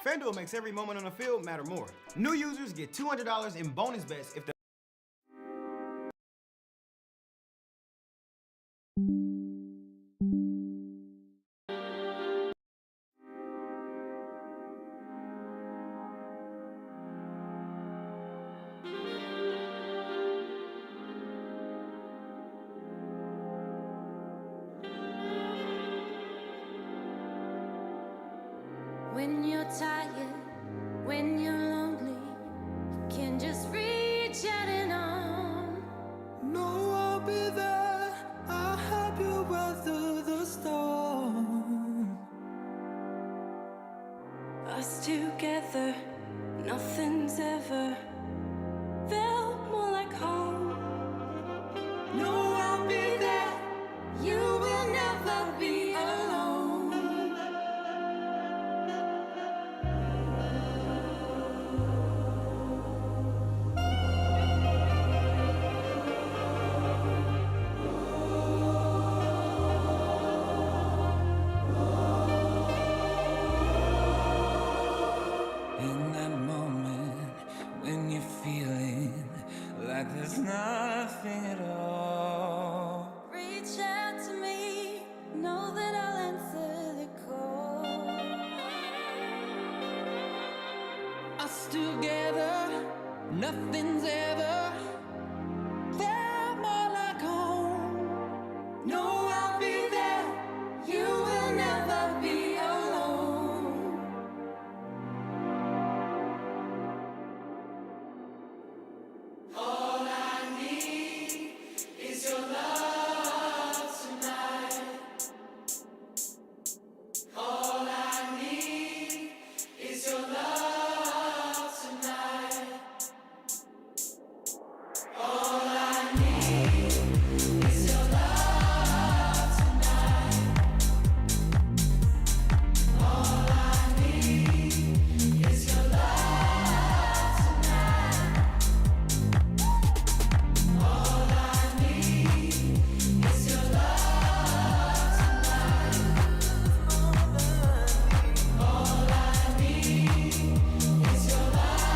FanDuel makes every moment on the field matter more. New users get $200 in bonus bets if they When you're tired, when you're lonely, you can just reach out and on. No, I'll be there. I'll help you weather the storm. Us together, nothing's ever felt more like home. No, I'll be there. You will never be alone. In that moment when you're feeling like there's nothing at all. Reach out to me, know that I'll answer the call. Us together, nothing's ever felt more like home. No, I'll be there. You will never be alone. All I need is your love tonight. All I need is your love tonight. All I need is your love tonight. All I need is your love tonight. All I need is your love tonight. All I need is your love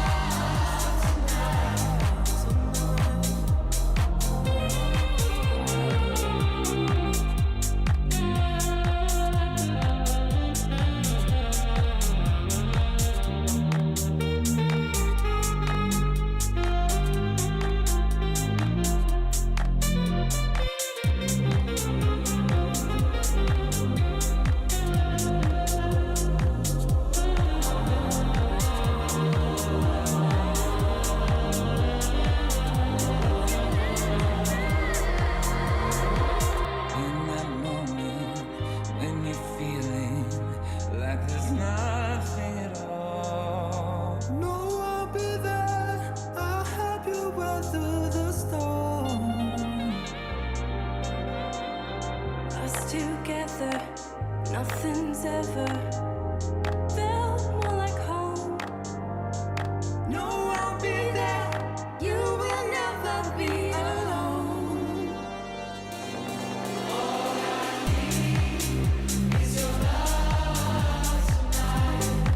In that moment when you're feeling like there's nothing at all. No, I'll be there. I'll help you weather the storm. Us together, nothing's ever felt more like home. No, I'll be there. You will never be alone. All I need is your love tonight.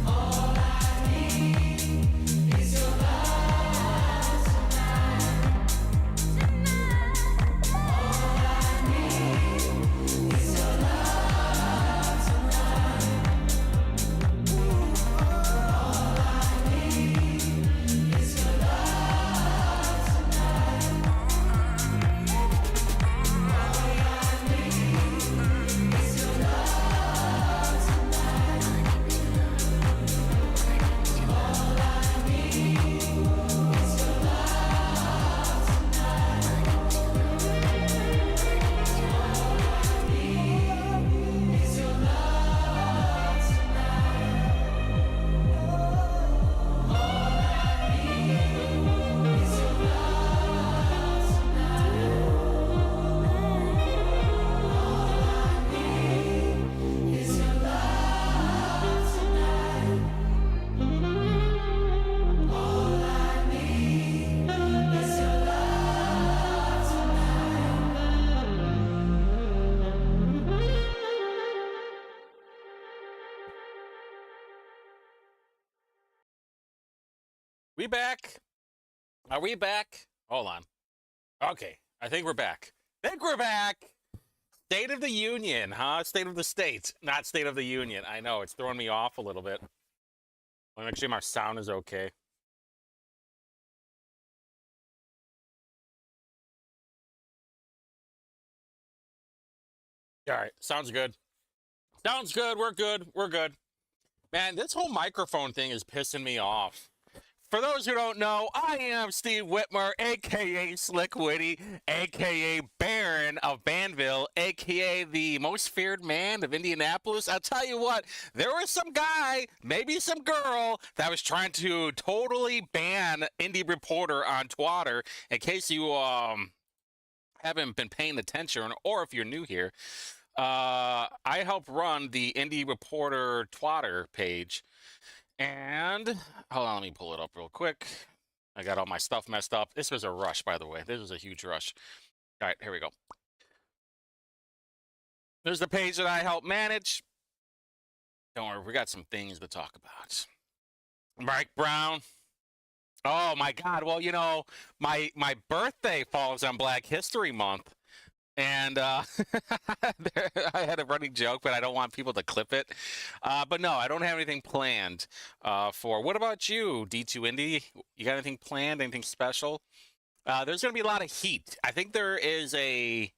All I need is your love tonight. All I need is your love We back? Are we back? Hold on. Okay, I think we're back. State of the Union, huh? State of the State, not State of the Union. I know, it's throwing me off a little bit. Let me make sure my sound is okay. All right, sounds good. Sounds good. We're good. We're good. Man, this whole microphone thing is pissing me off. For those who don't know, I am Steve Whitmer, a.k.a. Slick Witty, a.k.a. Baron of Banville, a.k.a. the most feared man of Indianapolis. I'll tell you what, there was some guy, maybe some girl, that was trying to totally ban Indie Reporter on Twitter. In case you haven't been paying attention, or if you're new here, I help run the Indie Reporter Twitter page. And hold on, let me pull it up real quick. I got all my stuff messed up. This was a rush, by the way. This was a huge rush. All right, here we go. There's the page that I help manage. Don't worry, we got some things to talk about. Mike Braun. Oh my God. Well, you know, my birthday falls on Black History Month. And I had a running joke, but I don't want people to clip it. But no, I don't have anything planned for. What about you, D2 Indy? You got anything planned? Anything special? There's going to be a lot of heat. I think there is a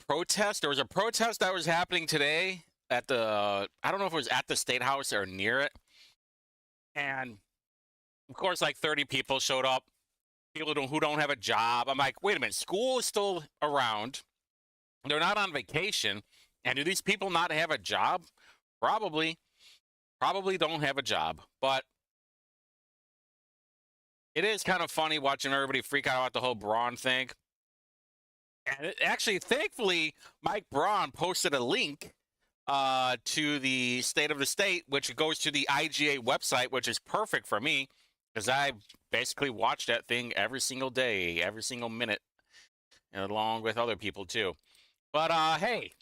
protest. There was a protest that was happening today at the, I don't know if it was at the State House or near it. And of course, like 30 people showed up. People who don't have a job. I'm like, wait a minute, school is still around. They're not on vacation. And do these people not have a job? Probably don't have a job. But it is kind of funny watching everybody freak out about the whole Braun thing. And it, actually, thankfully, Mike Braun posted a link to the State of the State, which goes to the IGA website, which is perfect for me. Because I basically watch that thing every single day, every single minute, and along with other people too. But hey,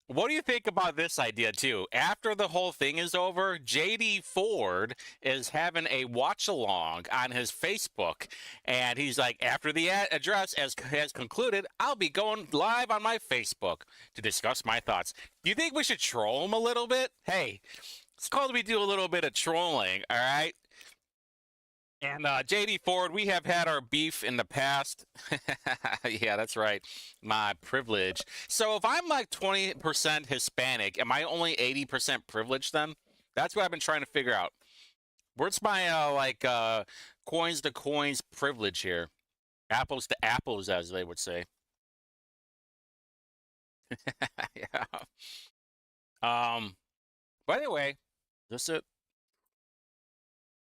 what do you think about this idea too? After the whole thing is over, JD Ford is having a watch along on his Facebook, and he's like, after the address has concluded, I'll be going live on my Facebook to discuss my thoughts. Do you think we should troll him a little bit? Hey, it's called we do a little bit of trolling, all right? And JD Ford, we have had our beef in the past. Yeah, that's right. My privilege. So if I'm like 20% Hispanic, am I only 80% privileged then? That's what I've been trying to figure out. Where's my coins to coins privilege here? Apples to apples, as they would say. Yeah. By the way, is this it?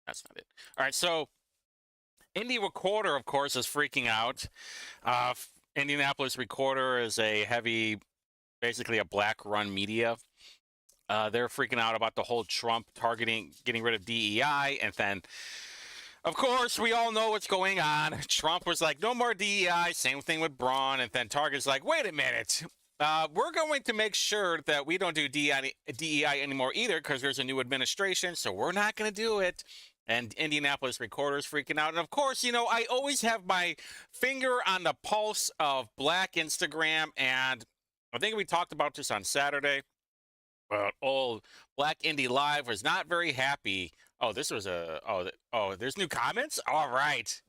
That's not it. All right, so Indie Recorder, of course, is freaking out. Indianapolis Recorder is a heavy, basically a black-run media. They're freaking out about the whole Trump getting rid of DEI, and then, of course, we all know what's going on. Trump was like, no more DEI, same thing with Braun, and then Target's like, wait a minute. We're going to make sure that we don't do DEI anymore either because there's a new administration, so we're not going to do it. And Indianapolis Recorder's freaking out. And of course, you know, I always have my finger on the pulse of Black Instagram. And I think we talked about this on Saturday. But old Black Indie Live was not very happy. Oh, this was there's new comments? All right.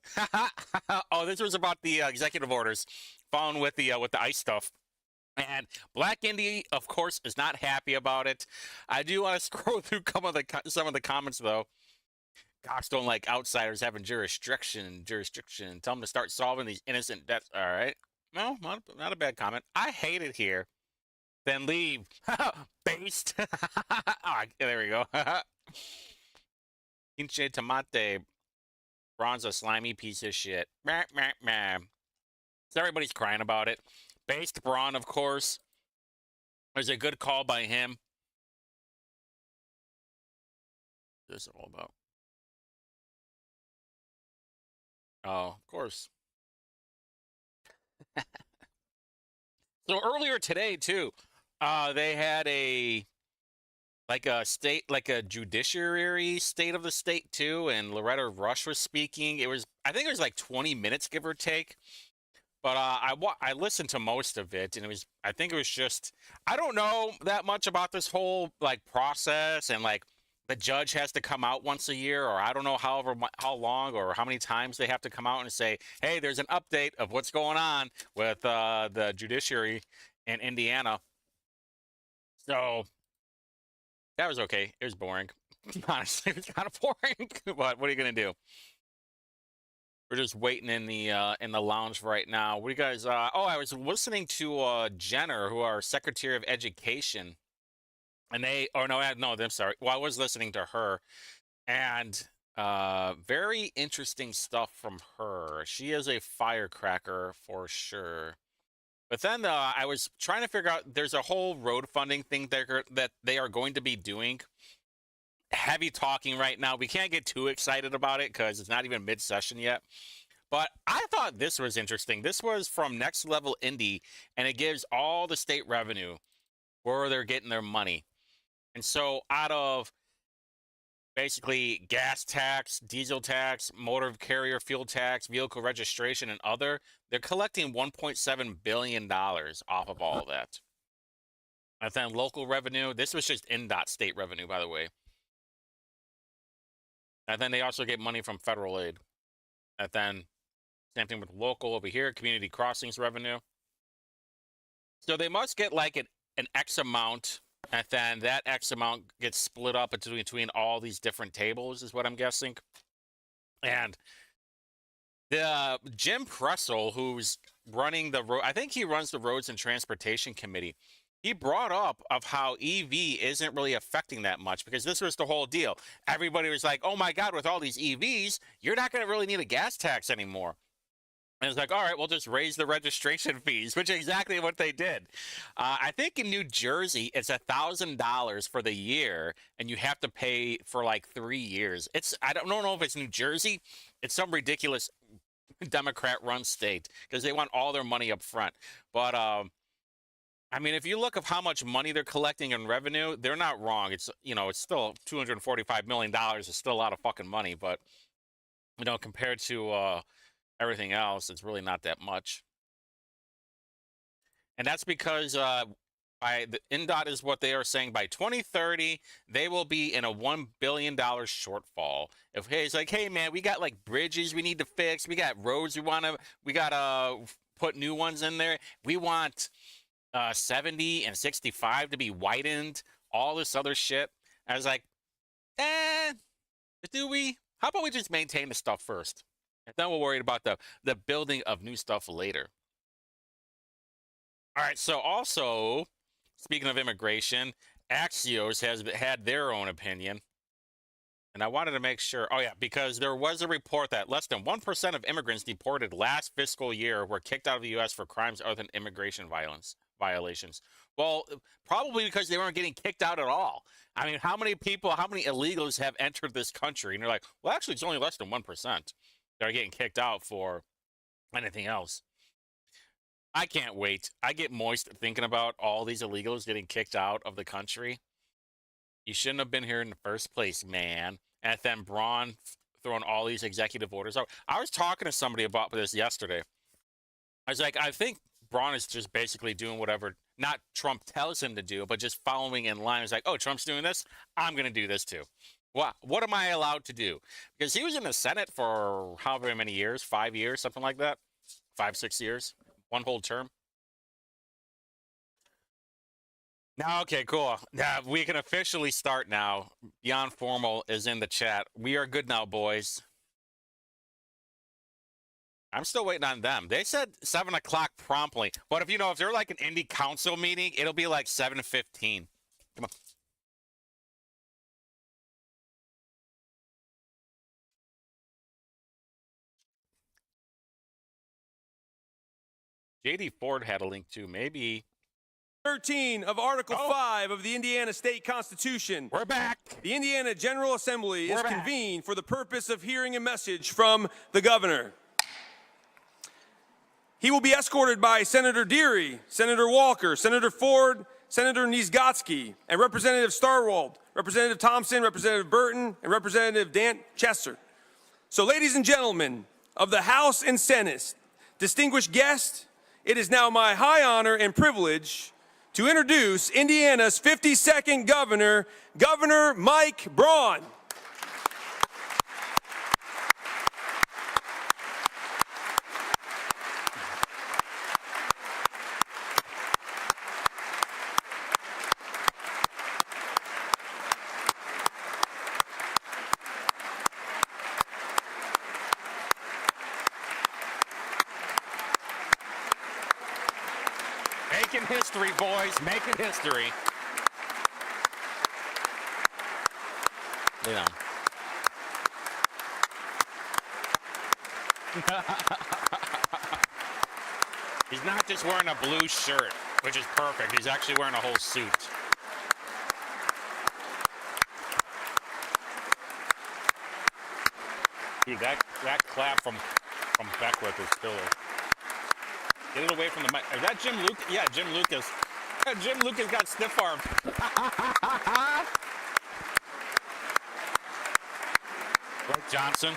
Oh, this was about the executive orders following with the ICE stuff. And Black Indie, of course, is not happy about it. I do want to scroll through some of the comments, though. Cops don't like outsiders having jurisdiction. Tell them to start solving these innocent deaths. All right. No, not a bad comment. I hate it here. Then leave. Based. Oh, there we go. Pinche tomate. Braun's a slimy piece of shit. So everybody's crying about it. Based Braun, of course. There's a good call by him. What's this all about? Oh, of course. So earlier today, too, they had like a state, like a judiciary state of the state too, and Loretta Rush was speaking. I think it was like 20 minutes, give or take. But I listened to most of it, and I think it was just, I don't know that much about this whole like process, and like the judge has to come out once a year, or I don't know how long or how many times they have to come out and say, hey, there's an update of what's going on with the judiciary in Indiana. So that was okay. It was boring. Honestly, it was kind of boring. But what are you gonna do? We're just waiting in the lounge right now. What do you guys? I was listening to Jenner, who are Secretary of Education, and I'm sorry. Well, I was listening to her, and very interesting stuff from her. She is a firecracker for sure. But then I was trying to figure out. There's a whole road funding thing that they are going to be doing. Heavy talking right now. We can't get too excited about it because it's not even mid-session yet. But I thought this was interesting. This was from Next Level Indie, and it gives all the state revenue where they're getting their money. And so out of basically gas tax, diesel tax, motor carrier fuel tax, vehicle registration, and other, they're collecting $1.7 billion off of all of that. And then local revenue, this was just NDOT state revenue, by the way. And then they also get money from federal aid. And then same thing with local over here, community crossings revenue. So they must get like an X amount, and then that X amount gets split up between all these different tables, is what I'm guessing. And the Jim Pressel, who's running the road, I think he runs the Roads and Transportation Committee. He brought up of how EV isn't really affecting that much, because this was the whole deal. Everybody was like, oh my God, with all these EVs, you're not going to really need a gas tax anymore. And it's like, all right, we'll just raise the registration fees, which is exactly what they did. I think in New Jersey, it's $1,000 for the year, and you have to pay for like 3 years. I don't know if it's New Jersey. It's some ridiculous Democrat-run state because they want all their money up front. But I mean, if you look at how much money they're collecting in revenue, they're not wrong. It's still $245 million. It's still a lot of fucking money, but compared to everything else, it's really not that much. And that's because the NDOT is what they are saying by 2030, they will be in a $1 billion shortfall. It's like, hey man, we got like bridges we need to fix. We got roads we gotta put new ones in there. We want 70 and 65 to be widened, all this other shit. I was like, do we? How about we just maintain the stuff first? And then we'll worry about the building of new stuff later. All right, so also, speaking of immigration, Axios has had their own opinion. And I wanted to make sure, because there was a report that less than 1% of immigrants deported last fiscal year were kicked out of the U.S. for crimes other than immigration violations. Well, probably because they weren't getting kicked out at all. I mean, how many illegals have entered this country? And they're like, well, actually, it's only less than 1% that are getting kicked out for anything else. I can't wait. I get moist thinking about all these illegals getting kicked out of the country. You shouldn't have been here in the first place, man. And then Braun throwing all these executive orders out. I was talking to somebody about this yesterday. I was like, I think Braun is just basically doing whatever, not Trump tells him to do, but just following in line. It's like, oh, Trump's doing this, I'm going to do this too. What am I allowed to do? Because he was in the Senate for however many years, 5 years, something like that. 5-6 years, one whole term. Now, okay, cool. Now we can officially start now. Beyond Formal is in the chat. We are good now, boys. I'm still waiting on them. They said 7 o'clock promptly. But if they're like an indie council meeting, it'll be like 7:15. Come on. JD Ford had a link too. Maybe 13 of Article 5 of the Indiana State Constitution. We're back. The Indiana General Assembly is convened for the purpose of hearing a message from the governor. He will be escorted by Senator Deary, Senator Walker, Senator Ford, Senator Niezgodsky, and Representative Starwold, Representative Thompson, Representative Burton, and Representative Dan Chester. So, ladies and gentlemen of the House and Senate, distinguished guests, it is now my high honor and privilege to introduce Indiana's 52nd governor, Governor Mike Braun. Making history, boys. Making history. You know. He's not just wearing a blue shirt, which is perfect. He's actually wearing a whole suit. Dude, that clap from Beckwith is killer. Get it away from the mic. Is that Jim Lucas? Yeah, Jim Lucas. Jim Lucas got stiff arm. Blake Johnson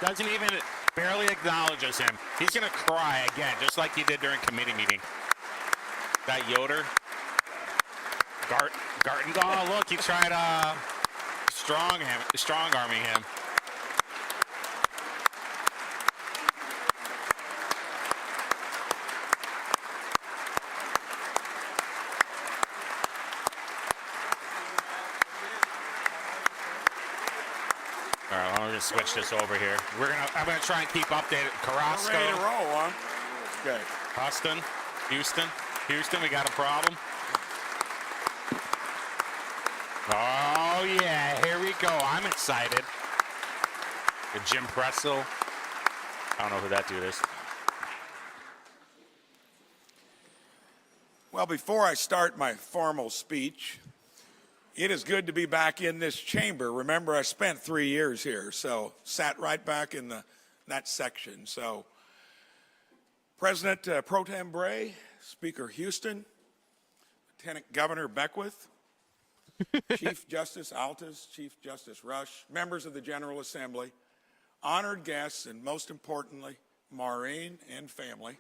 doesn't even barely acknowledges him. He's gonna cry again, just like he did during committee meeting. That Yoder. Garten. Oh, look, he tried strong arming him. All right, I'm gonna switch this over here. I'm gonna try and keep updated. Carrasco. We're ready to roll, huh? Okay. Houston, we got a problem. Oh yeah, here we go. I'm excited. The Jim Pretzel. I don't know who that dude is. Well, before I start my formal speech, it is good to be back in this chamber. Remember, I spent 3 years here, so sat right back in that section. So, President Pro Tem Bray, Speaker Houston, Lieutenant Governor Beckwith, Chief Justice Altas, Chief Justice Rush, members of the General Assembly, honored guests, and most importantly, Maureen and family.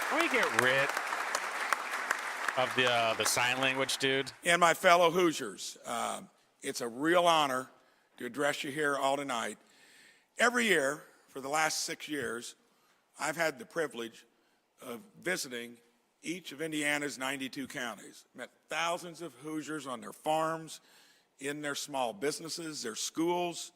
Can we get rid of the sign language, dude? And my fellow Hoosiers, it's a real honor to address you here all tonight. Every year, for the last 6 years, I've had the privilege of visiting each of Indiana's 92 counties. Met thousands of Hoosiers on their farms, in their small businesses, their schools,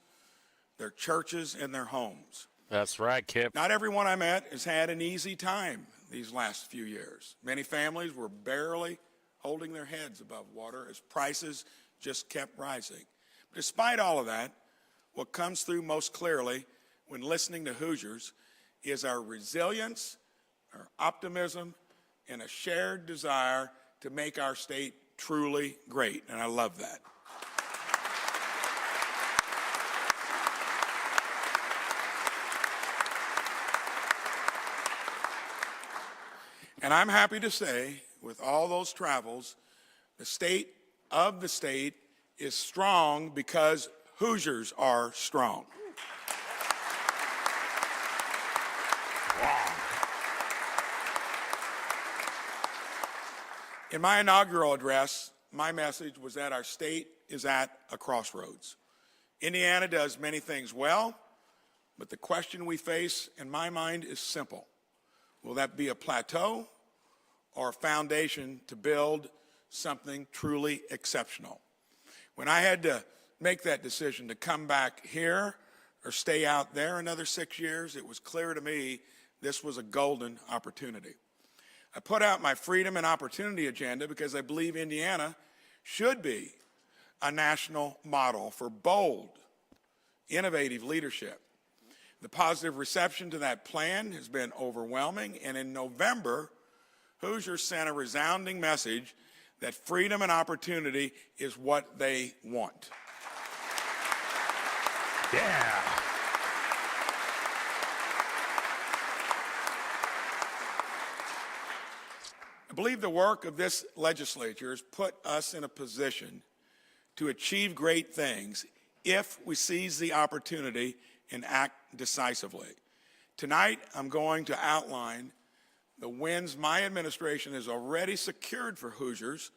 their churches, and their homes. That's right, Kip. Not everyone I met has had an easy time these last few years. Many families were barely holding their heads above water as prices just kept rising. But despite all of that, what comes through most clearly when listening to Hoosiers is our resilience, our optimism, and a shared desire to make our state truly great. And I love that. And I'm happy to say, with all those travels, the state of the state is strong because Hoosiers are strong. In my inaugural address, my message was that our state is at a crossroads. Indiana does many things well, but the question we face, in my mind, is simple. Will that be a plateau or a foundation to build something truly exceptional? When I had to make that decision to come back here or stay out there another 6 years, it was clear to me this was a golden opportunity. I put out my freedom and opportunity agenda because I believe Indiana should be a national model for bold, innovative leadership. The positive reception to that plan has been overwhelming, and in November, Hoosiers sent a resounding message that freedom and opportunity is what they want. Yeah. I believe the work of this legislature has put us in a position to achieve great things if we seize the opportunity and act decisively. Tonight, I'm going to outline the wins my administration has already secured for Hoosiers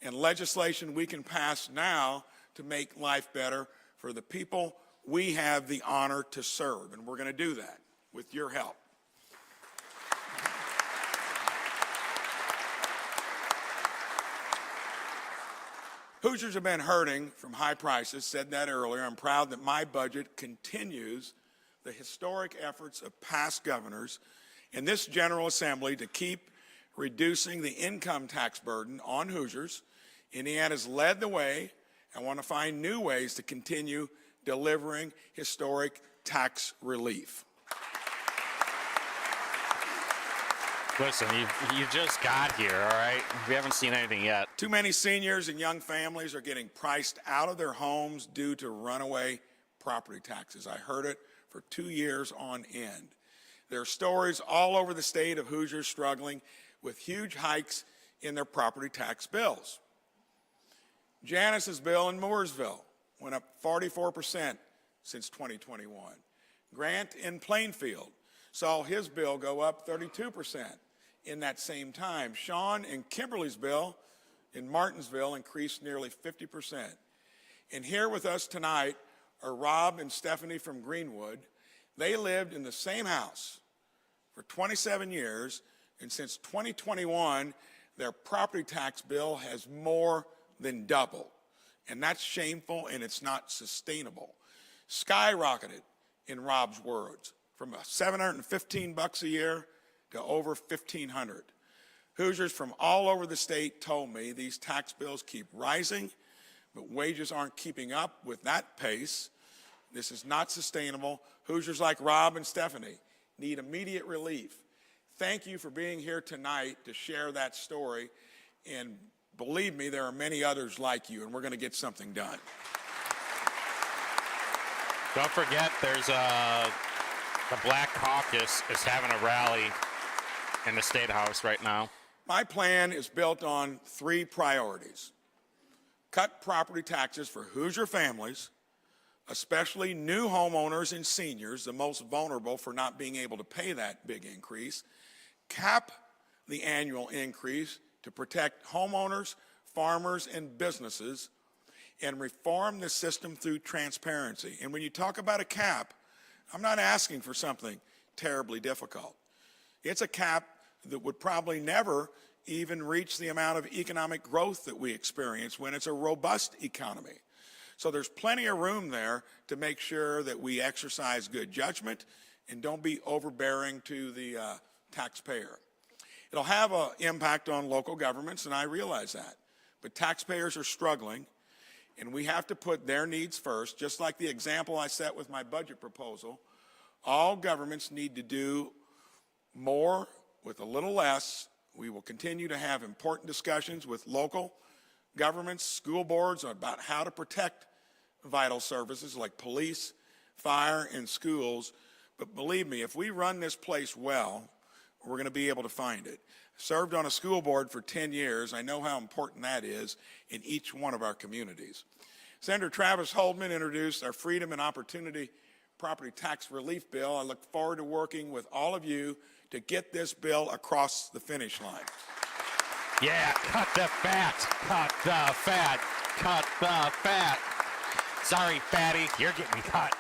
and legislation we can pass now to make life better for the people we have the honor to serve. And we're going to do that with your help. Hoosiers have been hurting from high prices, said that earlier. I'm proud that my budget continues the historic efforts of past governors in this General Assembly to keep reducing the income tax burden on Hoosiers. Indiana's led the way. I want to find new ways to continue delivering historic tax relief. Listen, you just got here, all right? We haven't seen anything yet. Too many seniors and young families are getting priced out of their homes due to runaway property taxes. I heard it for 2 years on end. There are stories all over the state of Hoosiers struggling with huge hikes in their property tax bills. Janice's bill in Mooresville went up 44% since 2021. Grant in Plainfield saw his bill go up 32% in that same time. Sean and Kimberly's bill in Martinsville increased nearly 50%. And here with us tonight are Rob and Stephanie from Greenwood. They lived in the same house for 27 years, and since 2021, their property tax bill has more than doubled. And that's shameful, and it's not sustainable. Skyrocketed, in Rob's words, from $715 a year to over $1,500. Hoosiers from all over the state told me these tax bills keep rising, but wages aren't keeping up with that pace. This is not sustainable. Hoosiers like Rob and Stephanie need immediate relief. Thank you for being here tonight to share that story, and believe me, there are many others like you, and we're going to get something done. Don't forget, there's the Black Caucus is having a rally in the State House right now. My plan is built on 3 priorities. Cut property taxes for Hoosier families, especially new homeowners and seniors, the most vulnerable for not being able to pay that big increase. Cap the annual increase to protect homeowners, farmers, and businesses, and reform the system through transparency. And when you talk about a cap, I'm not asking for something terribly difficult. It's a cap that would probably never even reach the amount of economic growth that we experience when it's a robust economy. So there's plenty of room there to make sure that we exercise good judgment and don't be overbearing to the taxpayer. It'll have an impact on local governments, and I realize that. But taxpayers are struggling, and we have to put their needs first. Just like the example I set with my budget proposal, all governments need to do more with a little less. We will continue to have important discussions with local governments, school boards about how to protect vital services like police, fire, and schools. But believe me, if we run this place well, we're going to be able to find it. Served on a school board for 10 years. I know how important that is in each one of our communities. Senator Travis Holdman introduced our Freedom and Opportunity Property Tax Relief Bill. I look forward to working with all of you to get this bill across the finish line. Yeah, cut the fat, cut the fat, cut the fat. Sorry, fatty, you're getting cut.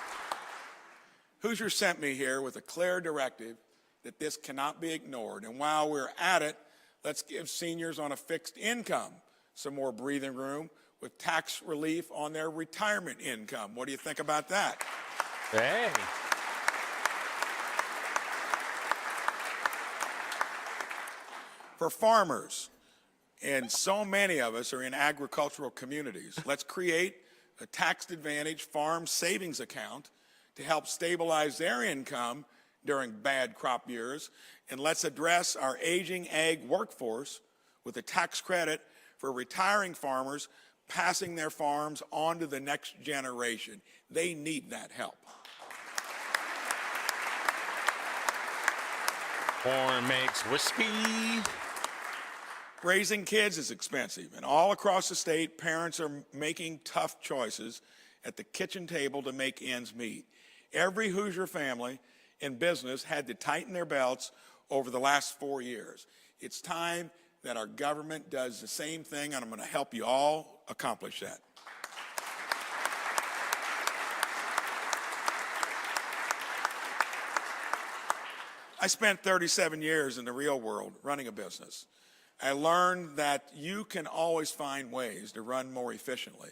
Hoosier sent me here with a clear directive that this cannot be ignored. And while we're at it, let's give seniors on a fixed income some more breathing room with tax relief on their retirement income. What do you think about that? Hey. For farmers, and so many of us are in agricultural communities, let's create a tax-advantaged farm savings account to help stabilize their income during bad crop years, and let's address our aging ag workforce with a tax credit for retiring farmers passing their farms on to the next generation. They need that help. Corn makes whiskey. Raising kids is expensive, and all across the state, parents are making tough choices at the kitchen table to make ends meet. Every Hoosier family and business had to tighten their belts over the last 4 years. It's time that our government does the same thing, and I'm going to help you all accomplish that. I spent 37 years in the real world running a business. I learned that you can always find ways to run more efficiently.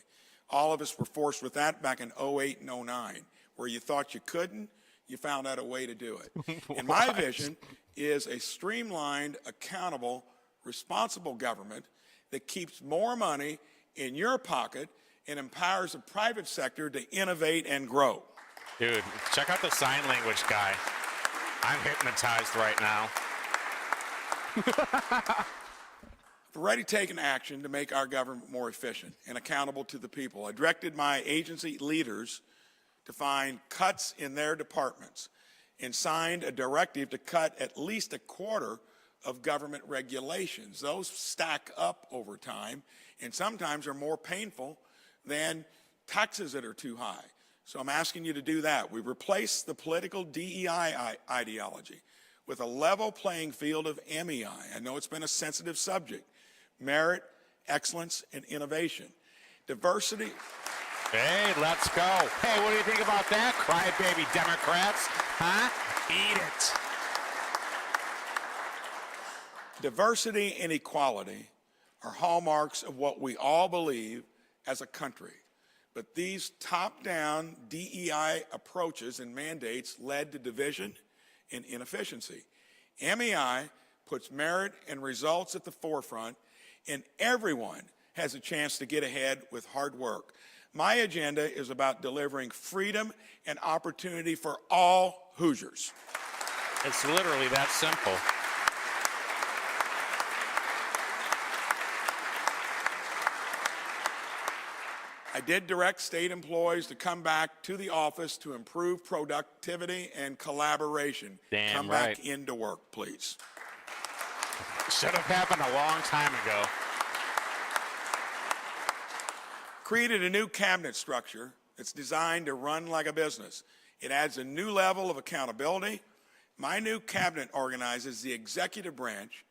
All of us were forced with that back in 08 and 09, where you thought you couldn't, you found out a way to do it. And my vision is a streamlined, accountable, responsible government that keeps more money in your pocket and empowers the private sector to innovate and grow. Dude, check out the sign language guy. I'm hypnotized right now. I've already taken action to make our government more efficient and accountable to the people. I directed my agency leaders to find cuts in their departments and signed a directive to cut at least a quarter of government regulations. Those stack up over time and sometimes are more painful than taxes that are too high. So I'm asking you to do that. We replace the political DEI ideology with a level playing field of MEI. I know it's been a sensitive subject. Merit, excellence, and innovation. Diversity. Hey, let's go. Hey, what do you think about that, crybaby Democrats? Huh? Eat it. Diversity and equality are hallmarks of what we all believe as a country. But these top-down DEI approaches and mandates led to division and inefficiency. MEI puts merit and results at the forefront, and everyone has a chance to get ahead with hard work. My agenda is about delivering freedom and opportunity for all Hoosiers. It's literally that simple. I did direct state employees to come back to the office to improve productivity and collaboration. Damn come right. back into work, please. Should have happened a long time ago. Created a new cabinet structure that's designed to run like a business. It adds a new level of accountability. My new cabinet organizes the executive branch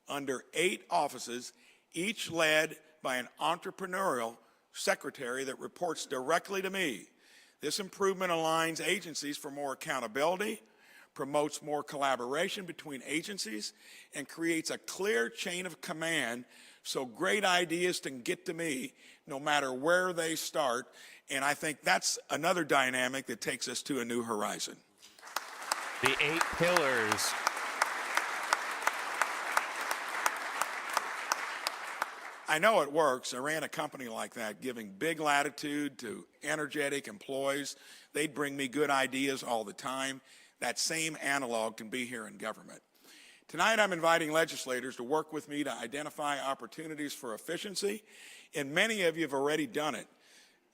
under 8 offices, each led by an entrepreneurial secretary that reports directly to me. This improvement aligns agencies for more accountability, promotes more collaboration between agencies, and creates a clear chain of command so great ideas can get to me no matter where they start. And I think that's another dynamic that takes us to a new horizon. The 8 pillars. I know it works. I ran a company like that, giving big latitude to energetic employees. They'd bring me good ideas all the time. That same analog can be here in government. Tonight, I'm inviting legislators to work with me to identify opportunities for efficiency, and many of you have already done it,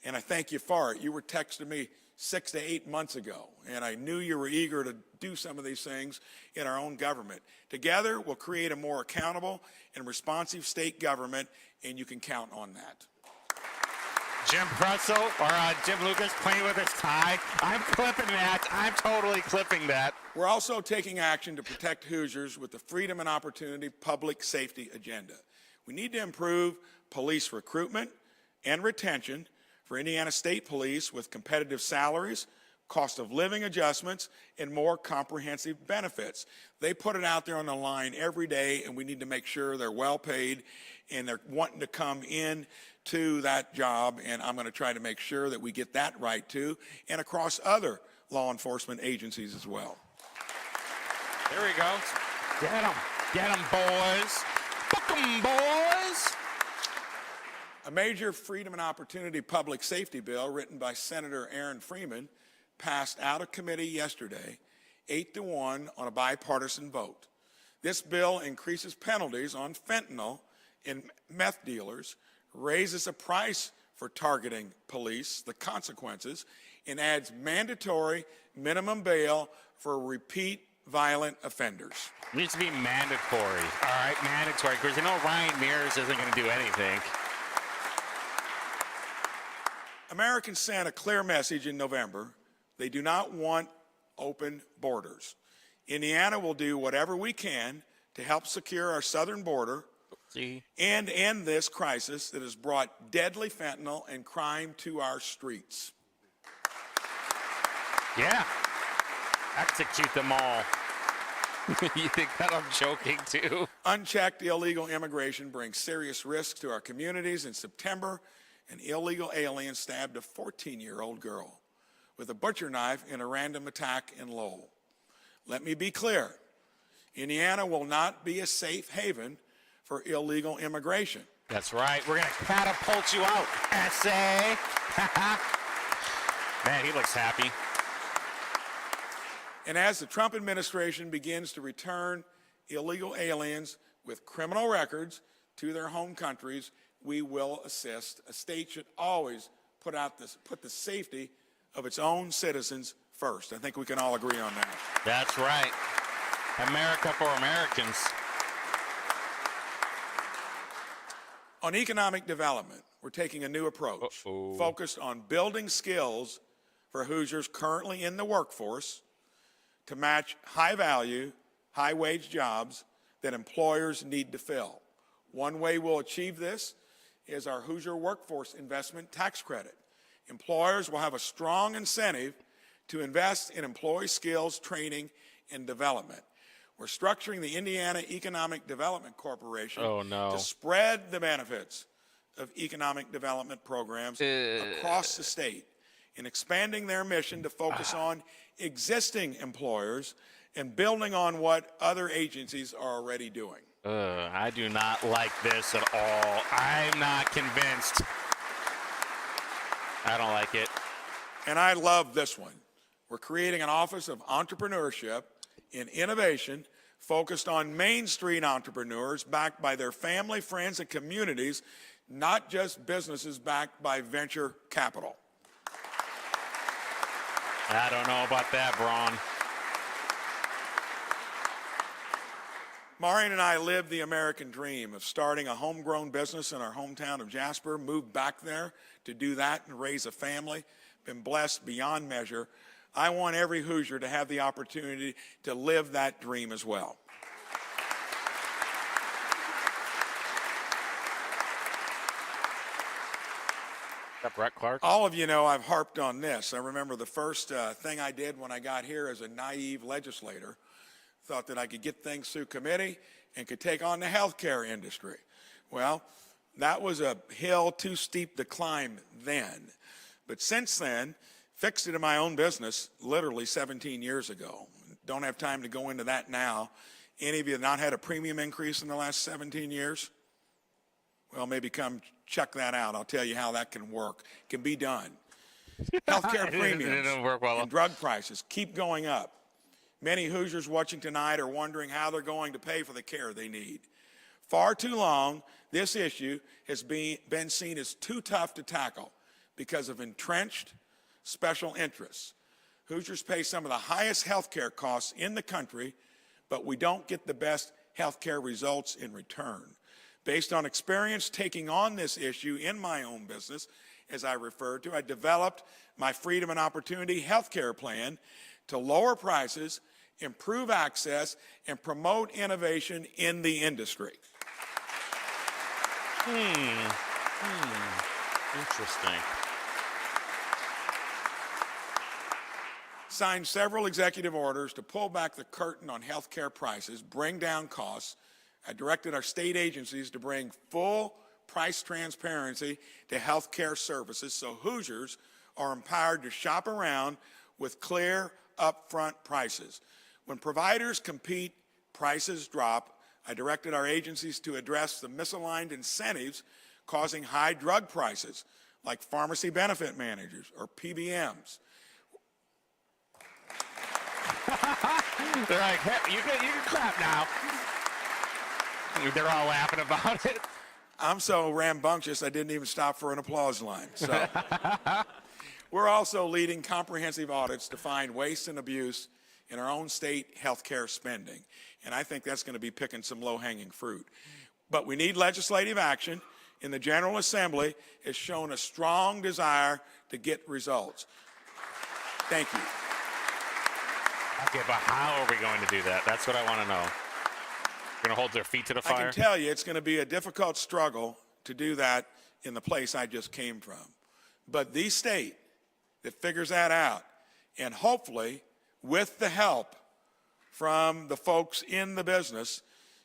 and I thank you for it. You were texting me 6 to 8 months ago, and I knew you were eager to do some of these things in our own government. Together, we'll create a more accountable and responsive state government, and you can count on that. Jim Pretzel or Jim Lucas playing with his tie. I'm clipping that. I'm totally clipping that. We're also taking action to protect Hoosiers with the Freedom and Opportunity Public Safety Agenda. We need to improve police recruitment and retention for Indiana State Police with competitive salaries, cost of living adjustments, and more comprehensive benefits. They put it out there on the line every day, and we need to make sure they're well paid and they're wanting to come in to that job, and I'm going to try to make sure that we get that right too, and across other law enforcement agencies as well. There we go. Get 'em, boys. Book 'em, boys. A major freedom and opportunity public safety bill written by Senator Aaron Freeman passed out of committee yesterday, 8-1 on a bipartisan vote. This bill increases penalties on fentanyl and meth dealers, raises the price for targeting police, the consequences, and adds mandatory minimum bail for repeat violent offenders. It needs to be mandatory. All right, mandatory. Because you know Ryan Mears isn't going to do anything. Americans sent a clear message in November. They do not want open borders. Indiana will do whatever we can to help secure our southern border and end this crisis that has brought deadly fentanyl and crime to our streets. Yeah. Execute them all. You think that I'm joking too? Unchecked illegal immigration brings serious risks to our communities. In September, an illegal alien stabbed a 14-year-old girl with a butcher knife in a random attack in Lowell. Let me be clear. Indiana will not be a safe haven for illegal immigration. That's right. We're going to catapult you out, essay. Man, he looks happy. And as the Trump administration begins to return illegal aliens with criminal records to their home countries, we will assist. A state should always put the safety of its own citizens first. I think we can all agree on that. That's right. America for Americans. On economic development, we're taking a new approach, focused on building skills for Hoosiers currently in the workforce to match high-value, high-wage jobs that employers need to fill. One way we'll achieve this is our Hoosier Workforce Investment Tax Credit. Employers will have a strong incentive to invest in employee skills, training, and development. We're structuring the Indiana Economic Development Corporation to spread the benefits of economic development programs across the state and expanding their mission to focus on existing employers and building on what other agencies are already doing. I do not like this at all. I'm not convinced. I don't like it. And I love this one. We're creating an Office of Entrepreneurship and Innovation focused on Main Street entrepreneurs backed by their family, friends, and communities, not just businesses backed by venture capital. I don't know about that, Braun. Maureen and I lived the American dream of starting a homegrown business in our hometown of Jasper, moved back there to do that and raise a family, been blessed beyond measure. I want every Hoosier to have the opportunity to live that dream as well. Is that Brett Clark? All of you know I've harped on this. I remember the first thing I did when I got here as a naive legislator. Thought that I could get things through committee and could take on the healthcare industry. Well, that was a hill too steep to climb then. But since then, fixed it in my own business literally 17 years ago. Don't have time to go into that now. Any of you not had a premium increase in the last 17 years? Well, maybe come check that out. I'll tell you how that can work. It can be done. Healthcare premiums and drug prices keep going up. Many Hoosiers watching tonight are wondering how they're going to pay for the care they need. Far too long, this issue has been seen as too tough to tackle because of entrenched special interests. Hoosiers pay some of the highest health care costs in the country, but we don't get the best health care results in return. Based on experience taking on this issue in my own business, as I referred to, I developed my Freedom and Opportunity health care plan to lower prices, improve access, and promote innovation in the industry. Interesting. Signed several executive orders to pull back the curtain on health care prices, bring down costs. I directed our state agencies to bring full price transparency to health care services so Hoosiers are empowered to shop around with clear, upfront prices. When providers compete, prices drop. I directed our agencies to address the misaligned incentives causing high drug prices, like pharmacy benefit managers or PBMs. They're like, hey, you can clap now. They're all laughing about it. I'm so rambunctious I didn't even stop for an applause line. So we're also leading comprehensive audits to find waste and abuse in our own state health care spending. And I think that's going to be picking some low-hanging fruit. But we need legislative action, and the General Assembly has shown a strong desire to get results. Thank you. Okay, but how are we going to do that? That's what I want to know. We're going to hold their feet to the fire? I can tell you it's going to be a difficult struggle to do that in the place I just came from. But the state that figures that out, and hopefully with the help from the folks in the business,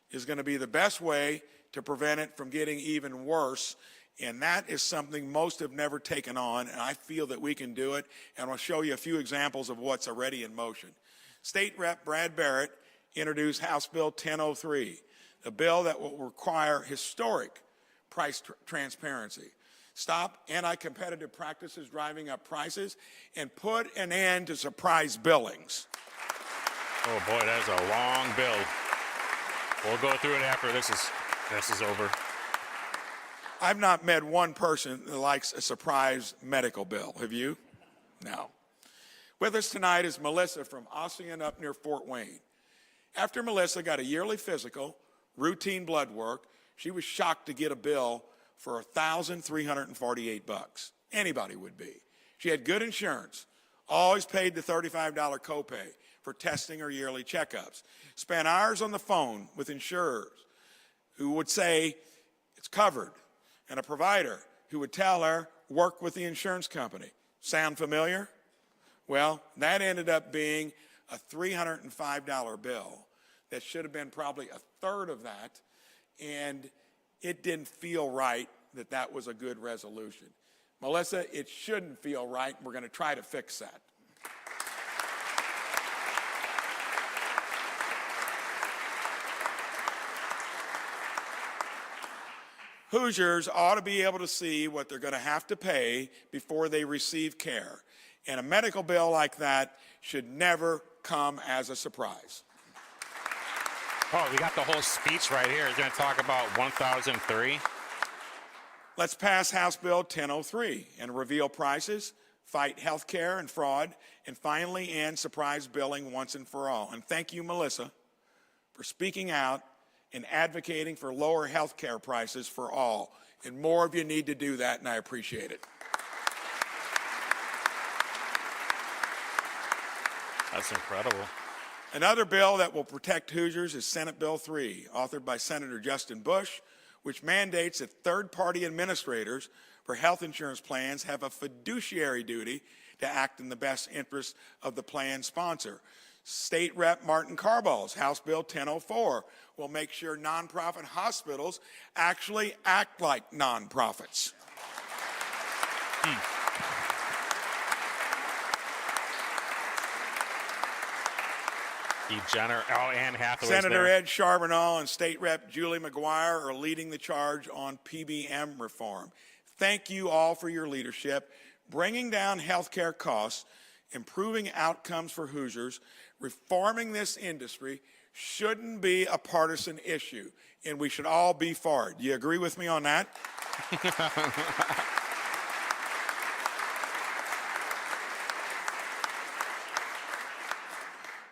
is going to be the best way to prevent it from getting even worse. And that is something most have never taken on, and I feel that we can do it. And I'll show you a few examples of what's already in motion. State Rep Brad Barrett introduced House Bill 1003, a bill that will require historic price transparency, stop anti-competitive practices driving up prices, and put an end to surprise billings. Oh boy, that's a long bill. We'll go through it after this is over. I've not met one person that likes a surprise medical bill. Have you? No. With us tonight is Melissa from Ossian up near Fort Wayne. After Melissa got a yearly physical, routine blood work, she was shocked to get a bill for $1,348. Anybody would be. She had good insurance, always paid the $35 copay for testing or yearly checkups, spent hours on the phone with insurers who would say it's covered, and a provider who would tell her, work with the insurance company. Sound familiar? Well, that ended up being a $305 bill that should have been probably a third of that, and it didn't feel right that that was a good resolution. Melissa, it shouldn't feel right. We're going to try to fix that. Hoosiers ought to be able to see what they're going to have to pay before they receive care. And a medical bill like that should never come as a surprise. Oh, we got the whole speech right here. He's going to talk about 1003. Let's pass House Bill 1003 and reveal prices, fight health care and fraud, and finally end surprise billing once and for all. And thank you, Melissa, for speaking out and advocating for lower health care prices for all. And more of you need to do that, and I appreciate it. That's incredible. Another bill that will protect Hoosiers is Senate Bill 3, authored by Senator Justin Bush, which mandates that third-party administrators for health insurance plans have a fiduciary duty to act in the best interest of the plan sponsor. State Rep Martin Carball's House Bill 1004 will make sure nonprofit hospitals actually act like nonprofits. Ann Hathaway's Senator there. Ed Charbonneau and State Rep Julie McGuire are leading the charge on PBM reform. Thank you all for your leadership, bringing down health care costs, improving outcomes for Hoosiers. Reforming this industry shouldn't be a partisan issue, and we should all be for it. Do you agree with me on that?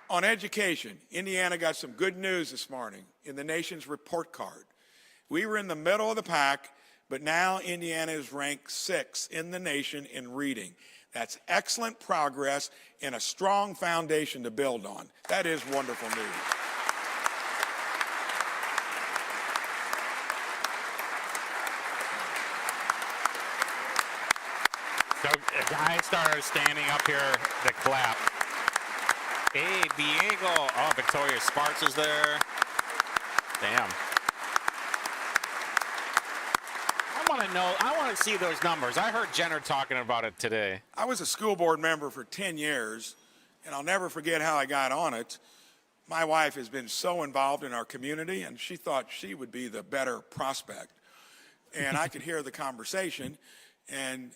On education, Indiana got some good news this morning in the nation's report card. We were in the middle of the pack, but now Indiana is ranked 6th in the nation in reading. That's excellent progress and a strong foundation to build on. That is wonderful news. So guys started standing up here to clap. Hey, Diego. Oh, Victoria Sparks is there. Damn. I want to see those numbers. I heard Jenner talking about it today. I was a school board member for 10 years, and I'll never forget how I got on it. My wife has been so involved in our community, and she thought she would be the better prospect. And I could hear the conversation, and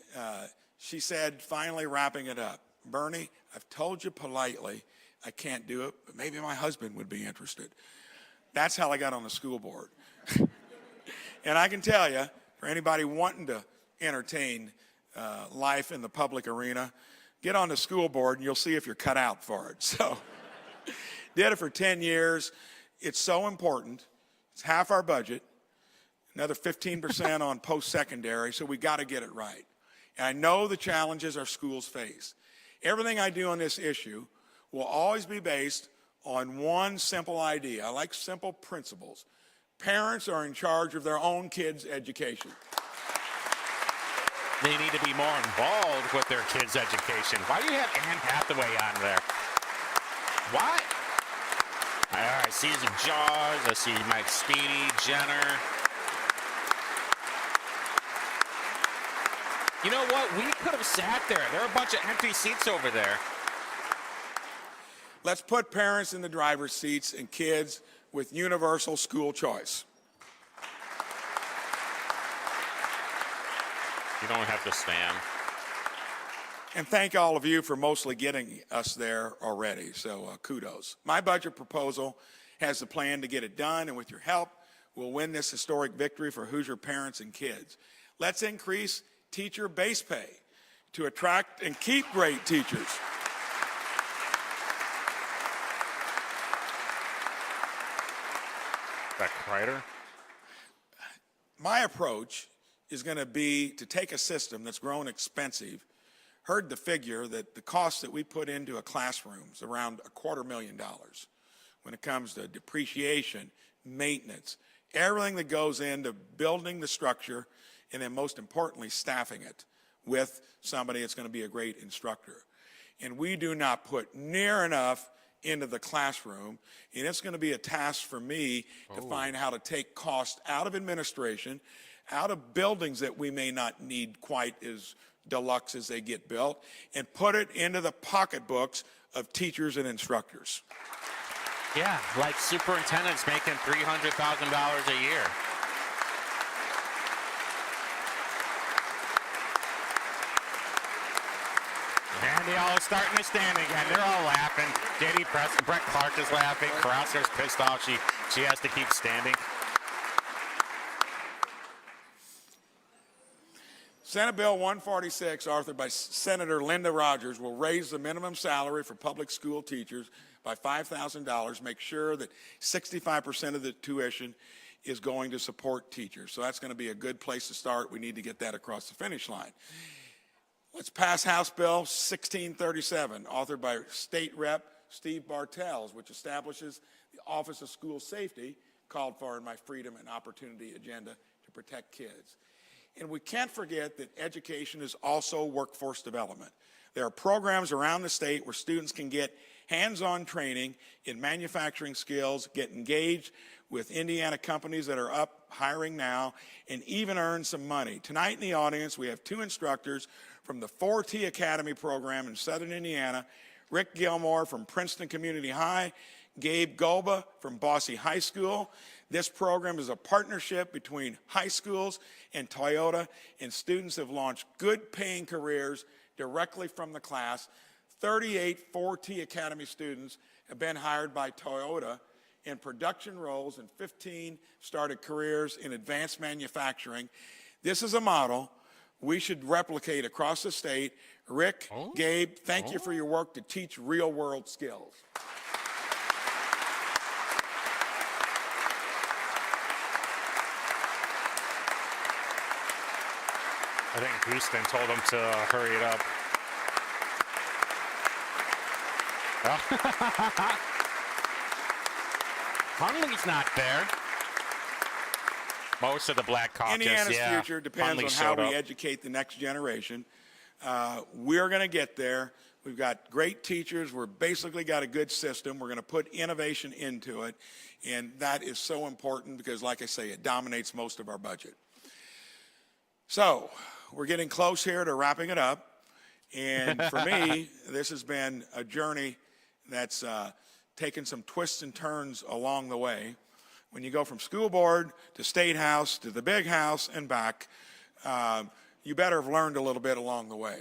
she said, finally wrapping it up, Bernie, I've told you politely I can't do it, but maybe my husband would be interested. That's how I got on the school board. And I can tell you, for anybody wanting to entertain life in the public arena, get on the school board and you'll see if you're cut out for it. So Did it for 10 years. It's so important. It's half our budget, another 15% on post-secondary, so we got to get it right. And I know the challenges our schools face. Everything I do on this issue will always be based on one simple idea. I like simple principles. Parents are in charge of their own kids' education. They need to be more involved with their kids' education. Why do you have Anne Hathaway on there? Why? I see Jaws. I see Mike Speedy, Jenner. You know what? We could have sat there. There are a bunch of empty seats over there. Let's put parents in the driver's seats and kids with universal school choice. You don't have to stand. And thank all of you for mostly getting us there already, so kudos. My budget proposal has the plan to get it done, and with your help, we'll win this historic victory for Hoosier parents and kids. Let's increase teacher base pay to attract and keep great teachers. That Kreider? My approach is going to be to take a system that's grown expensive. Heard the figure that the cost that we put into a classroom is around $250,000 when it comes to depreciation, maintenance, everything that goes into building the structure, and then most importantly, staffing it with somebody that's going to be a great instructor. And we do not put near enough into the classroom, and it's going to be a task for me to find how to take cost out of administration, out of buildings that we may not need quite as deluxe as they get built, and put it into the pocketbooks of teachers and instructors. Yeah, like superintendents making $300,000 a year. And they all are starting to stand again. They're all laughing. J.D. Preston, Brett Clark is laughing. Carrasco's pissed off. She has to keep standing. Senate Bill 146, authored by Senator Linda Rogers, will raise the minimum salary for public school teachers by $5,000, make sure that 65% of the tuition is going to support teachers. So that's going to be a good place to start. We need to get that across the finish line. Let's pass House Bill 1637, authored by State Rep Steve Bartels, which establishes the Office of School Safety, called for in my Freedom and Opportunity agenda to protect kids. And we can't forget that education is also workforce development. There are programs around the state where students can get hands-on training in manufacturing skills, get engaged with Indiana companies that are up hiring now, and even earn some money. Tonight in the audience, we have two instructors from the 4T Academy program in Southern Indiana, Rick Gilmore from Princeton Community High, Gabe Golba from Bosse High School. This program is a partnership between high schools and Toyota, and students have launched good paying careers directly from the class. 38 4T Academy students have been hired by Toyota in production roles, and 15 started careers in advanced manufacturing. This is a model we should replicate across the state. Rick, Gabe, thank you for your work to teach real-world skills. I think Houston told him to hurry it up. Huntley's not there. Most of the Black Caucus, Indiana's future depends on how we educate the next generation. We're going to get there. We've got great teachers. We're basically got a good system. We're going to put innovation into it, and that is so important because, like I say, it dominates most of our budget. So we're getting close here to wrapping it up, and for me, this has been a journey that's taken some twists and turns along the way. When you go from school board to state house to the big house and back, you better have learned a little bit along the way.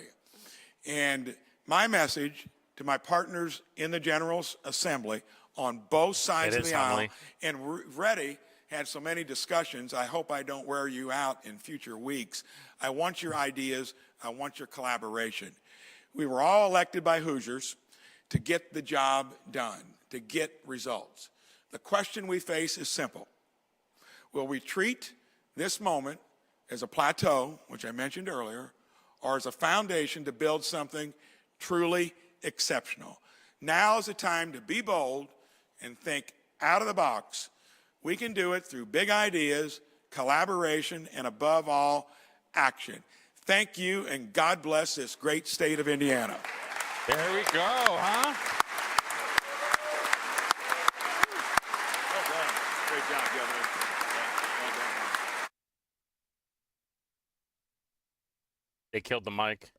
And my message to my partners in the General Assembly on both sides of the aisle, and Reddy had so many discussions, I hope I don't wear you out in future weeks. I want your ideas. I want your collaboration. We were all elected by Hoosiers to get the job done, to get results. The question we face is simple. Will we treat this moment as a plateau, which I mentioned earlier, or as a foundation to build something truly exceptional? Now is the time to be bold and think out of the box. We can do it through big ideas, collaboration, and above all, action. Thank you, and God bless this great state of Indiana. There we go, huh? Well done. Great job, Governor. Well done. They killed the mic.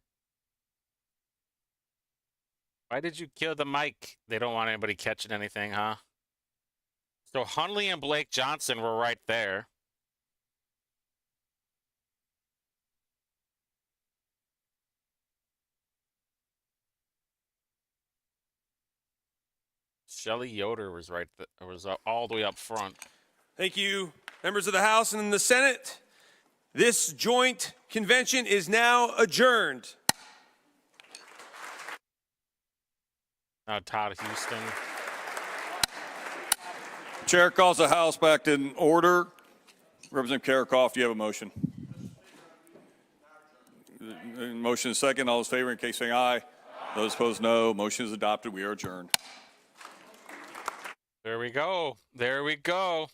Why did you kill the mic? They don't want anybody catching anything, huh? So Hunley and Blake Johnson were right there. Shelley Yoder was all the way up front. Thank you, members of the House and the Senate. This joint convention is now adjourned. Now Todd Houston. Chair calls the House back in order. Representative Karakoff, do you have a motion? Motion is second. All those in favor, in case saying aye. Those opposed, no. Motion is adopted. We are adjourned. There we go. There we go.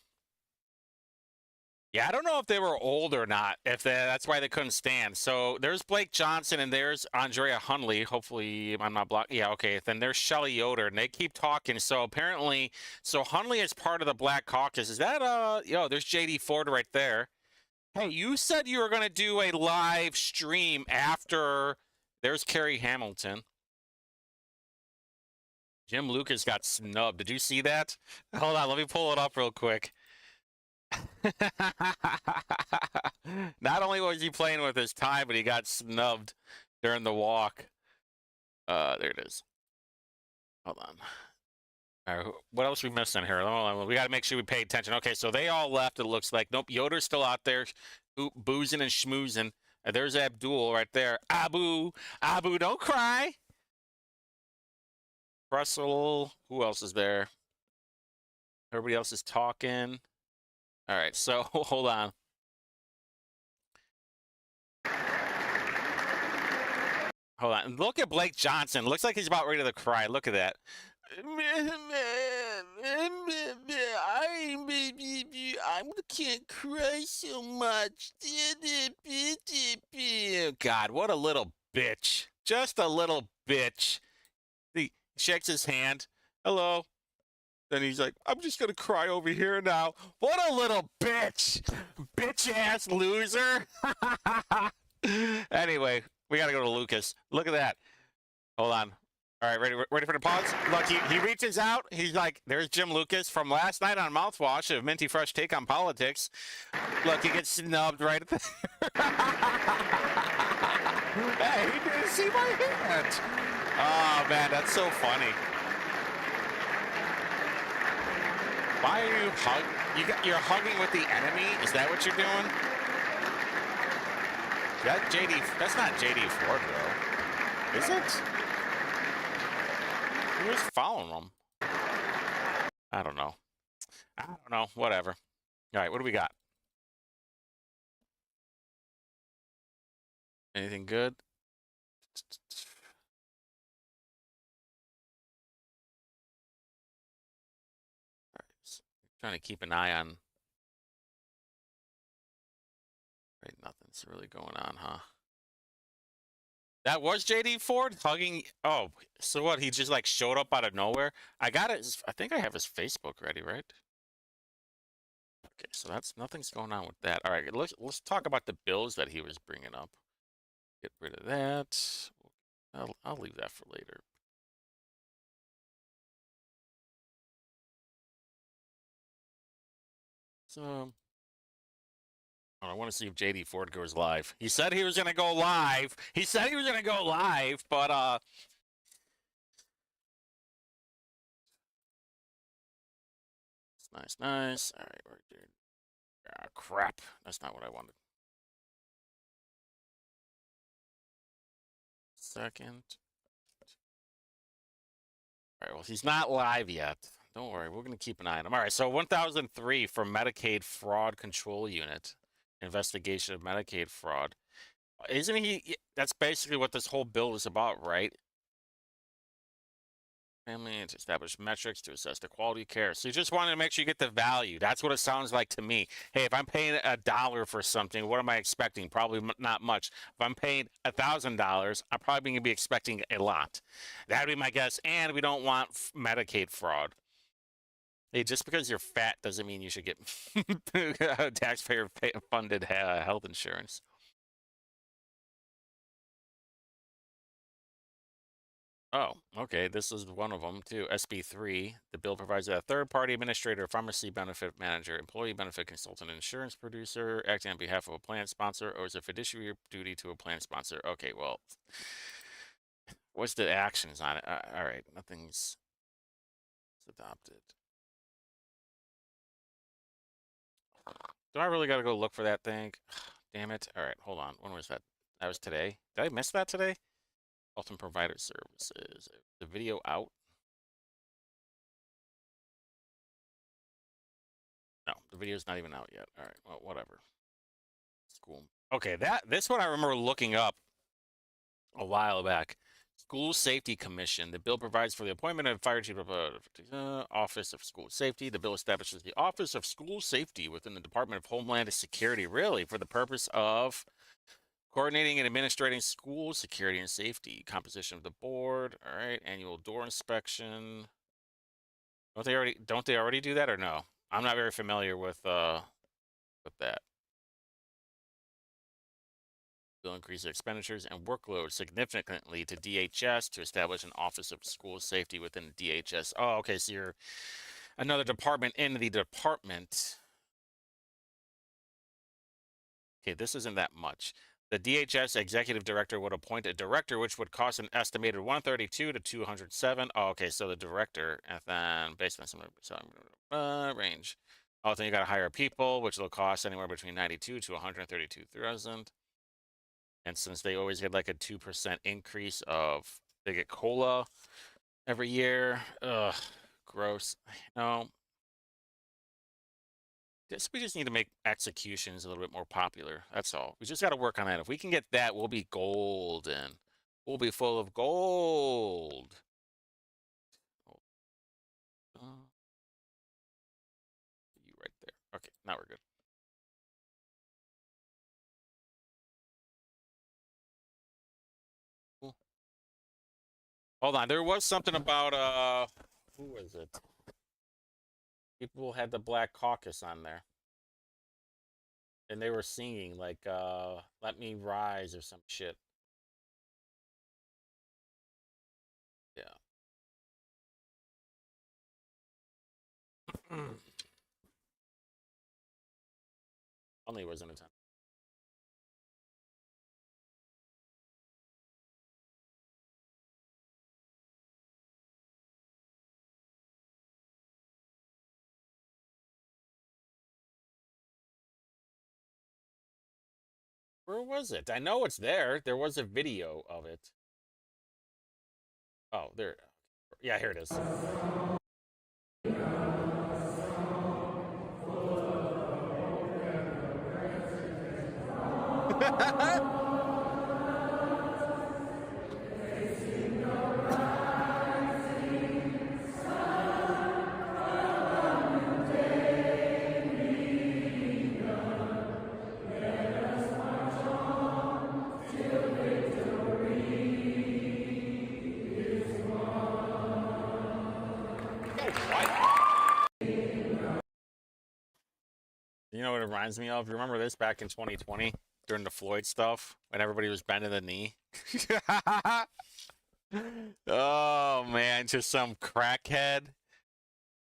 Yeah, I don't know if they were old or not. That's why they couldn't stand. So there's Blake Johnson and there's Andrea Hunley. Hopefully I'm not blocked. Yeah, okay. Then there's Shelley Yoder and they keep talking. So apparently, Hunley is part of the Black Caucus. Is that there's JD Ford right there. Hey, you said you were going to do a live stream after. There's Kerry Hamilton. Jim Lucas got snubbed. Did you see that? Hold on, let me pull it up real quick. Not only was he playing with his time, but he got snubbed during the walk. There it is. Hold on. All right, what else we missing here? We got to make sure we pay attention. Okay, so they all left, it looks like. Nope, Yoder's still out there boozing and schmoozing. There's Abdul right there. Abu, don't cry. Russell, who else is there? Everybody else is talking. All right, so hold on. Hold on. Look at Blake Johnson. Looks like he's about ready to cry. Look at that. I can't cry so much. God, what a little bitch. Just a little bitch. He shakes his hand. Hello. Then he's like, I'm just going to cry over here now. What a little bitch. Bitch-ass loser. Anyway, we got to go to Lucas. Look at that. Hold on. All right, ready for the pause? Look, he reaches out. He's like, there's Jim Lucas from last night on Mouthwash, a minty fresh take on politics. Look, he gets snubbed right at the... Hey, he didn't see my hand. Oh, man, that's so funny. Why are you you're hugging with the enemy? Is that what you're doing? That's not JD Ford, though. Is it? Who is following him? I don't know. Whatever. All right, what do we got? Anything good? Trying to keep an eye on. Right, nothing's really going on, huh? That was JD Ford hugging. Oh, so what? He just like showed up out of nowhere. I got it. I think I have his Facebook ready, right? Okay, so nothing's going on with that. All right, let's talk about the bills that he was bringing up. Get rid of that. I'll leave that for later. So, I want to see if JD Ford goes live. He said he was going to go live. But it's nice. All right, we're doing. Ah, crap. That's not what I wanted. Second. right, well, he's not live yet. Don't worry, we're going to keep an eye on him. All right, so 1003 for Medicaid Fraud Control Unit, investigation of Medicaid fraud. Isn't he? That's basically what this whole bill is about, right? Family to establish metrics to assess the quality of care. So you just wanted to make sure you get the value. That's what it sounds like to me. Hey, if I'm paying $1 for something, what am I expecting? Probably not much. If I'm paying $1,000, I'm probably going to be expecting a lot. That'd be my guess. And we don't want Medicaid fraud. Hey, just because you're fat doesn't mean you should get taxpayer-funded health insurance. Oh, okay. This is one of them too. SB3. The bill provides that a third-party administrator, pharmacy benefit manager, employee benefit consultant, insurance producer acting on behalf of a plan sponsor owes a fiduciary duty to a plan sponsor. Okay, well, what's the actions on it? All right, nothing's adopted. Do I really got to go look for that thing? Damn it. All right, hold on. When was that? That was today. Did I miss that today? Ultimate provider services. The video out? No, the video's not even out yet. All right, well, whatever. School. Okay, this one I remember looking up a while back. School Safety Commission. The bill provides for the appointment of fire chief of Office of School Safety. The bill establishes the Office of School Safety within the Department of Homeland Security, really, for the purpose of coordinating and administrating school security and safety. Composition of the board. All right. Annual door inspection. Don't they already do that or no? I'm not very familiar with that. Bill increase expenditures and workload significantly to DHS to establish an Office of School Safety within DHS. Oh, okay. So you're another department in the department. Okay, this isn't that much. The DHS executive director would appoint a director, which would cost an estimated 132 to 207. Oh, okay, so the director, and then based on some range. Oh, then you got to hire people, which will cost anywhere between 92 to 132,000. And since they always get like a 2% increase of, they get COLA every year. Ugh, gross. No. We just need to make executions a little bit more popular. That's all. We just got to work on that. If we can get that, we'll be golden. We'll be full of gold. You right there. Okay, now we're good. Cool. Hold on. There was something about, who was it? People had the Black Caucus on there. And they were singing like Let Me Rise or some shit. Yeah. Only was in a time. Where was it? I know it's there. There was a video of it. Oh, there. Yeah, here it is. You know what it reminds me of? Remember this back in 2020 during the Floyd stuff when everybody was bending the knee? Oh, man, just some crackhead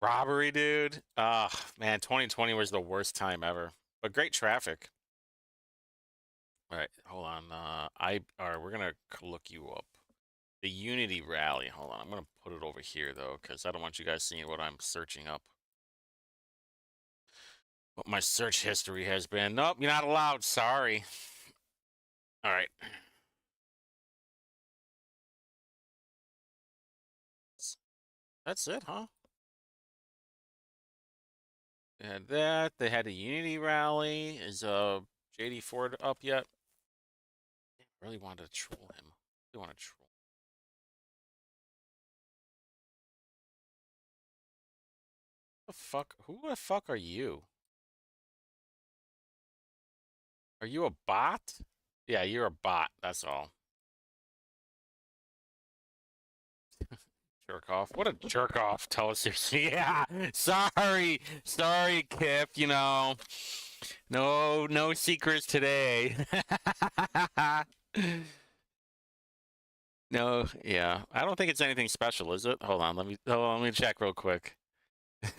robbery, dude. Oh, man, 2020 was the worst time ever, but great traffic. All right, hold on. All right, we're going to look you up. The Unity rally. Hold on. I'm going to put it over here, though, because I don't want you guys seeing what I'm searching up. What my search history has been. Nope, you're not allowed. Sorry. All right. That's it, huh? They had that. They had a Unity rally. Is JD Ford up yet? I really wanted to troll him. I really want to troll. The fuck? Who the fuck are you? Are you a bot? Yeah, you're a bot. That's all. Jerk off. What a jerk off. Tell us seriously. Yeah. Sorry. Sorry, Kip. You know. No secrets today. No, yeah. I don't think it's anything special, is it? Hold on, let me check real quick.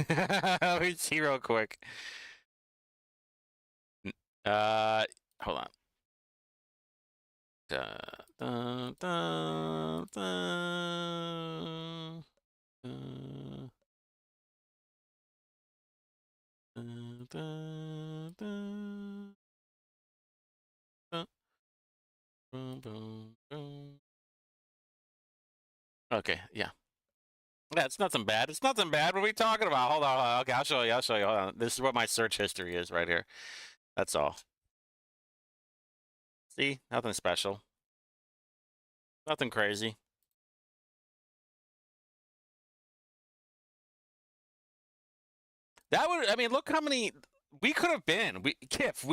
Let me see real quick. Hold on. Da, da, da, da, da, da, da, boom, boom, boom. Okay, yeah. Yeah, it's nothing bad. It's nothing bad. What are we talking about? Hold on. Okay, I'll show you. I'll show you. Hold on. This is what my search history is right here. That's all. See? Nothing special. Nothing crazy. That would, I mean, look how many we could have been. We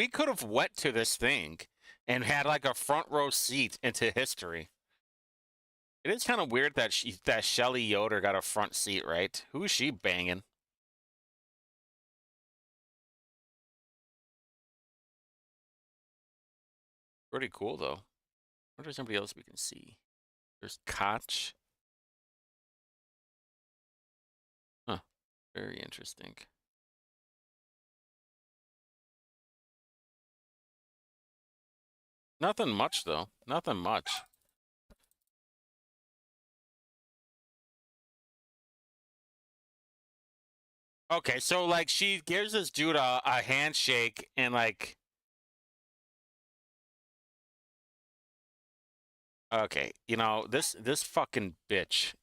could have went to this thing and had like a front row seat into history. It is kind of weird that Shelly Yoder got a front seat, right? Who is she banging? Pretty cool though. What is somebody else we can see? There's Koch. Huh. Very interesting. Nothing much though. Nothing much. Okay, so like she gives this dude a handshake and like. Okay, you know this fucking bitch,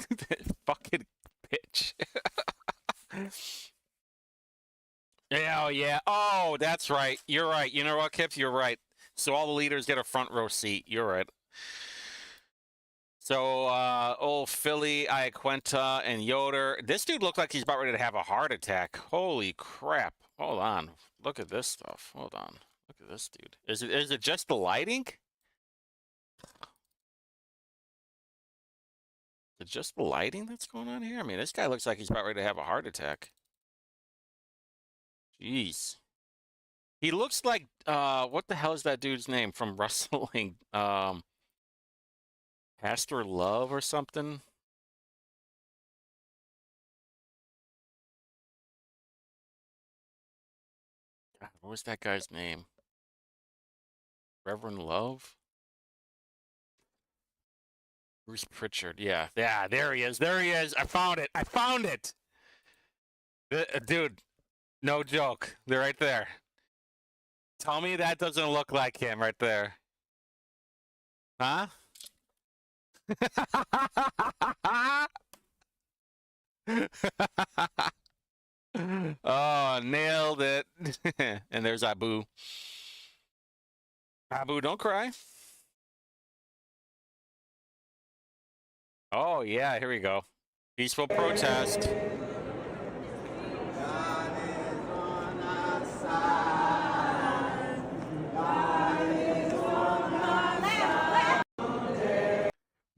this fucking bitch. Yeah, oh yeah. Oh, that's right. You're right. You know what, Kip? You're right. So all the leaders get a front row seat. You're right. So, old Philly, Iaquinta, and Yoder. This dude looked like he's about ready to have a heart attack. Holy crap. Hold on. Look at this stuff. Hold on. Look at this dude. Is it just the lighting? Is it just the lighting that's going on here? I mean, this guy looks like he's about ready to have a heart attack. Jeez. He looks like, what the hell is that dude's name from wrestling? Pastor Love or something? God, what was that guy's name? Reverend Love? Bruce Pritchard. Yeah, there he is. There he is. I found it. I found it. Dude, no joke. They're right there. Tell me that doesn't look like him right there. Huh? Oh, nailed it. And there's Abu. Abu, don't cry. Oh, yeah, here we go. Peaceful protest.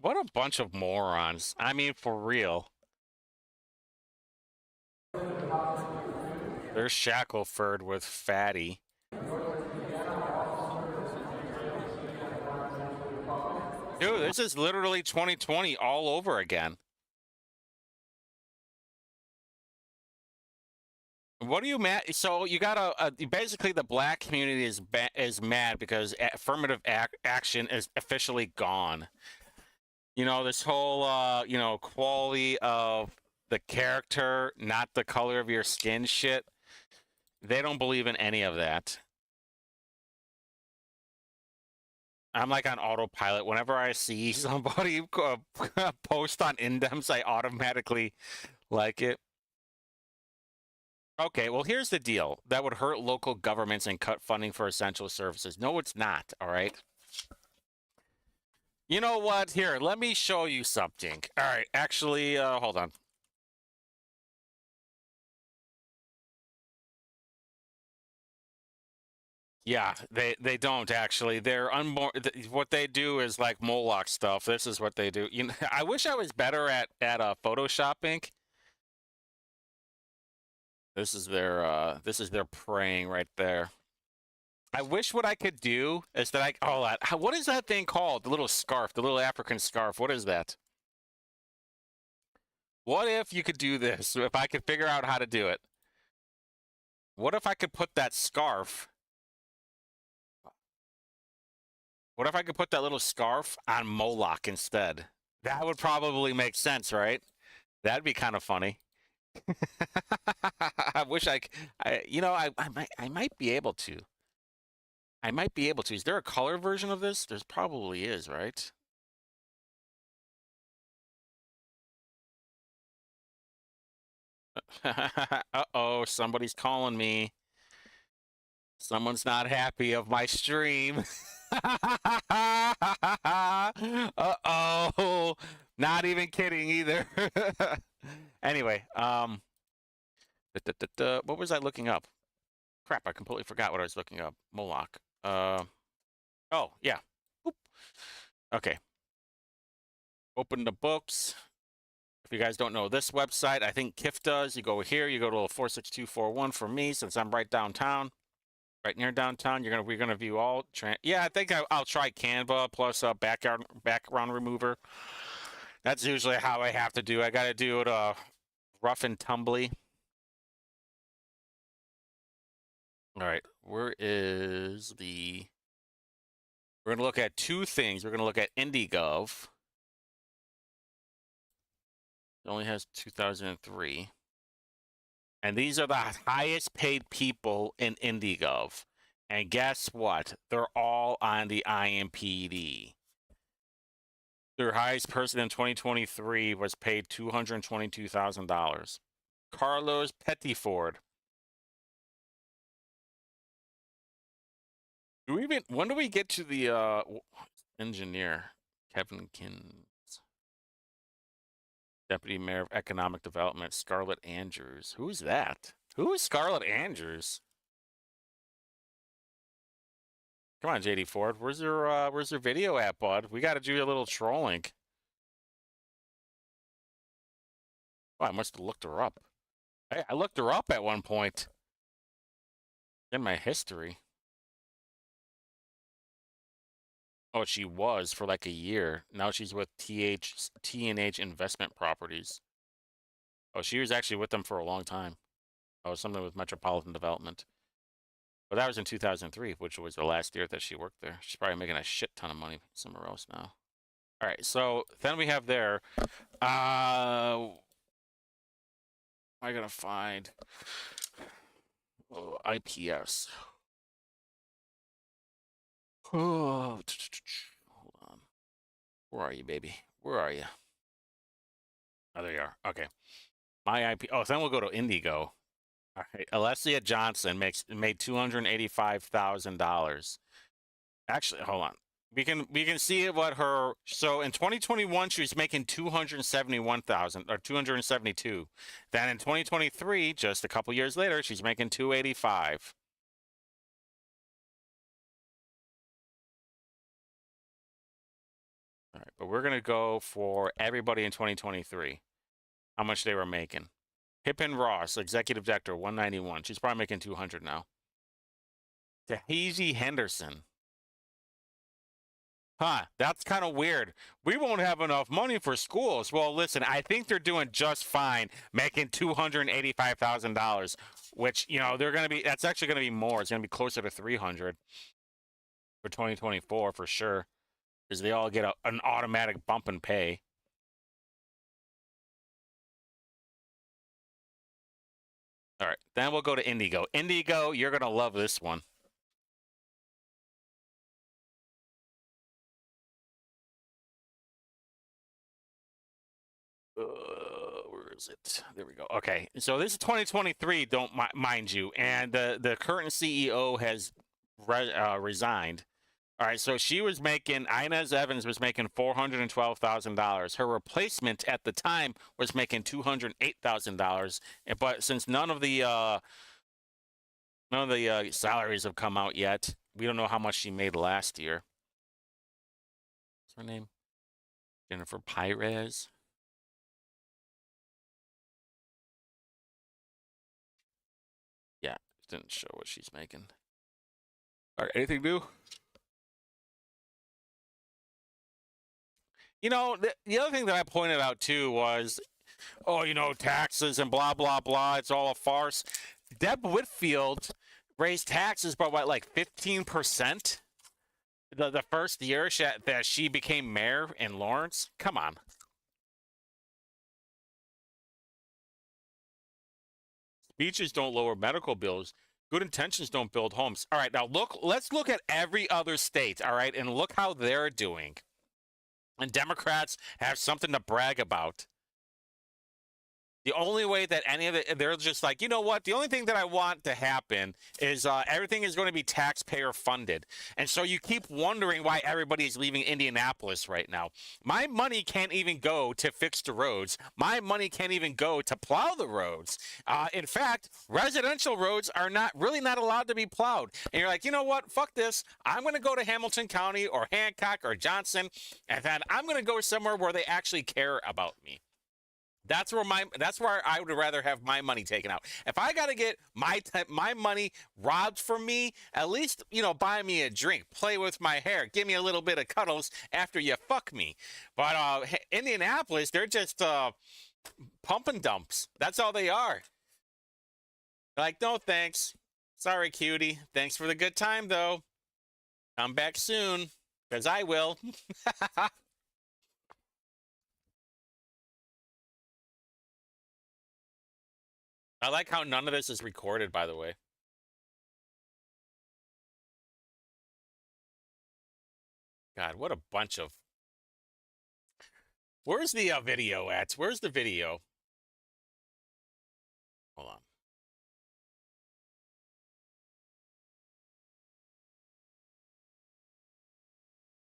What a bunch of morons. I mean, for real. There's Shackleford with Fatty. Dude, this is literally 2020 all over again. What are you mad? So you got basically the black community is mad because affirmative action is officially gone. You know, this whole you know, quality of the character, not the color of your skin shit. They don't believe in any of that. I'm like on autopilot. Whenever I see somebody post on Indems, I automatically like it. Okay, well, here's the deal. That would hurt local governments and cut funding for essential services. No, it's not, all right? You know what? Here, let me show you something. All right, actually, hold on. Yeah, they don't actually. They're what they do is like Moloch stuff. This is what they do. You know, I wish I was better at photoshopping. This is their praying right there. I wish what I could do is that what is that thing called? The little scarf, the little African scarf. What is that? What if you could do this? If I could figure out how to do it. What if I could put that scarf? What if I could put that little scarf on Moloch instead? That would probably make sense, right? That'd be kind of funny. I wish I might be able to. I might be able to. Is there a color version of this? There's probably is, right? Uh-oh, somebody's calling me. Someone's not happy of my stream. Uh-oh. Not even kidding either. Anyway, what was I looking up? Crap, I completely forgot what I was looking up. Moloch. Oh, yeah. Oop. Okay. Open the books. If you guys don't know this website, I think KIF does. You go here, you go to 46241 for me, since I'm right downtown. Right near downtown, we're gonna view all. Yeah, I think I'll try Canva plus background remover. That's usually how I have to do. I got to do it rough and tumbly. All right, where is the? We're gonna look at two things. We're gonna look at IndieGov. It only has 2003. And these are the highest paid people in IndieGov. And guess what? They're all on the IMPD. Their highest person in 2023 was paid $222,000. Carlos Pettiford. When do we get to the engineer? Kevin Kins. Deputy Mayor of Economic Development, Scarlett Andrews. Who's that? Who is Scarlett Andrews? Come on, JD Ford. Where's your video at, bud? We got to do a little trolling. Oh, I must have looked her up. Hey, I looked her up at one point in my history. Oh, she was for like a year. Now she's with T&H Investment Properties. Oh, she was actually with them for a long time. Oh, something with Metropolitan Development. But that was in 2003, which was the last year that she worked there. She's probably making a shit ton of money somewhere else now. All right, so then we have there. I gotta find IPS. Oh, hold on. Where are you, baby? Where are you? Oh, there you are. Okay. My IP. Oh, then we'll go to Indigo. All right. Alessia Johnson made $285,000. Actually, hold on. We can see what her. So in 2021, she was making 271,000 or 272. Then in 2023, just a couple years later, she's making 285. All right, but we're gonna go for everybody in 2023. How much they were making? Pippin Ross, executive director, 191. She's probably making 200 now. Tahiji Henderson. Huh, that's kind of weird. We won't have enough money for schools. Well, listen, I think they're doing just fine making $285,000, which, that's actually going to be more. It's going to be closer to 300 for 2024 for sure, because they all get an automatic bump in pay. All right, then we'll go to Indigo. Indigo, you're going to love this one. Where is it? There we go. Okay, so this is 2023. Don't mind you, and the current CEO has resigned. All right, so she was making Inez Evans was making $412,000. Her replacement at the time was making $208,000. But since none of the salaries have come out yet, we don't know how much she made last year. What's her name? Jennifer Pires. Yeah, it didn't show what she's making. All right, anything new? You know, the other thing that I pointed out too was, oh, you know, taxes and blah, blah, blah. It's all a farce. Deb Whitfield raised taxes by what, like 15%? The first year that she became mayor in Lawrence? Come on. Speeches don't lower medical bills. Good intentions don't build homes. All right, now let's look at every other state, all right, and look how they're doing. And Democrats have something to brag about. The only way that any of it, they're just like, you know what? The only thing that I want to happen is everything is going to be taxpayer funded. And so you keep wondering why everybody is leaving Indianapolis right now. My money can't even go to fix the roads. My money can't even go to plow the roads. In fact, residential roads are not allowed to be plowed. And you're like, you know what? Fuck this. I'm going to go to Hamilton County or Hancock or Johnson, and then I'm going to go somewhere where they actually care about me. That's where I would rather have my money taken out. If I got to get my money robbed from me, at least, you know, buy me a drink, play with my hair, give me a little bit of cuddles after you fuck me. But Indianapolis, they're just pump and dumps. That's all they are. Like, no thanks. Sorry, cutie. Thanks for the good time, though. Come back soon, because I will. I like how none of this is recorded, by the way. God, what a bunch of... Where's the video at? Where's the video? Hold on.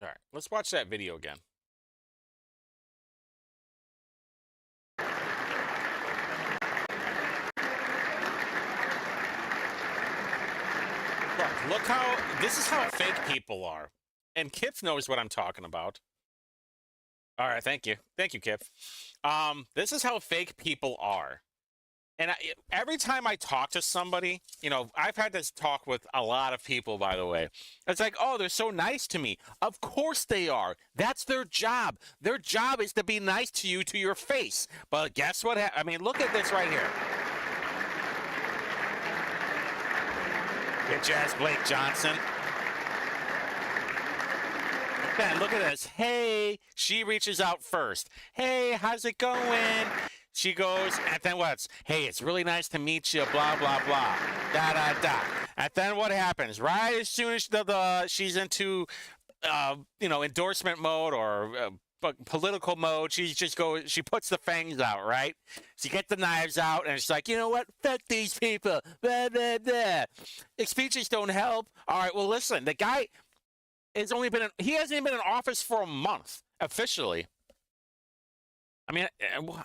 All right, let's watch that video again. Look how, this is how fake people are. And Kip knows what I'm talking about. All right, thank you. Thank you, Kip. This is how fake people are. And every time I talk to somebody, you know, I've had this talk with a lot of people, by the way. It's like, oh, they're so nice to me. Of course they are. That's their job. Their job is to be nice to you to your face. But guess what? I mean, look at this right here. Get your ass, Blake Johnson. Man, look at this. Hey, she reaches out first. Hey, how's it going? She goes, and then what's? Hey, it's really nice to meet you, blah, blah, blah. Da, da, da. And then what happens? Right as soon as she's into, you know, endorsement mode or political mode, she puts the fangs out, right? She gets the knives out, and it's like, you know what? Fuck these people. Blah, blah, blah. Speeches don't help. All right, well, listen, the guy he hasn't even been in office for a month, officially. I mean,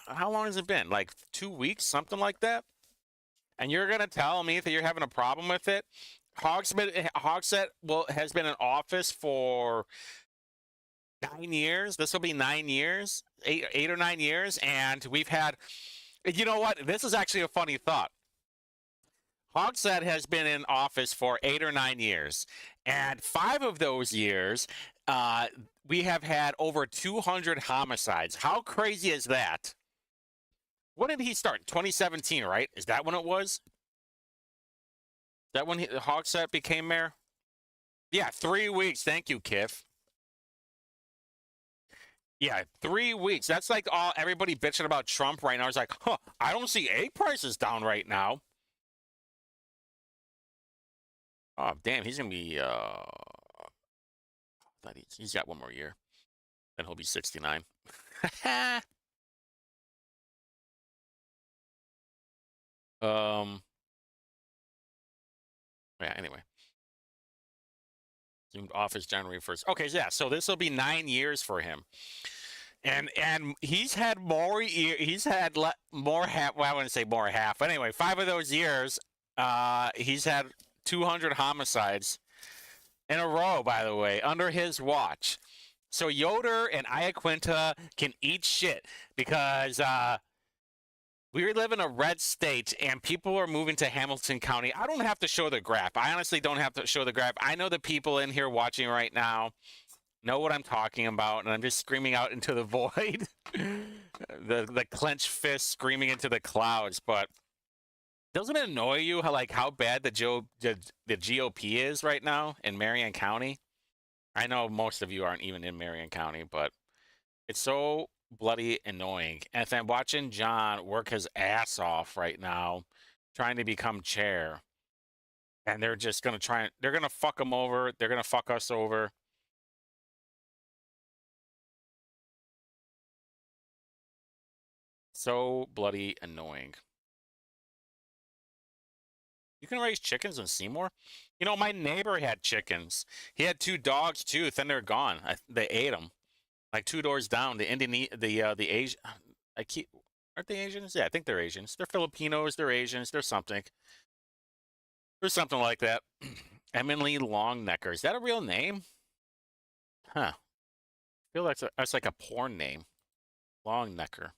how long has it been? Like 2 weeks, something like that? And you're going to tell me that you're having a problem with it? Hogsett has been in office for 9 years. This will be 9 years, eight or 9 years. And we've had, you know what? This is actually a funny thought. Hogsett has been in office for 8 or 9 years. And 5 of those years, we have had over 200 homicides. How crazy is that? When did he start? 2017, right? Is that when it was? Is that when Hogsett became mayor? Yeah, 3 weeks. Thank you, Kiff. Yeah, 3 weeks. That's like everybody bitching about Trump right now. It's like, I don't see egg prices down right now. Oh, damn, he's going to be, he's got 1 more year. Then he'll be 69. Yeah. Anyway, assumed office January 1st. Okay. Yeah. So this will be 9 years for him, and he's had more. He's had more half. Well, I wouldn't say more half. But anyway, 5 of those years, he's had 200 homicides in a row. By the way, under his watch. So Yoder and Iaquinta can eat shit because we live in a red state and people are moving to Hamilton County. I don't have to show the graph. I honestly don't have to show the graph. I know the people in here watching right now know what I'm talking about, and I'm just screaming out into the void. the clenched fist screaming into the clouds. But doesn't it annoy you how bad the GOP is right now in Marion County? I know most of you aren't even in Marion County, but it's so bloody annoying. And if I'm watching John work his ass off right now, trying to become chair, and they're just going to they're going to fuck him over. They're going to fuck us over. So bloody annoying. You can raise chickens in Seymour? You know, my neighbor had chickens. He had 2 dogs too. Then they're gone. They ate them. Like 2 doors down. The Asian. Aren't they Asians? Yeah, I think they're Asians. They're Filipinos. They're Asians. They're something. Or something like that. Emily Longnecker. Is that a real name? Huh. I feel that's like a porn name. Longnecker.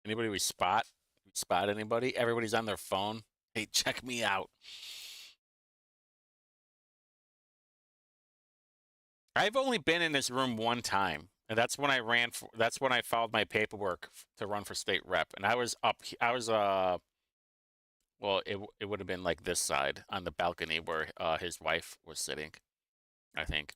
Anybody we spot? We spot anybody? Everybody's on their phone. Hey, check me out. I've only been in this room one time, and that's when that's when I filed my paperwork to run for state rep, and I was well, it would have been like this side on the balcony where his wife was sitting, I think.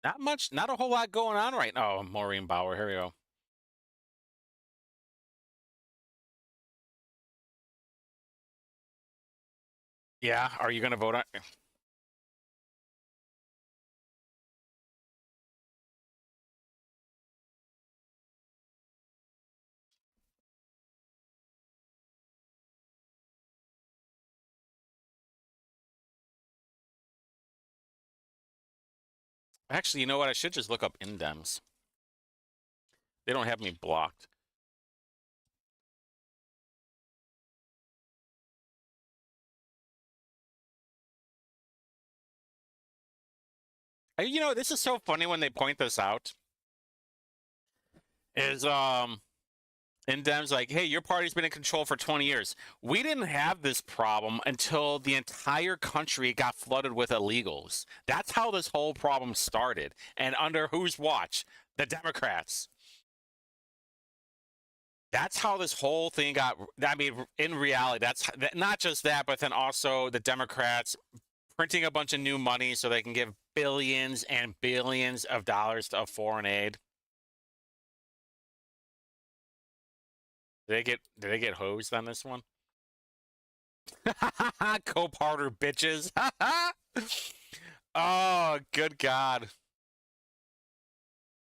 Not much, not a whole lot going on right now. Oh, Maureen Bauer, here we go. Yeah, are you going to vote on? Actually, you know what? I should just look up Indems. They don't have me blocked. You know, this is so funny when they point this out. Is Indem's like, hey, your party's been in control for 20 years. We didn't have this problem until the entire country got flooded with illegals. That's how this whole problem started. And under whose watch? The Democrats. That's how this whole thing got. I mean, in reality, that's not just that, but then also the Democrats printing a bunch of new money so they can give billions and billions of dollars of foreign aid. Did they get hosed on this one? Cope harder, bitches. Oh, good God.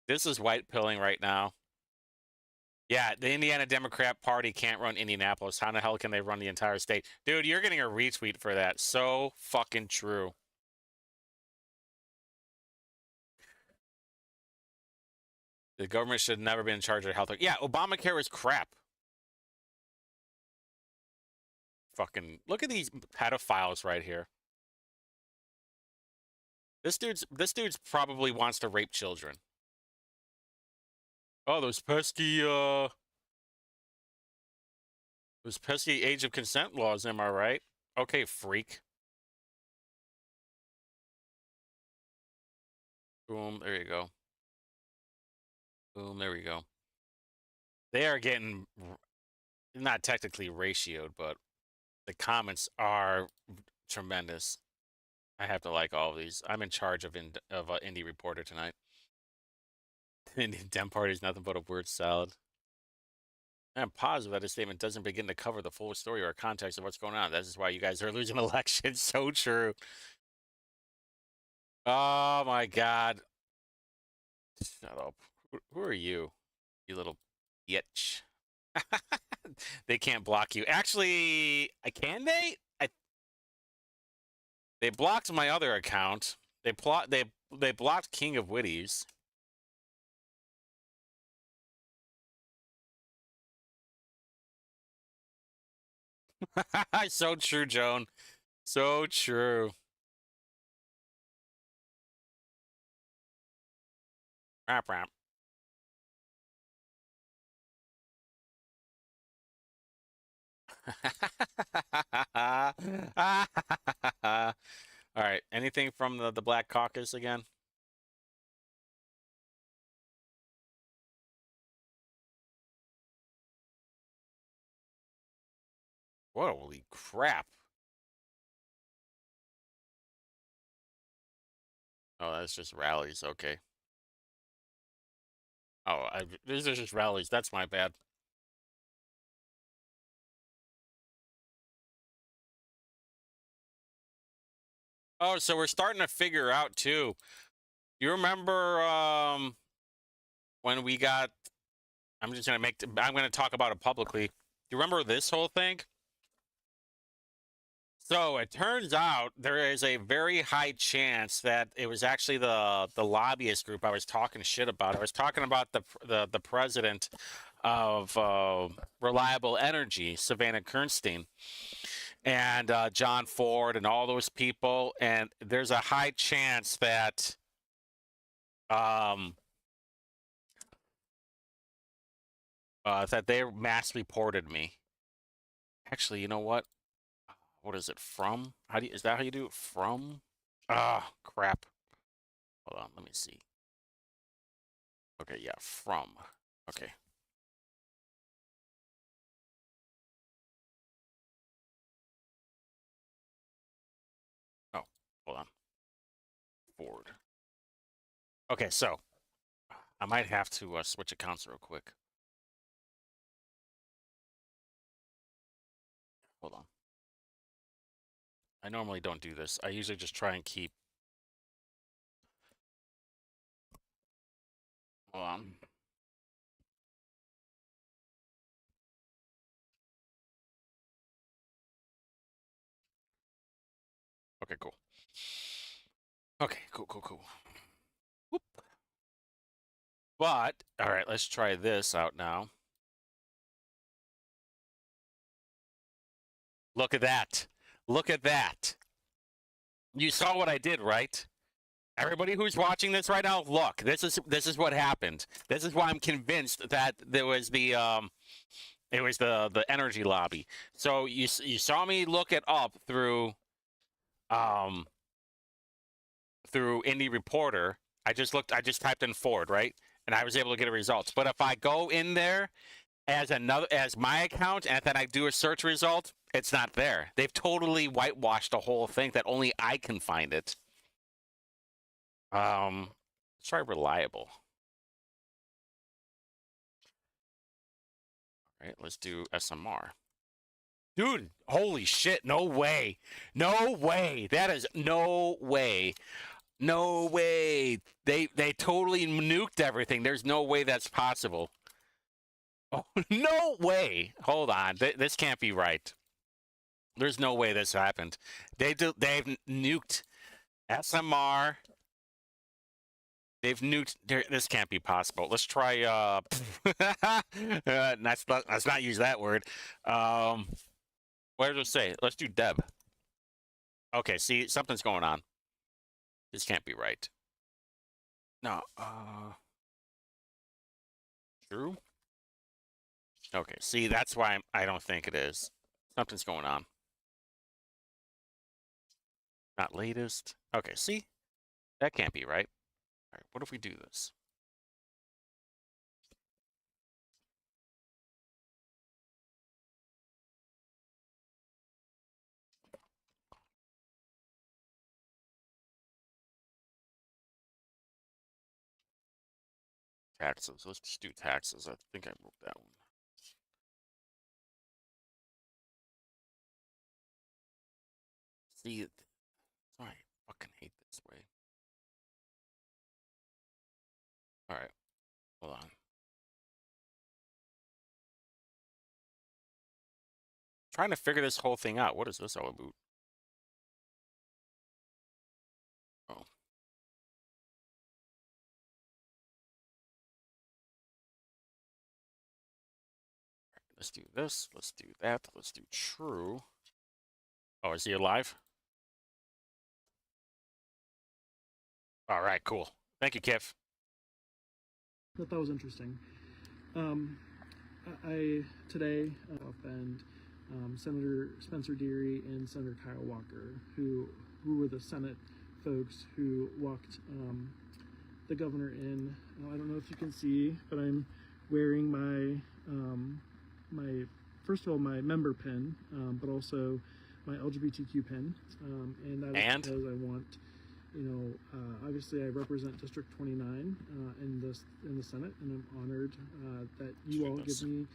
This is white pilling right now. Yeah, the Indiana Democrat Party can't run Indianapolis. How the hell can they run the entire state? Dude, you're getting a retweet for that. So fucking true. The government should never be in charge of health. Yeah, Obamacare is crap. Fucking look at these pedophiles right here. This dude's probably wants to rape children. Oh, those pesky age of consent laws, am I right? Okay, freak. Boom, there you go. Boom, there we go. They are getting not technically ratioed, but the comments are tremendous. I have to like all of these. I'm in charge of Indie Reporter tonight. Indian Dem Party is nothing but a word salad. I'm positive that his statement doesn't begin to cover the full story or context of what's going on. This is why you guys are losing elections. So true. Oh my God. Shut up. Who are you? You little bitch. They can't block you. Actually, can they? They blocked my other account. They blocked King of Witties. So true, Joan. So true. Rap rap. All right. Anything from the Black Caucus again? Holy crap. Oh, that's just rallies. Okay. Oh, these are just rallies. That's my bad. Oh, so we're starting to figure out too. You remember when we got? I'm gonna talk about it publicly. You remember this whole thing? So it turns out there is a very high chance that it was actually the lobbyist group I was talking shit about. I was talking about the president of Reliable Energy, Savannah Kernstein, and John Ford, and all those people. And there's a high chance that that they mass reported me. Actually, you know what? What is it from? Is that how you do it? From? Ah, crap. Hold on, let me see. Okay, yeah, from. Okay. Oh, hold on. Ford. Okay, so I might have to switch accounts real quick. Hold on. I normally don't do this. I usually just try and keep. Hold on. Okay, cool. Okay, cool. Whoop. But, all right, let's try this out now. Look at that. Look at that. You saw what I did, right? Everybody who's watching this right now, look. This is what happened. This is why I'm convinced that there was it was the energy lobby. So you saw me look it up through Indie Reporter. I just typed in Ford, right? And I was able to get a result. But if I go in there as my account and then I do a search result, it's not there. They've totally whitewashed the whole thing that only I can find it. Let's try Reliable. All right, let's do SMR. Dude, holy shit, no way. No way. That is no way. No way. They totally nuked everything. There's no way that's possible. Oh, no way. Hold on. This can't be right. There's no way this happened. They've nuked SMR. They've nuked. This can't be possible. Let's try. Let's not use that word. What does it say? Let's do Deb. Okay. See, something's going on. This can't be right. No. True. Okay. See, that's why I don't think it is. Something's going on. Not latest. Okay. See, that can't be right. All right. What if we do this? Taxes. Let's just do taxes. I think I wrote that one. See, I fucking hate this way. All right, hold on. Trying to figure this whole thing out. What is this all about? Oh. Let's do this. Let's do that. Let's do true. Oh, is he alive? All right, cool. Thank you, Kif. Thought that was interesting. I today and Senator Spencer Deary and Senator Kyle Walker, who were the Senate folks who walked the governor in. I don't know if you can see, but I'm wearing my first of all my member pin, but also my LGBTQ pin, and that is because I want. Obviously I represent District 29 in the Senate, and I'm honored that you all give me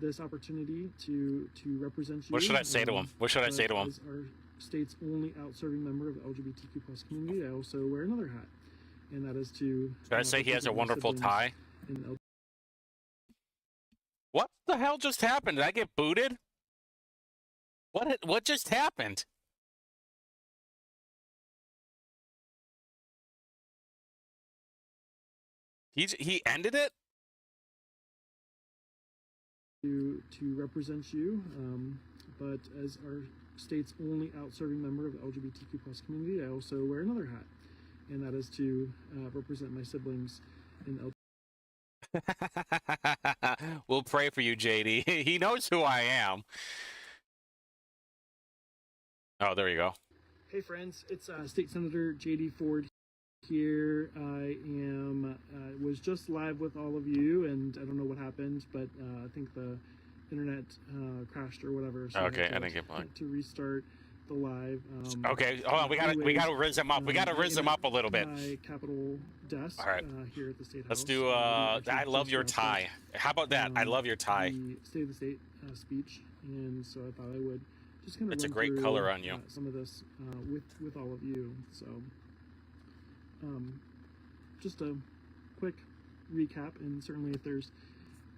this opportunity to represent you. What should I say to him? What should I say to him? As our state's only out-serving member of the LGBTQ plus community, I also wear another hat, and that is to. Should I say he has a wonderful tie? What the hell just happened? Did I get booted? What just happened? He ended it? To represent you, but as our state's only out-serving member of the LGBTQ plus community, I also wear another hat, and that is to represent my siblings in the We'll pray for you, JD. He knows who I am. Oh, there you go. Hey friends, it's State Senator JD Ford here. I was just live with all of you, and I don't know what happened, but I think the internet crashed or whatever. So okay, I didn't get mine. To restart the live. Okay, hold on. We gotta rizz him up. We gotta rizz him up a little bit. My Capitol desk. All right. Here at the State House. Let's do. I love your tie. How about that? I love your tie. The State of the State speech, and so I thought I would just kind of. It's a run great through, color on you. Some of this with all of you. So. Just a quick recap, and certainly if there's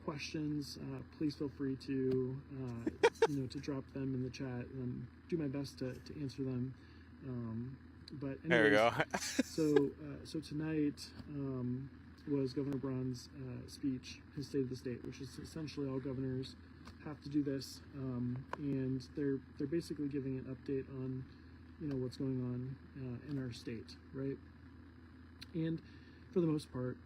questions, please feel free to to drop them in the chat, and do my best to answer them. But anyways, there we go. so tonight was Governor Braun's speech, his State of the State, which is essentially all governors have to do this, and they're basically giving an update on what's going on in our state, right? And for the most part,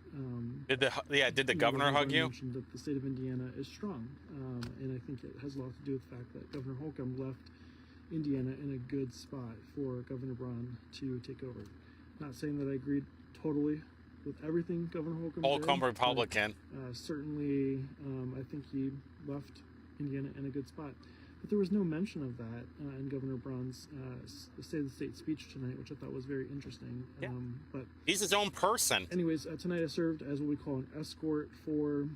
did the governor hug you? Mentioned that the state of Indiana is strong, and I think it has a lot to do with the fact that Governor Holcomb left Indiana in a good spot for Governor Braun to take over. Not saying that I agreed totally with everything Governor Holcomb did, Republican. but, certainly, I think he left Indiana in a good spot. But there was no mention of that in Governor Braun's State of the State speech tonight, which I thought was very interesting. Yeah. But he's his own person. Anyways, tonight I served as what we call an escort for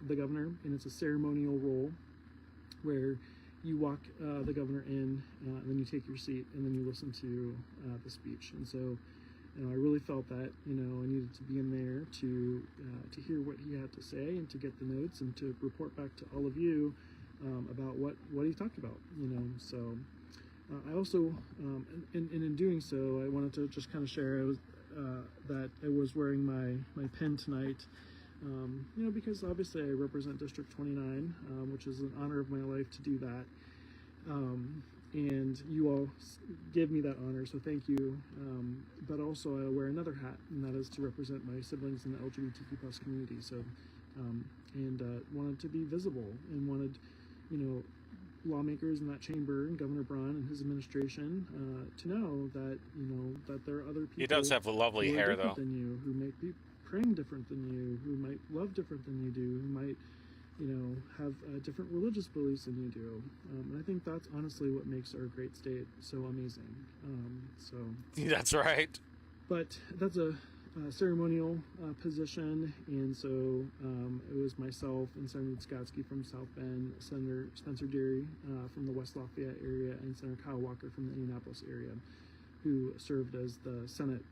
the governor, and it's a ceremonial role where you walk the governor in, and then you take your seat, and then you listen to the speech. And so, I really felt that I needed to be in there to hear what he had to say, and to get the notes, and to report back to all of you about what he talked about. So I also, in doing so, I wanted to just kind of share that I was wearing my pin tonight. Because obviously I represent District 29, which is an honor of my life to do that. And you all gave me that honor, so thank you. But also I wear another hat, and that is to represent my siblings in the LGBTQ plus community. So, wanted to be visible, and wanted, lawmakers in that chamber, and Governor Braun and his administration, to know that, that there are other people. He does have lovely hair, though. Than you, who might be praying different than you, who might love different than you do, who might, have different religious beliefs than you do. And I think that's honestly what makes our great state so amazing. That's right. But that's a ceremonial position, and so it was myself and Senator Skotsky from South Bend, Senator Spencer Deary from the West Lafayette area, and Senator Kyle Walker from the Indianapolis area, who served as the Senate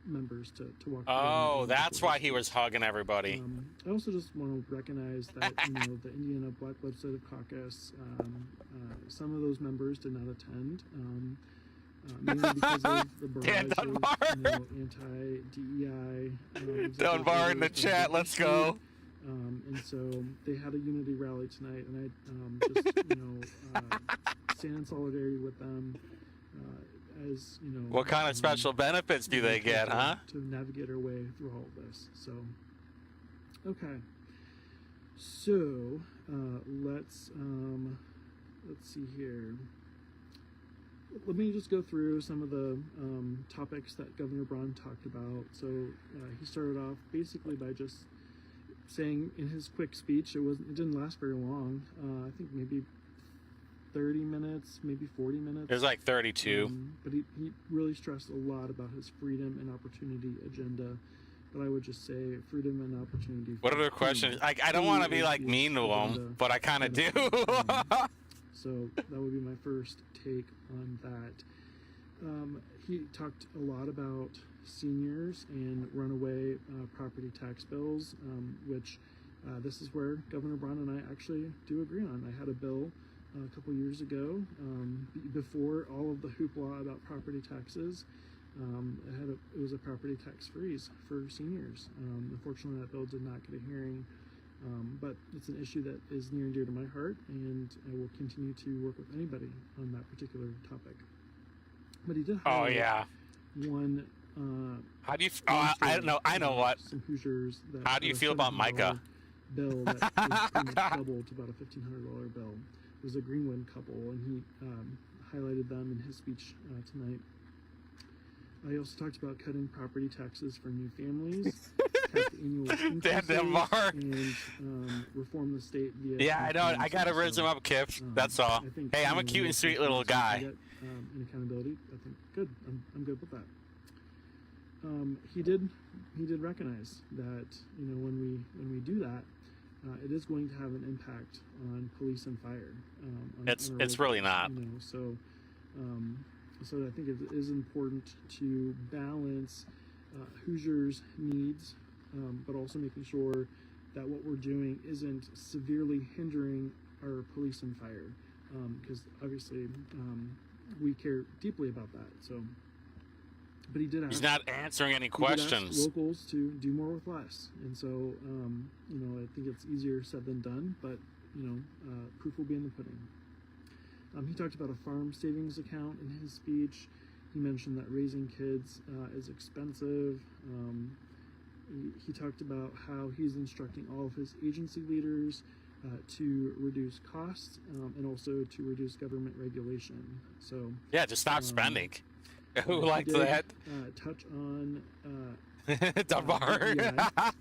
members to walk. Oh, that's why he was hugging everybody. I also just want to recognize that the Indiana Black Legislative Caucus, some of those members did not attend. Mainly because of the barrage of anti-DEI. Dunbar in the chat, let's go. And so they had a unity rally tonight, and I just stand in solidarity with them. As what kind of special benefits do they get, huh? To navigate our way through all of this. So, okay. So let's see here. Let me just go through some of the topics that Governor Braun talked about. So he started off basically by just saying in his quick speech, it didn't last very long. I think maybe 30 minutes, maybe 40 minutes. It was like 32. But he really stressed a lot about his freedom and opportunity agenda. But I would just say freedom and opportunity. What are the questions? I don't want to be like mean to him, but I kind of do. So that would be my first take on that. He talked a lot about seniors and runaway property tax bills, which this is where Governor Braun and I actually do agree on. I had a bill a couple years ago, before all of the hoopla about property taxes. It was a property tax freeze for seniors. Unfortunately, that bill did not get a hearing. But it's an issue that is near and dear to my heart, and I will continue to work with anybody on that particular topic. But he did highlight one. How do you? I don't know. I know what. Some Hoosiers. How do you feel about Micah? Bill that was pretty much doubled to about a $1,500 bill. It was a Greenwood couple, and he highlighted them in his speech tonight. I also talked about cutting property taxes for new families, cap the annual increases, and reform the state via. Yeah, I know. I gotta raise him up, Kip. That's all. Hey, I'm a cute and sweet little guy. And accountability. I think good. I'm good with that. He did recognize that when we do that, it is going to have an impact on police and fire. It's really not. So I think it is important to balance Hoosiers' needs, but also making sure that what we're doing isn't severely hindering our police and fire, because obviously we care deeply about that. So, but he did ask. He's not answering any questions. He did ask locals to do more with less, and so I think it's easier said than done. But proof will be in the pudding. He talked about a farm savings account in his speech. He mentioned that raising kids is expensive. He talked about how he's instructing all of his agency leaders to reduce costs and also to reduce government regulation. So yeah, just stop spending. Who likes that? Touch on Dunbar.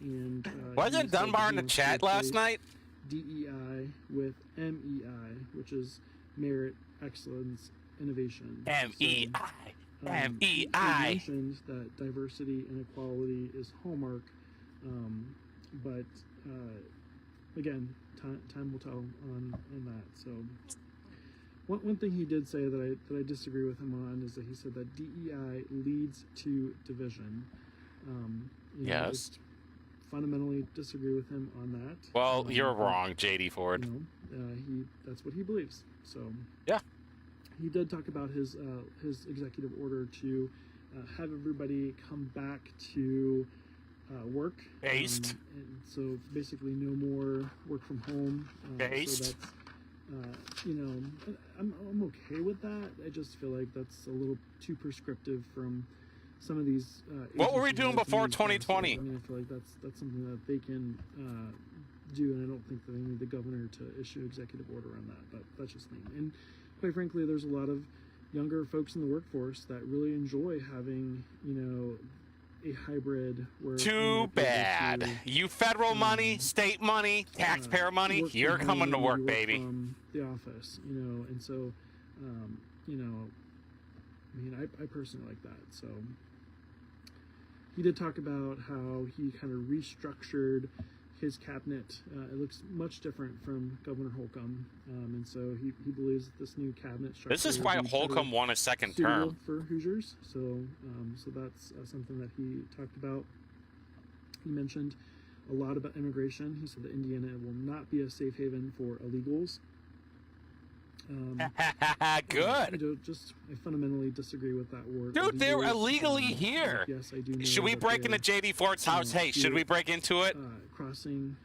And wasn't Dunbar in the chat last night? DEI with MEI, which is merit, excellence, innovation. MEI. He mentioned that diversity and equality is hallmark, but again, time will tell on that. So, one thing he did say that I disagree with him on is that he said that DEI leads to division. Yes. Fundamentally disagree with him on that. Well, you're wrong, JD Ford. That's what he believes. So yeah, he did talk about his executive order to have everybody come back to work based. And so basically, no more work from home. Based. So that's I'm okay with that. I just feel like that's a little too prescriptive from some of these. What were we doing before 2020? I mean, I feel like that's something that they can do, and I don't think that they need the governor to issue executive order on that. But that's just me. And quite frankly, there's a lot of younger folks in the workforce that really enjoy having a hybrid. Where too bad. You federal money, state money, taxpayer money, you're coming to work, baby. From the office, and so I mean, I personally like that. So. he did talk about how he kind of restructured his cabinet. It looks much different from Governor Holcomb, and so he believes that this new cabinet structure. This is why Holcomb won a second term for Hoosiers. So, so that's something that he talked about. He mentioned a lot about immigration. He said that Indiana will not be a safe haven for illegals. Good. I fundamentally disagree with that word. Dude, they're illegally here. Yes, I do know. Should we break into JD Ford's house? Hey, should we break into it? Crossing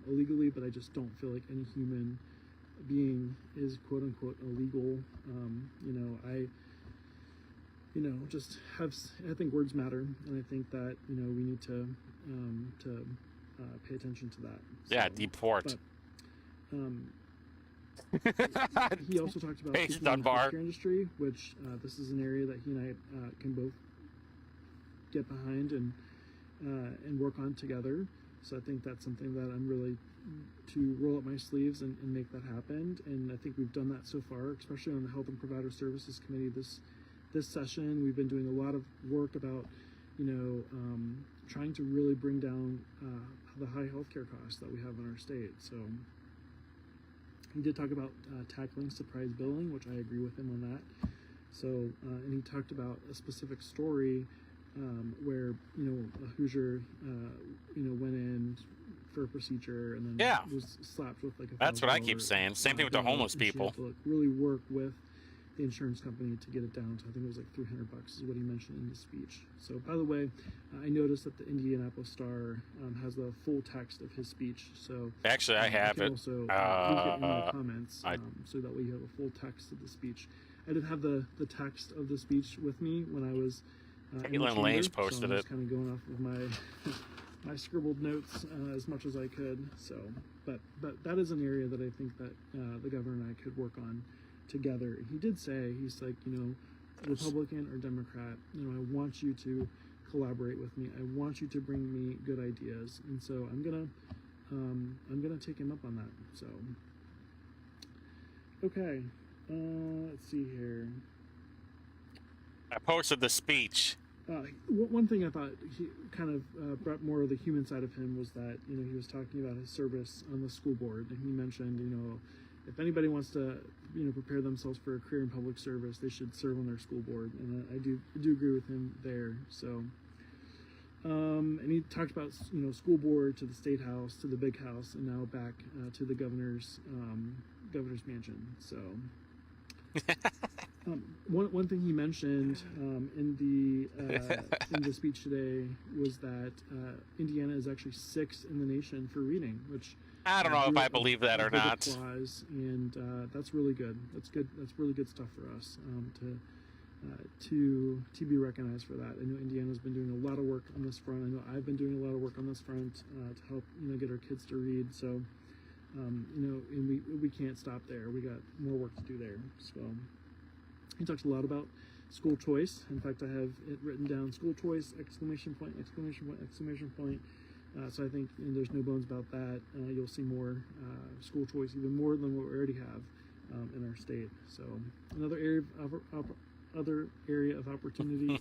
illegally, but I just don't feel like any human being is quote unquote illegal. I think words matter, and I think that we need to pay attention to that. Yeah, deport. He also talked about Hey, the Dunbar. healthcare industry, which this is an area that he and I can both get behind and work on together. So I think that's something that I'm really to roll up my sleeves and make that happen. And I think we've done that so far, especially on the Health and Provider Services Committee this session. We've been doing a lot of work about trying to really bring down the high healthcare costs that we have in our state. So he did talk about tackling surprise billing, which I agree with him on that. So, and he talked about a specific story where a Hoosier went in for a procedure and then was slapped with like a. That's what I keep saying. Same thing with the homeless people. To, like, really work with the insurance company to get it down to, I think it was like $300 is what he mentioned in the speech. So, by the way, I noticed that the Indianapolis Star has the full text of his speech. So actually, I have it. Also link it in the comments, so that way you have a full text of the speech. I didn't have the text of the speech with me when I was. Caitlin Lange posted so I'm it. just kind of going off of my my scribbled notes as much as I could. So, but that is an area that I think that the governor and I could work on together. He did say, he's like, Republican or Democrat, I want you to collaborate with me. I want you to bring me good ideas, and so I'm gonna take him up on that. So, okay, let's see here. I posted the speech. One thing I thought he kind of brought more of the human side of him was that he was talking about his service on the school board, and he mentioned if anybody wants to prepare themselves for a career in public service, they should serve on their school board, and I do agree with him there. So, and he talked about school board to the state house to the big house, and now back to the governor's mansion. So. One thing he mentioned in the speech today was that Indiana is actually 6th in the nation for reading, which I don't know if I believe that or not. Applause, and that's really good. That's good. That's really good stuff for us to be recognized for that. I know Indiana's been doing a lot of work on this front. I know I've been doing a lot of work on this front to help get our kids to read. So. And we can't stop there. We got more work to do there. So he talks a lot about school choice. In fact, I have it written down: school choice! Exclamation point! Exclamation point! Exclamation point! So I think there's no bones about that. You'll see more school choice, even more than what we already have in our state. So another area of opportunity.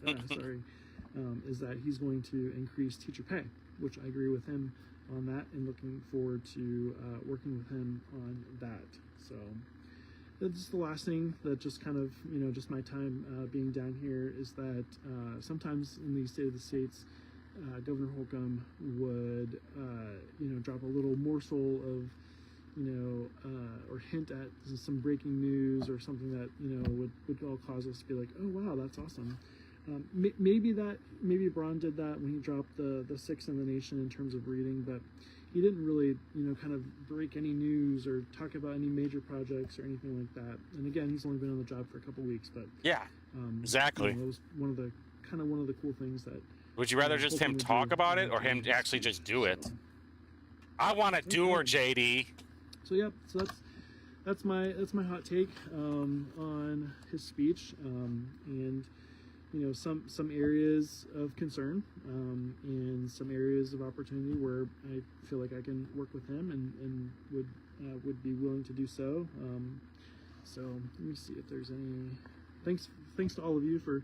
Is that he's going to increase teacher pay, which I agree with him on that, and looking forward to working with him on that. So that's the last thing that just kind of just my time being down here is that sometimes in the State of the States, Governor Holcomb would drop a little morsel of or hint at some breaking news or something that would all cause us to be like, oh wow, that's awesome. Maybe Braun did that when he dropped the 6th in the nation in terms of reading, but he didn't really kind of break any news or talk about any major projects or anything like that. And again, he's only been on the job for a couple weeks, but exactly. It was one of the cool things that. Would you rather just him talk about it or him actually just do it? I want a doer, JD. So yeah, so that's my hot take on his speech, and some areas of concern and some areas of opportunity where I feel like I can work with him and would be willing to do so. So let me see if there's any. Thanks to all of you for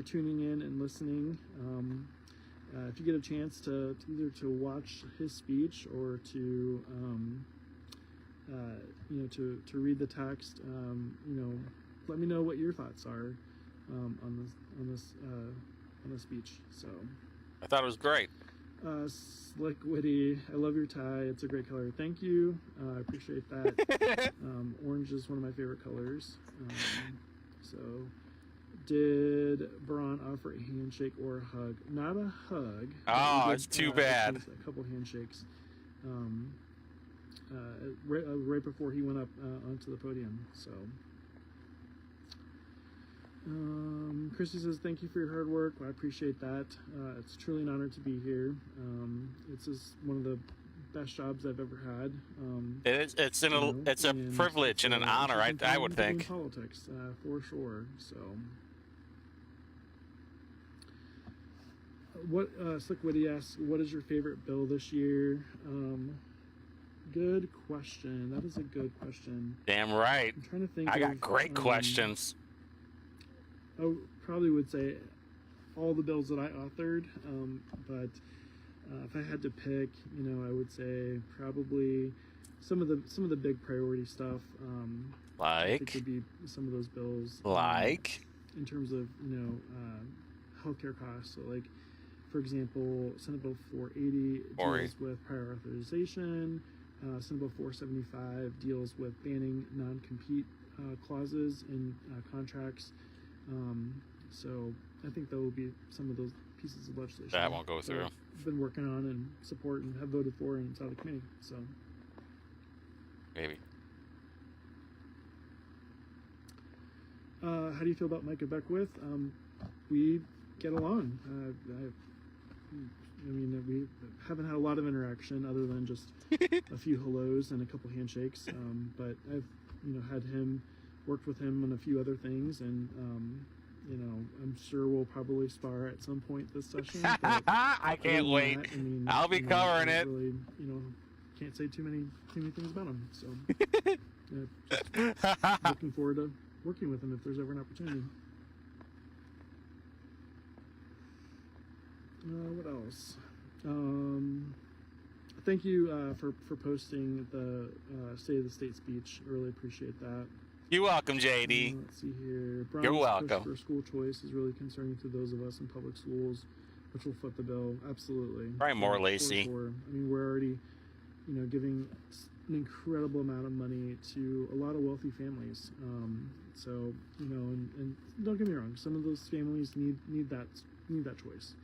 tuning in and listening. if you get a chance to either to watch his speech or to to read the text, let me know what your thoughts are on this speech. So I thought it was great. Slick, witty. I love your tie. It's a great color. Thank you. I appreciate that. Orange is one of my favorite colors. So, did Braun offer a handshake or a hug? Not a hug. Oh, it's too bad. A couple handshakes. Right before he went up onto the podium. So. Christy says, thank you for your hard work. I appreciate that. It's truly an honor to be here. It's one of the best jobs I've ever had. It's a privilege and an honor, I would think. Politics, for sure. So, what Slick Witty asks, what is your favorite bill this year? Good question. That is a good question. Damn right. I'm trying to think. I got great questions. I probably would say all the bills that I authored, but if I had to pick, I would say probably some of the big priority stuff. I think would be some of those bills. In terms of healthcare costs. So like, for example, Senate Bill 480 deals with prior authorization. Senate Bill 475 deals with banning non-compete clauses in contracts. So I think that will be some of those pieces of legislation that won't go through. I've been working on and support and have voted for, and it's out of committee. So maybe. How do you feel about Micah Beckwith? We get along. We haven't had a lot of interaction other than just a few hellos and a couple handshakes. But I've had him. Worked with him on a few other things, and I'm sure we'll probably spar at some point this session. But I can't wait. I'll be covering it. Really, can't say too many things about him. So, just looking forward to working with him if there's ever an opportunity. What else? Thank you for posting the State of the State speech. I really appreciate that. You're welcome, JD. Let's see here. You're welcome. Push for school choice is really concerning to those of us in public schools, which will foot the bill. Absolutely. Probably more Lacey. Sure. We're already, giving an incredible amount of money to a lot of wealthy families. So, and don't get me wrong, some of those families need that choice.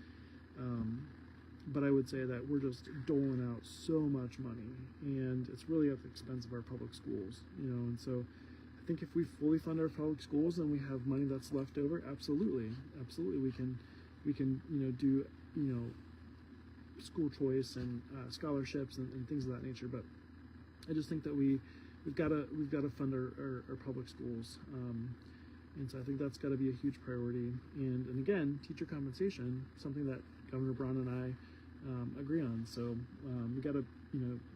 But I would say that we're just doling out so much money, and it's really at the expense of our public schools. And so. I think if we fully fund our public schools and we have money that's left over, absolutely, we can do school choice and scholarships and things of that nature. But I just think that we've got to fund our public schools, and so I think that's got to be a huge priority. And again, teacher compensation, something that Governor Braun and I agree on. So we got to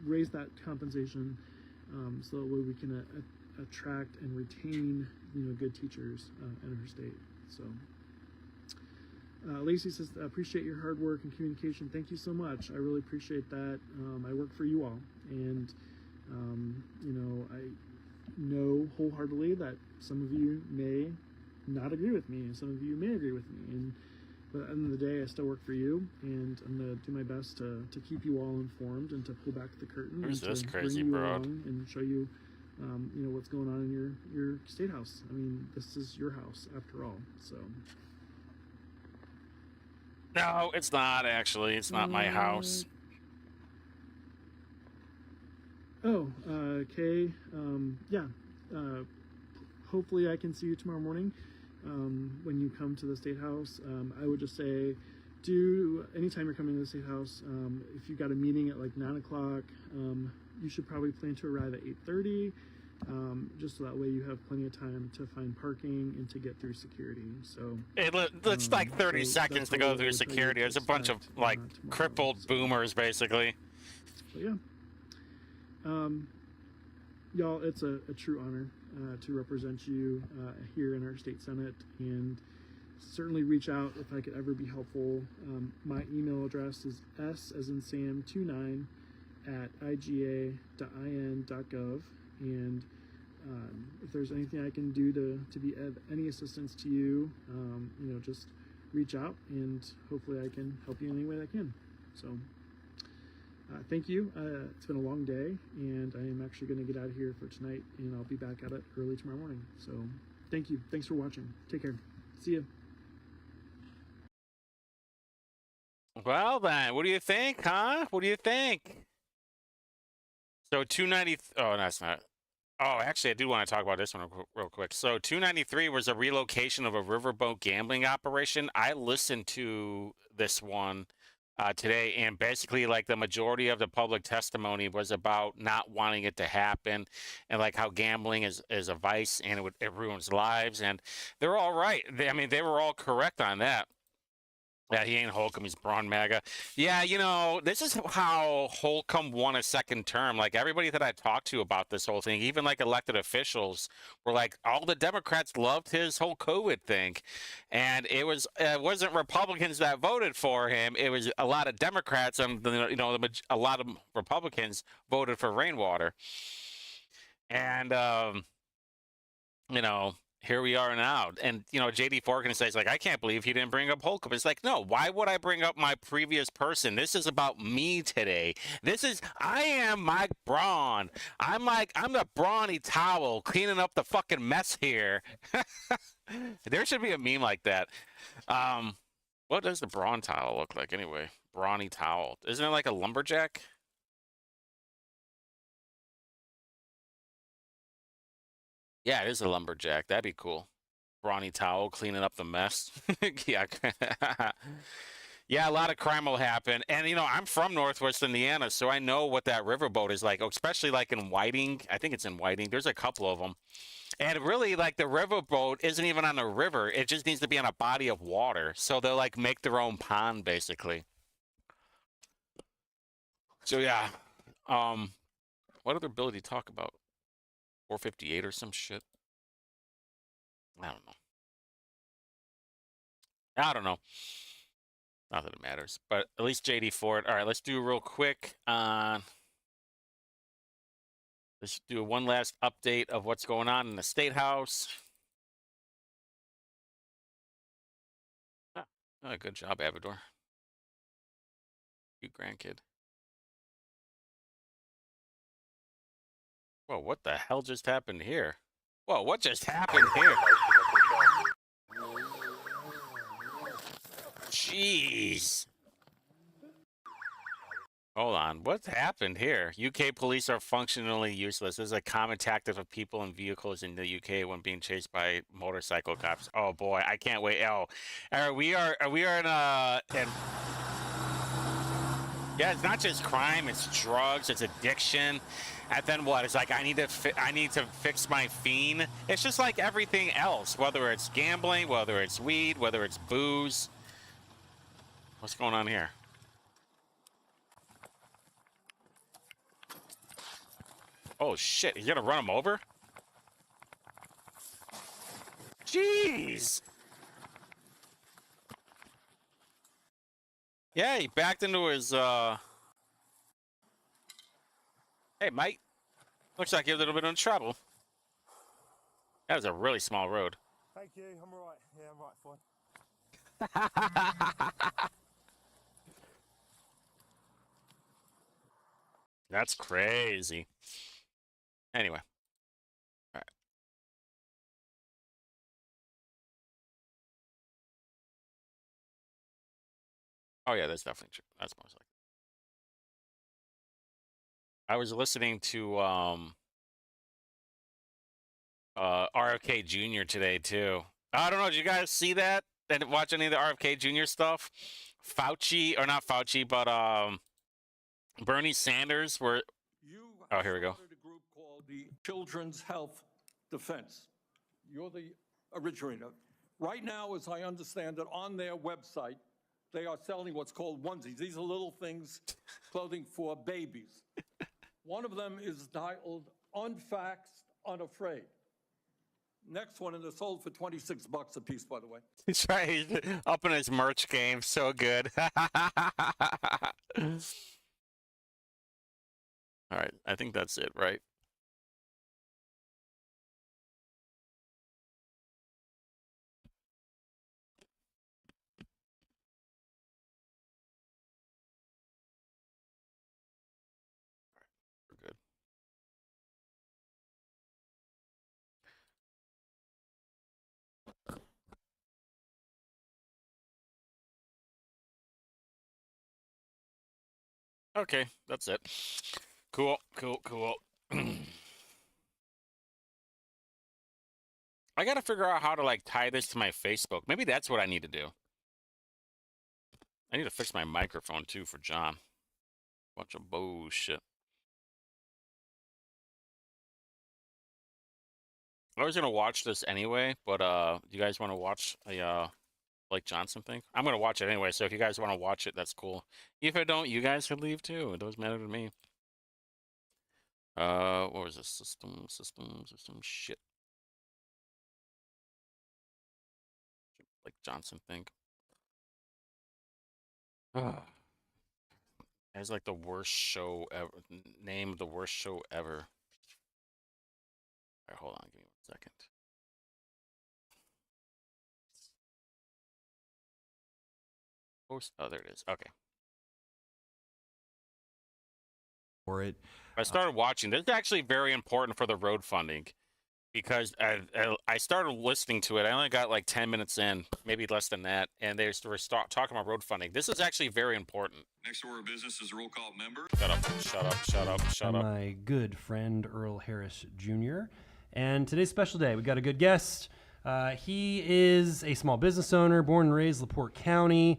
raise that compensation so that way we can attract and retain good teachers in our state. So Lacey says, appreciate your hard work and communication. Thank you so much. I really appreciate that. I work for you all, and I know wholeheartedly that some of you may not agree with me and some of you may agree with me, but at the end of the day, I still work for you, and I'm going to do my best to keep you all informed and to pull back the curtain. Who's and this to crazy bring you broad? along and show you what's going on in your state house. This is your house after all. So. No, it's not actually. It's not my house. Kay. Hopefully I can see you tomorrow morning when you come to the State House. I would just say, anytime you're coming to the State House, if you've got a meeting at like 9 o'clock, you should probably plan to arrive at 8:30, just so that way you have plenty of time to find parking and to get through security. So it's like 30 seconds to go through security. There's a bunch of like crippled boomers, basically. But yeah, y'all, it's a true honor to represent you here in our state senate, and certainly reach out if I could ever be helpful. My email address is s as in Sam 29 at iga.in.gov, and if there's anything I can do to be of any assistance to you, just reach out, and hopefully I can help you in any way I can. So thank you. It's been a long day, and I am actually going to get out of here for tonight, and I'll be back at it early tomorrow morning. So thank you. Thanks for watching. Take care. See ya. Well then, what do you think, huh? What do you think? So 290. Oh, that's not. Oh, actually, I do want to talk about this one real quick. So 293 was a relocation of a riverboat gambling operation. I listened to this one today, and basically, like, the majority of the public testimony was about not wanting it to happen, and like how gambling is a vice and it ruins lives. And they're all right. They were all correct on that. Yeah, he ain't Holcomb. He's Braun MAGA. Yeah, this is how Holcomb won a second term. Like, everybody that I talked to about this whole thing, even like elected officials, were like, all the Democrats loved his whole COVID thing, and it wasn't Republicans that voted for him. It was a lot of Democrats, and a lot of Republicans voted for rainwater, and here we are now. And, JD Forkin says, like, I can't believe he didn't bring up Holcomb. It's like, no, why would I bring up my previous person? This is about me today. I am Mike Braun. I'm the brawny towel cleaning up the fucking mess here. There should be a meme like that. What does the Braun towel look like anyway? Brawny towel. Isn't it like a lumberjack? Yeah, it is a lumberjack. That'd be cool. Brawny towel cleaning up the mess. Yeah. Yeah, a lot of crime will happen. And, I'm from Northwest Indiana, so I know what that riverboat is like, especially like in Whiting. I think it's in Whiting. There's a couple of them. And really, like, the riverboat isn't even on a river. It just needs to be on a body of water. So they'll, like, make their own pond, basically. So, yeah. What other bill did he talk about? 458 or some shit. I don't know. Not that it matters, but at least JD Ford. All right, let's do real quick. Let's do one last update of what's going on in the State House. Oh, good job, Avador. You grandkid. Whoa, what the hell just happened here? Whoa, what just happened here? Jeez. Hold on, what happened here? UK police are functionally useless. This is a common tactic of people in vehicles in the UK when being chased by motorcycle cops. Oh boy, I can't wait. Oh, we are in yeah, it's not just crime, it's drugs, it's addiction. And then what? It's like I need to fix my fiend. It's just like everything else, whether it's gambling, whether it's weed, whether it's booze. What's going on here? Oh shit, he's gonna run him over? Jeez. Yeah, he backed into his Hey, mate. Looks like you're a little bit in trouble. That was a really small road. Thank you. I'm all right. Yeah, I'm right, fine. That's crazy. Anyway. All right. Oh, yeah, that's definitely true. That's most likely. I was listening to RFK Jr. today too. I don't know. Did you guys see that? And watch any of the RFK Jr. stuff? Fauci, or not Fauci, but Bernie Sanders were. Oh, here we go. A group called the Children's Health Defense. You're the originator. Right now, as I understand it, on their website, they are selling what's called onesies. These are little things, clothing for babies. One of them is titled Unfaxed, Unafraid. Next one, and they're sold for $26 a piece, by the way. He's right. Up in his merch game. So good. All right. I think that's it, right? We're good. Okay, that's it. Cool, cool, cool. I gotta figure out how to like tie this to my Facebook. Maybe that's what I need to do. I need to fix my microphone too for John. Bunch of bullshit. I was gonna watch this anyway, but do you guys want to watch a Blake Johnson thing? I'm gonna watch it anyway, so if you guys want to watch it, that's cool. If I don't, you guys can leave too. It doesn't matter to me. What was this? System shit. Blake Johnson thing. It's like the worst show ever. Name of the worst show ever. All right, hold on, give me 1 second. Post. Oh, there it is. Okay. For it. I started watching. This is actually very important for the road funding because I started listening to it. I only got like 10 minutes in, maybe less than that, and they were talking about road funding. This is actually very important. Next order of business is a roll call member. Shut up, shut up, shut up, shut up. My good friend Earl Harris Jr. And today's special day. We got a good guest. He is a small business owner, born and raised LaPorte County,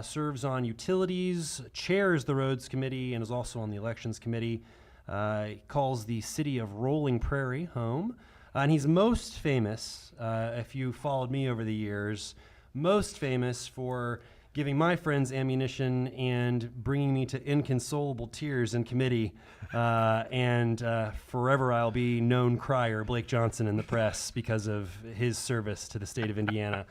serves on utilities, chairs the roads committee, and is also on the elections committee. He calls the city of Rolling Prairie home. And he's most famous, if you followed me over the years, most famous for giving my friends ammunition and bringing me to inconsolable tears in committee. And forever I'll be known crier Blake Johnson in the press because of his service to the state of Indiana.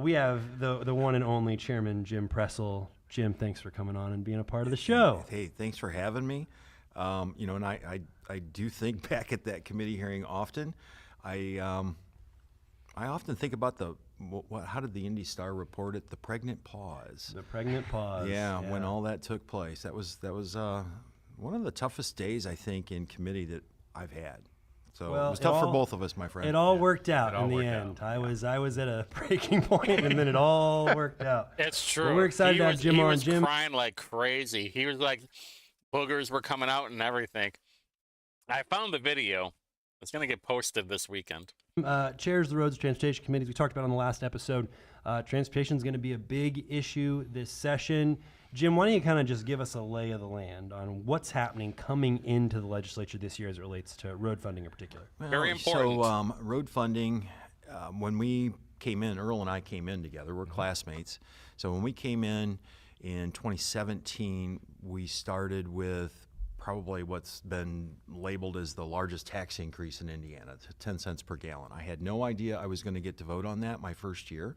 We have the one and only Chairman Jim Pressel. Jim, thanks for coming on and being a part of the show. Hey, thanks for having me. You know, and I do think back at that committee hearing often. I often think about how did the Indy Star report it? The pregnant pause. The pregnant pause. Yeah, when all that took place. That was one of the toughest days I think in committee that I've had. So it was tough for both of us, my friend. It all worked out in the end. I was at a breaking point, and then it all worked out. It's true. Well, we're excited to have Jim on. Jim was crying like crazy. He was like, boogers were coming out and everything. I found the video. It's going to get posted this weekend. Chairs the roads transportation committees. We talked about on the last episode. Transportation is going to be a big issue this session. Jim, why don't you kind of just give us a lay of the land on what's happening coming into the legislature this year as it relates to road funding in particular? Well, very important. So road funding, when we came in, Earl and I came in together. We're classmates. So when we came in 2017, we started with probably what's been labeled as the largest tax increase in Indiana, 10 cents per gallon. I had no idea I was going to get to vote on that my first year,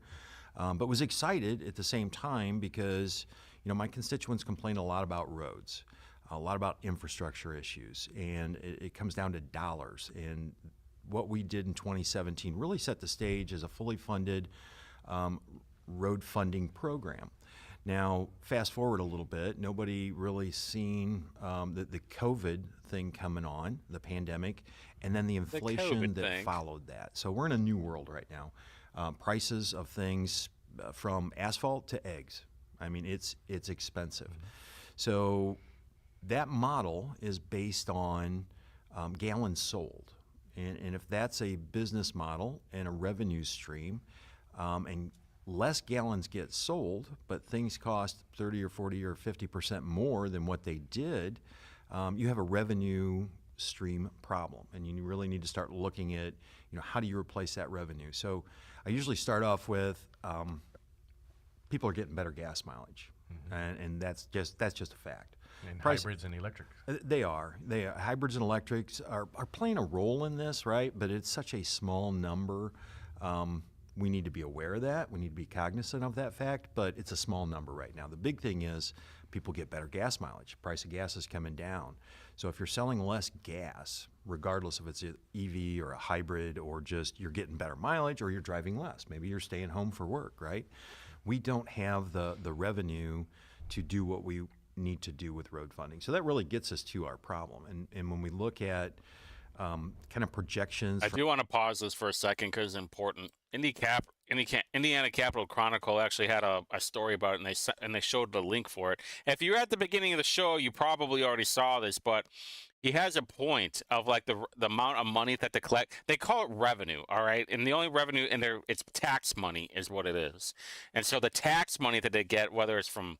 but was excited at the same time because, you know, my constituents complain a lot about roads, a lot about infrastructure issues, and it comes down to dollars. And what we did in 2017 really set the stage as a fully funded road funding program. Now, fast forward a little bit, nobody really seen the COVID thing coming on, the pandemic, and then the inflation that followed that. So we're in a new world right now. Prices of things from asphalt to eggs. I mean, it's expensive. So that model is based on gallons sold. And if that's a business model and a revenue stream, and less gallons get sold, but things cost 30 or 40 or 50% more than what they did, you have a revenue stream problem, and you really need to start looking at, you know, how do you replace that revenue? So I usually start off with people are getting better gas mileage, and that's just a fact. And Price- hybrids and electrics. They are. Hybrids and electrics are playing a role in this, right? But it's such a small number. We need to be aware of that. We need to be cognizant of that fact, but it's a small number right now. The big thing is people get better gas mileage. Price of gas is coming down. So if you're selling less gas, regardless if it's an EV or a hybrid or just you're getting better mileage or you're driving less, maybe you're staying home for work, right? We don't have the revenue to do what we need to do with road funding. So that really gets us to our problem. And when we look at kind of projections. I do want to pause this for a second because it's important. Indiana Capital Chronicle actually had a story about it, and they showed the link for it. If you're at the beginning of the show, you probably already saw this, but he has a point of like the amount of money that they collect. They call it revenue, all right? And the only revenue in there, it's tax money is what it is. And so the tax money that they get, whether it's from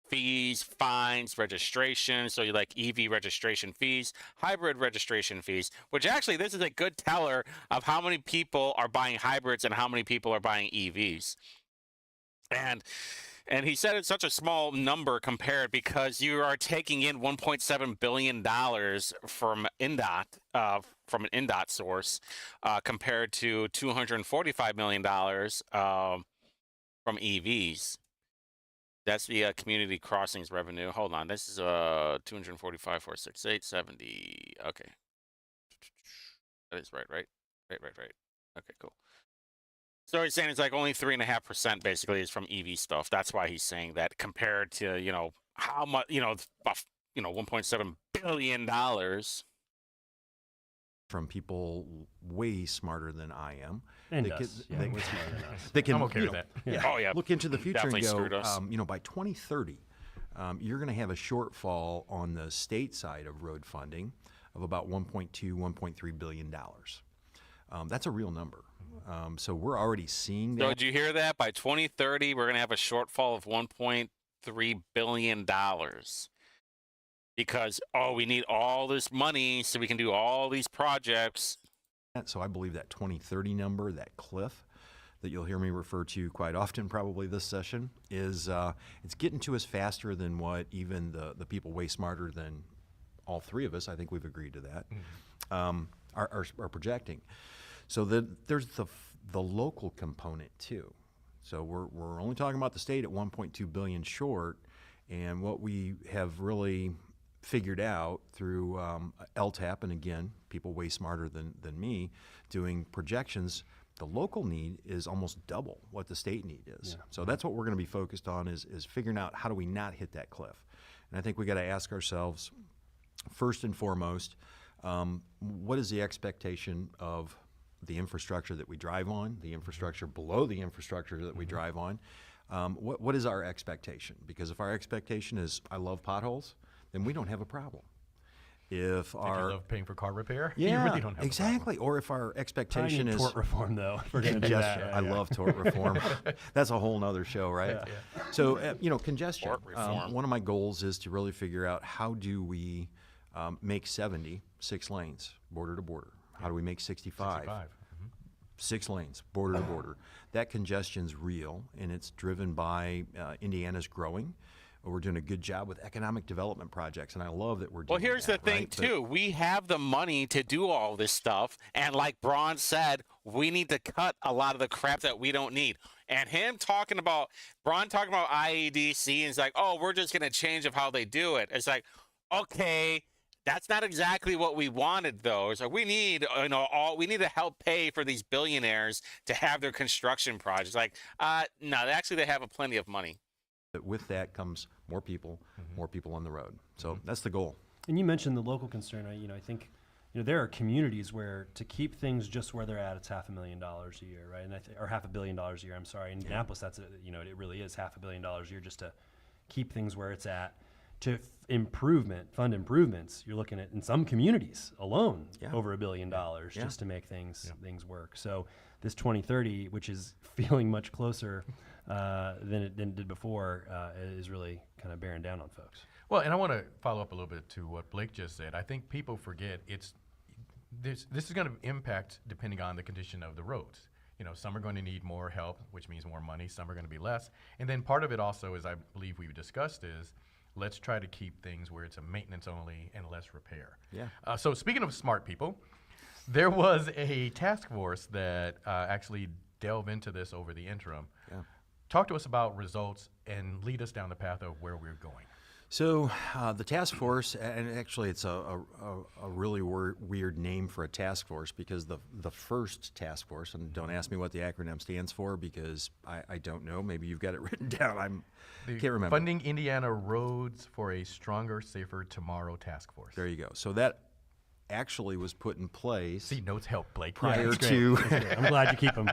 fees, fines, registration, so you like EV registration fees, hybrid registration fees, which actually this is a good teller of how many people are buying hybrids and how many people are buying EVs. And he said it's such a small number compared because you are taking in $1.7 billion from INDOT, from an INDOT source, compared to $245 million from EVs. That's the community crossings revenue. Hold on, this is 245, 468, 70. Okay, that is right. Okay, cool. So he's saying it's like only 3.5% basically is from EV stuff. That's why he's saying that compared to how much $1.7 billion from people way smarter than I am. And they us. Can, Yeah, they, way smarter than us. they can, I'm okay with that. Yeah. Oh, yeah. Look into the future Definitely and screwed go, us. by 2030, you're going to have a shortfall on the state side of road funding of about $1.2, $1.3 billion. That's a real number. So we're already seeing that. So did you hear that? By 2030, we're going to have a shortfall of $1.3 billion. Because, we need all this money so we can do all these projects. So I believe that 2030 number, that cliff that you'll hear me refer to quite often probably this session, is it's getting to us faster than what even the people way smarter than all three of us, I think we've agreed to that, are projecting. So there's the local component too. So we're only talking about the state at 1.2 billion short, and what we have really figured out through LTAP, and again, people way smarter than me, doing projections, the local need is almost double what the state need is. Yeah. So that's what we're going to be focused on is figuring out how do we not hit that cliff. And I think we got to ask ourselves, first and foremost, what is the expectation of the infrastructure that we drive on, the infrastructure below the infrastructure that we drive on? What is our expectation? Because if our expectation is, I love potholes, then we don't have a problem. If you love paying for car repair, yeah, you really don't have exactly. Or if our expectation is tort reform, though, if we're going to do that. I love tort reform. That's a whole nother show, right? Yeah. So congestion. Tort reform. One of my goals is to really figure out how do we make 70 6 lanes, border to border. How do we make 65? 6 lanes, border to border. That congestion's real, and it's driven by Indiana's growing. We're doing a good job with economic development projects, and I love that we're doing Well, here's that, the thing, right? too. We have the money to do all this stuff, and like Braun said, we need to cut a lot of the crap that we don't need. And Braun talking about IEDC, and it's like, we're just going to change of how they do it. It's like, okay, that's not exactly what we wanted, though. It's like we need, we need to help pay for these billionaires to have their construction projects. Like, no, actually, they have plenty of money. But with that comes more people on the road. So that's the goal. And you mentioned the local concern. I think there are communities where to keep things just where they're at, it's $500,000 a year, right? And or $500 million a year. I'm sorry. In Indianapolis, that's it really is $500 million a year just to keep things where it's at. To fund improvements, you're looking at in some communities alone over $1 billion just to make things work. So this 2030, which is feeling much closer than it did before, is really kind of bearing down on folks. Well, and I want to follow up a little bit to what Blake just said. I think people forget this is going to impact depending on the condition of the roads. Some are going to need more help, which means more money. Some are going to be less. And then part of it also, as I believe we've discussed, is Let's try to keep things where it's a maintenance only and less repair. Yeah. So speaking of smart people, there was a task force that actually delved into this over the interim. Yeah. Talk to us about results and lead us down the path of where we're going. So the task force, and actually it's a really weird name for a task force, because the first task force, and don't ask me what the acronym stands for because I don't know. Maybe you've got it written down. Can't remember. Funding Indiana Roads for a Stronger, Safer Tomorrow Task Force. There you go. So that actually was put in place. See, notes help, Blake. Prior to, I'm glad you keep them.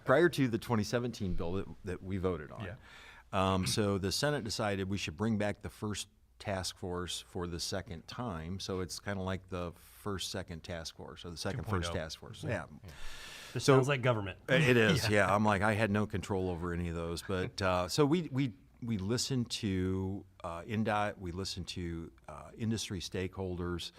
Prior to the 2017 bill that we voted on. Yeah. So the Senate decided we should bring back the first task force for the second time. So it's kind of like the second task force, or the second first task force. Yeah. This sounds like government. It is. Yeah. I'm like, I had no control over any of those, but so we listened to INDOT, we listened to industry stakeholders,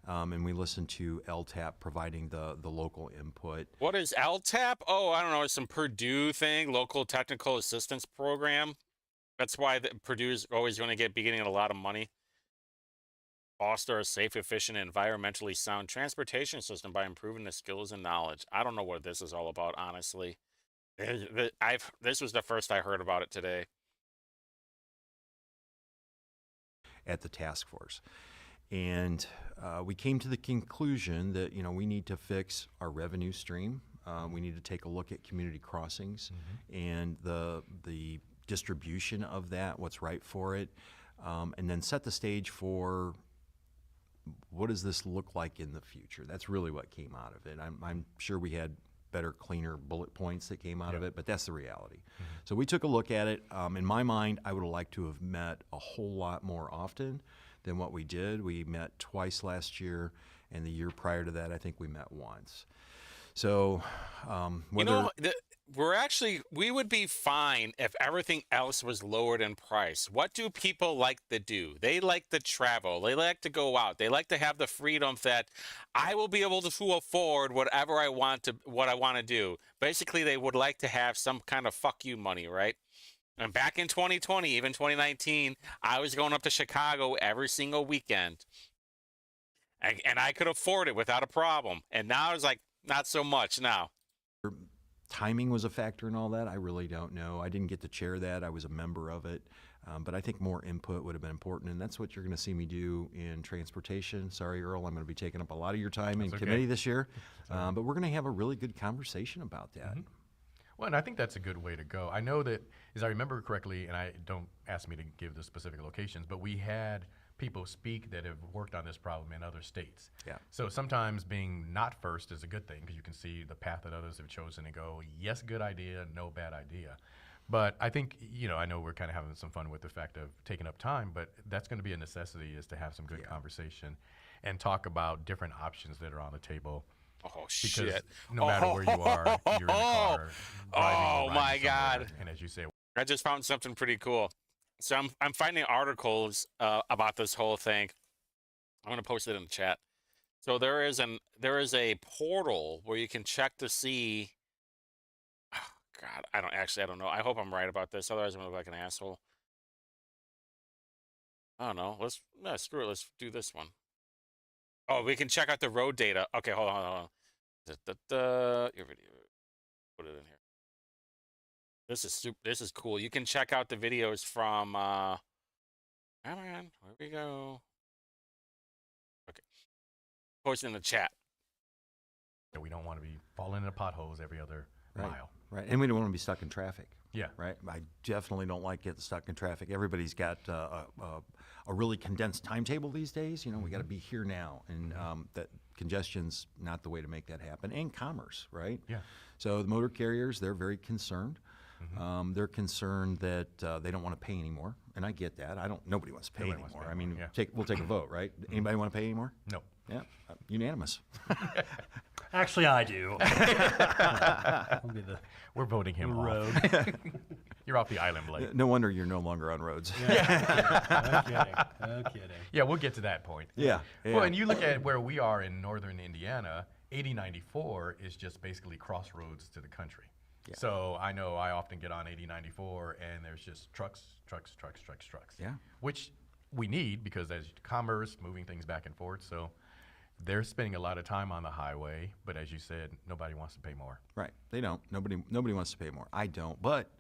and we listened to LTAP providing the local input. What is LTAP? Oh, I don't know. It's some Purdue thing, Local Technical Assistance Program. That's why Purdue's always going to be getting a lot of money. Foster a safe, efficient, and environmentally sound transportation system by improving the skills and knowledge. I don't know what this is all about, honestly. This was the first I heard about it today. At the task force. And we came to the conclusion that, we need to fix our revenue stream. We need to take a look at community crossings and the distribution of that, what's right for it, and then set the stage for what does this look like in the future. That's really what came out of it. I'm sure we had better, cleaner bullet points that came out of it, but that's the reality. So we took a look at it. In my mind, I would have liked to have met a whole lot more often than what we did. We met twice last year, and the year prior to that, I think we met once. So whether we would be fine if everything else was lowered in price. What do people like to do? They like to travel. They like to go out. They like to have the freedom that I will be able to afford whatever I want to do. Basically, they would like to have some kind of fuck you money, right? And back in 2020, even 2019, I was going up to Chicago every single weekend. And I could afford it without a problem. And now it's like, not so much now. Timing was a factor in all that. I really don't know. I didn't get to chair that. I was a member of it. But I think more input would have been important, and that's what you're going to see me do in transportation. Sorry, Earl, I'm going to be taking up a lot of your time in committee this year. But we're going to have a really good conversation about that. Well, and I think that's a good way to go. I know that, as I remember correctly, and I don't ask me to give the specific locations, but we had people speak that have worked on this problem in other states. Yeah. So sometimes being not first is a good thing, because you can see the path that others have chosen and go, yes, good idea, no bad idea. But I think, I know we're kind of having some fun with the fact of taking up time, but that's going to be a necessity, is to have some good conversation and talk about different options that are on the table. Oh, because shit. No matter where you are, you're in the car. Oh, my God. And as you say, I just found something pretty cool. So I'm finding articles about this whole thing. I'm going to post it in the chat. So there is a portal where you can check to see. Oh, God, I don't know. I hope I'm right about this. Otherwise, I'm going to look like an asshole. I don't know. Screw it. Let's do this one. Oh, we can check out the road data. Okay, hold on. Your video. Put it in here. This is cool. You can check out the videos from. Come on, where we go? Okay, post it in the chat. We don't want to be falling into potholes every other mile. Right, and we don't want to be stuck in traffic. Yeah. Right. I definitely don't like getting stuck in traffic. Everybody's got a really condensed timetable these days. We got to be here now, and that congestion's not the way to make that happen. And commerce, right? Yeah. So the motor carriers, they're very concerned. They're concerned that they don't want to pay anymore, and I get that. Nobody wants to pay anymore. I mean, we'll take a vote, right? Anybody want to pay anymore? No. Yeah, unanimous. Actually, I do. We're voting him road. off. You're off the island, Blake. No wonder you're no longer on roads. No kidding. Yeah, we'll get to that point. Yeah. Well, and you look at where we are in northern Indiana, 8094 is just basically crossroads to the country. Yeah. So I know I often get on 8094 and there's just trucks. Yeah. Which we need because there's commerce, moving things back and forth. So they're spending a lot of time on the highway, but as you said, nobody wants to pay more. Right. They don't. Nobody wants to pay more. I don't, but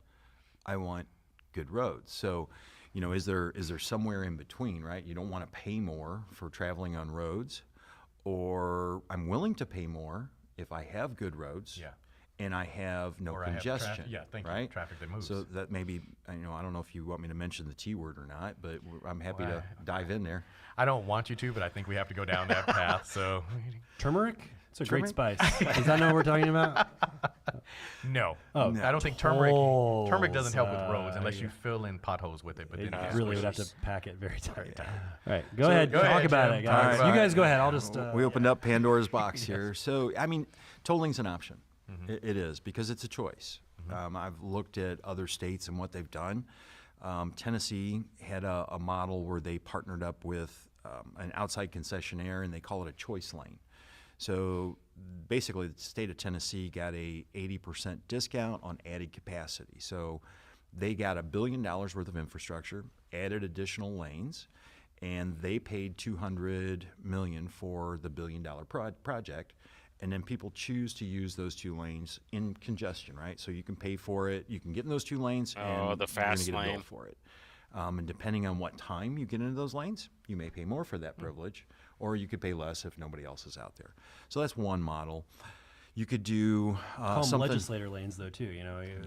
I want good roads. So, is there somewhere in between, right? You don't want to pay more for traveling on roads, or I'm willing to pay more if I have good roads. Yeah. And I have no Or I have congestion. thank you, right? traffic that moves. So that maybe, I don't know if you want me to mention the T word or not, but I'm happy to dive in there. I don't want you to, but I think we have to go down that path. So, Turmeric? It's a great Turmeric? spice. Is that not what we're talking about? no. Oh, I don't think turmeric doesn't help with roads unless you fill in potholes with it. But then It it really would have squishes. to pack it very tight. All right, go ahead. go Talk ahead, about Jim. it, guys. All right. You guys go ahead. I'll just. We opened up Pandora's box here. So, tolling's an option. It is, because it's a choice. I've looked at other states and what they've done. Tennessee had a model where they partnered up with an outside concessionaire, and they call it a choice lane. So basically, the state of Tennessee got a 80% discount on added capacity. So they got $1 billion worth of infrastructure, added additional lanes, and they paid $200 million for the $1 billion project. And then people choose to use those 2 lanes in congestion, right? So you can pay for it. You can get in those 2 lanes, and the you're going fast to get a bill lane. for it. And depending on what time you get into those lanes, you may pay more for that privilege, or you could pay less if nobody else is out there. So that's one model. You could do Call them something. legislator lanes, though, too.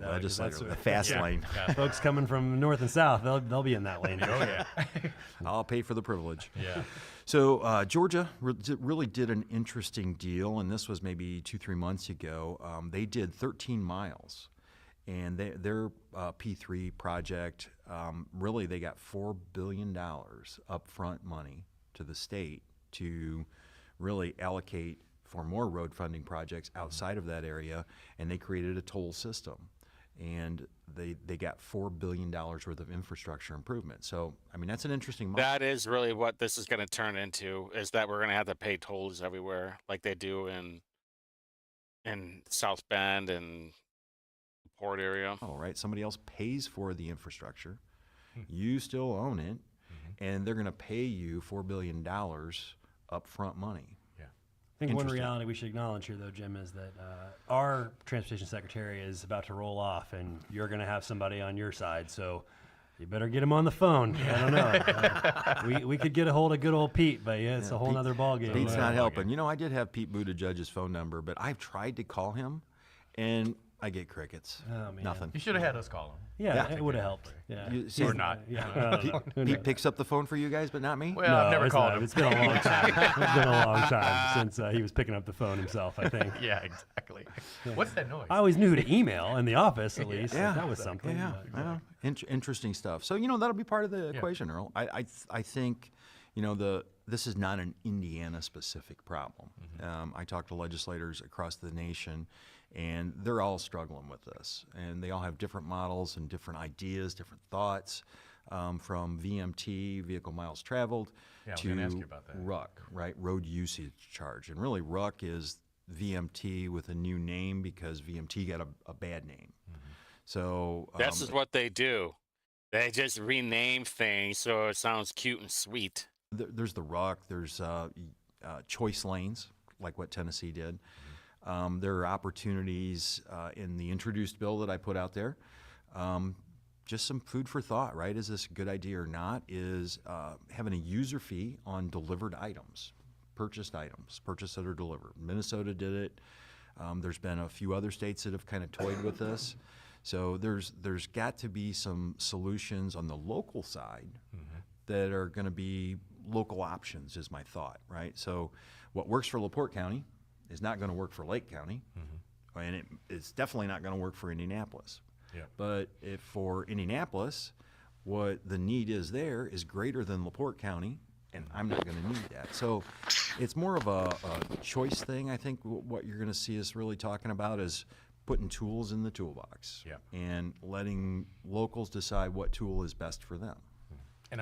Legislator, the fast lane. Folks coming from north and south, they'll be in that lane. Oh yeah. I'll pay for the privilege. Yeah. So Georgia really did an interesting deal, and this was maybe 2-3 months ago. They did 13 miles, and their P3 project, really they got $4 billion upfront money to the state to really allocate for more road funding projects outside of that area, and they created a toll system. And they got $4 billion worth of infrastructure improvement. So, that's an interesting model. That is really what this is going to turn into, is that we're going to have to pay tolls everywhere like they do in South Bend and the port area. All right, somebody else pays for the infrastructure. You still own it, and they're going to pay you $4 billion upfront money. I think one Interesting. reality we should acknowledge here, though, Jim, is that our transportation secretary is about to roll off, and you're going to have somebody on your side. So you better get him on the phone. I don't know. We could get a hold of good old Pete, but it's a whole other ballgame. Pete's not helping. I did have Pete Buttigieg's phone number, but I've tried to call him, and I get crickets. Oh, man. Nothing. You should have had us call him. Yeah, it would have helped. Yeah. Or not. Pete picks up the phone for you guys, but not me? Well, I've never it's called not. him. It's been a long time. It's been a long time since he was picking up the phone himself, I think. Yeah, exactly. What's that noise? I always knew to email in the office, at least. Yeah. That was something. Yeah, but- I know. Interesting stuff. So, that'll be part of the equation, Earl. I think, this is not an Indiana-specific problem. I talk to legislators across the nation, and they're all struggling with this. And they all have different models and different ideas, different thoughts, from VMT, vehicle miles traveled, Yeah, I was gonna ask to you about that. RUC, right, road usage charge. And really, RUC is VMT with a new name because VMT got a bad name. So This is what they do. They just rename things so it sounds cute and sweet. there's the RUC, there's choice lanes, like what Tennessee did. There are opportunities in the introduced bill that I put out there. Just some food for thought, right? Is this a good idea or not? Is having a user fee on delivered items, purchased that are delivered. Minnesota did it. There's been a few other states that have kind of toyed with this. So there's got to be some solutions on the local side that are going to be local options, is my thought, right? So what works for LaPorte County is not going to work for Lake County, and it's definitely not going to work for Indianapolis. Yeah. But if for Indianapolis, what the need is there is greater than LaPorte County, and I'm not going to need that. So it's more of a choice thing. I think what you're going to see us really talking about is putting tools in the toolbox, and letting locals decide what tool is best for them. And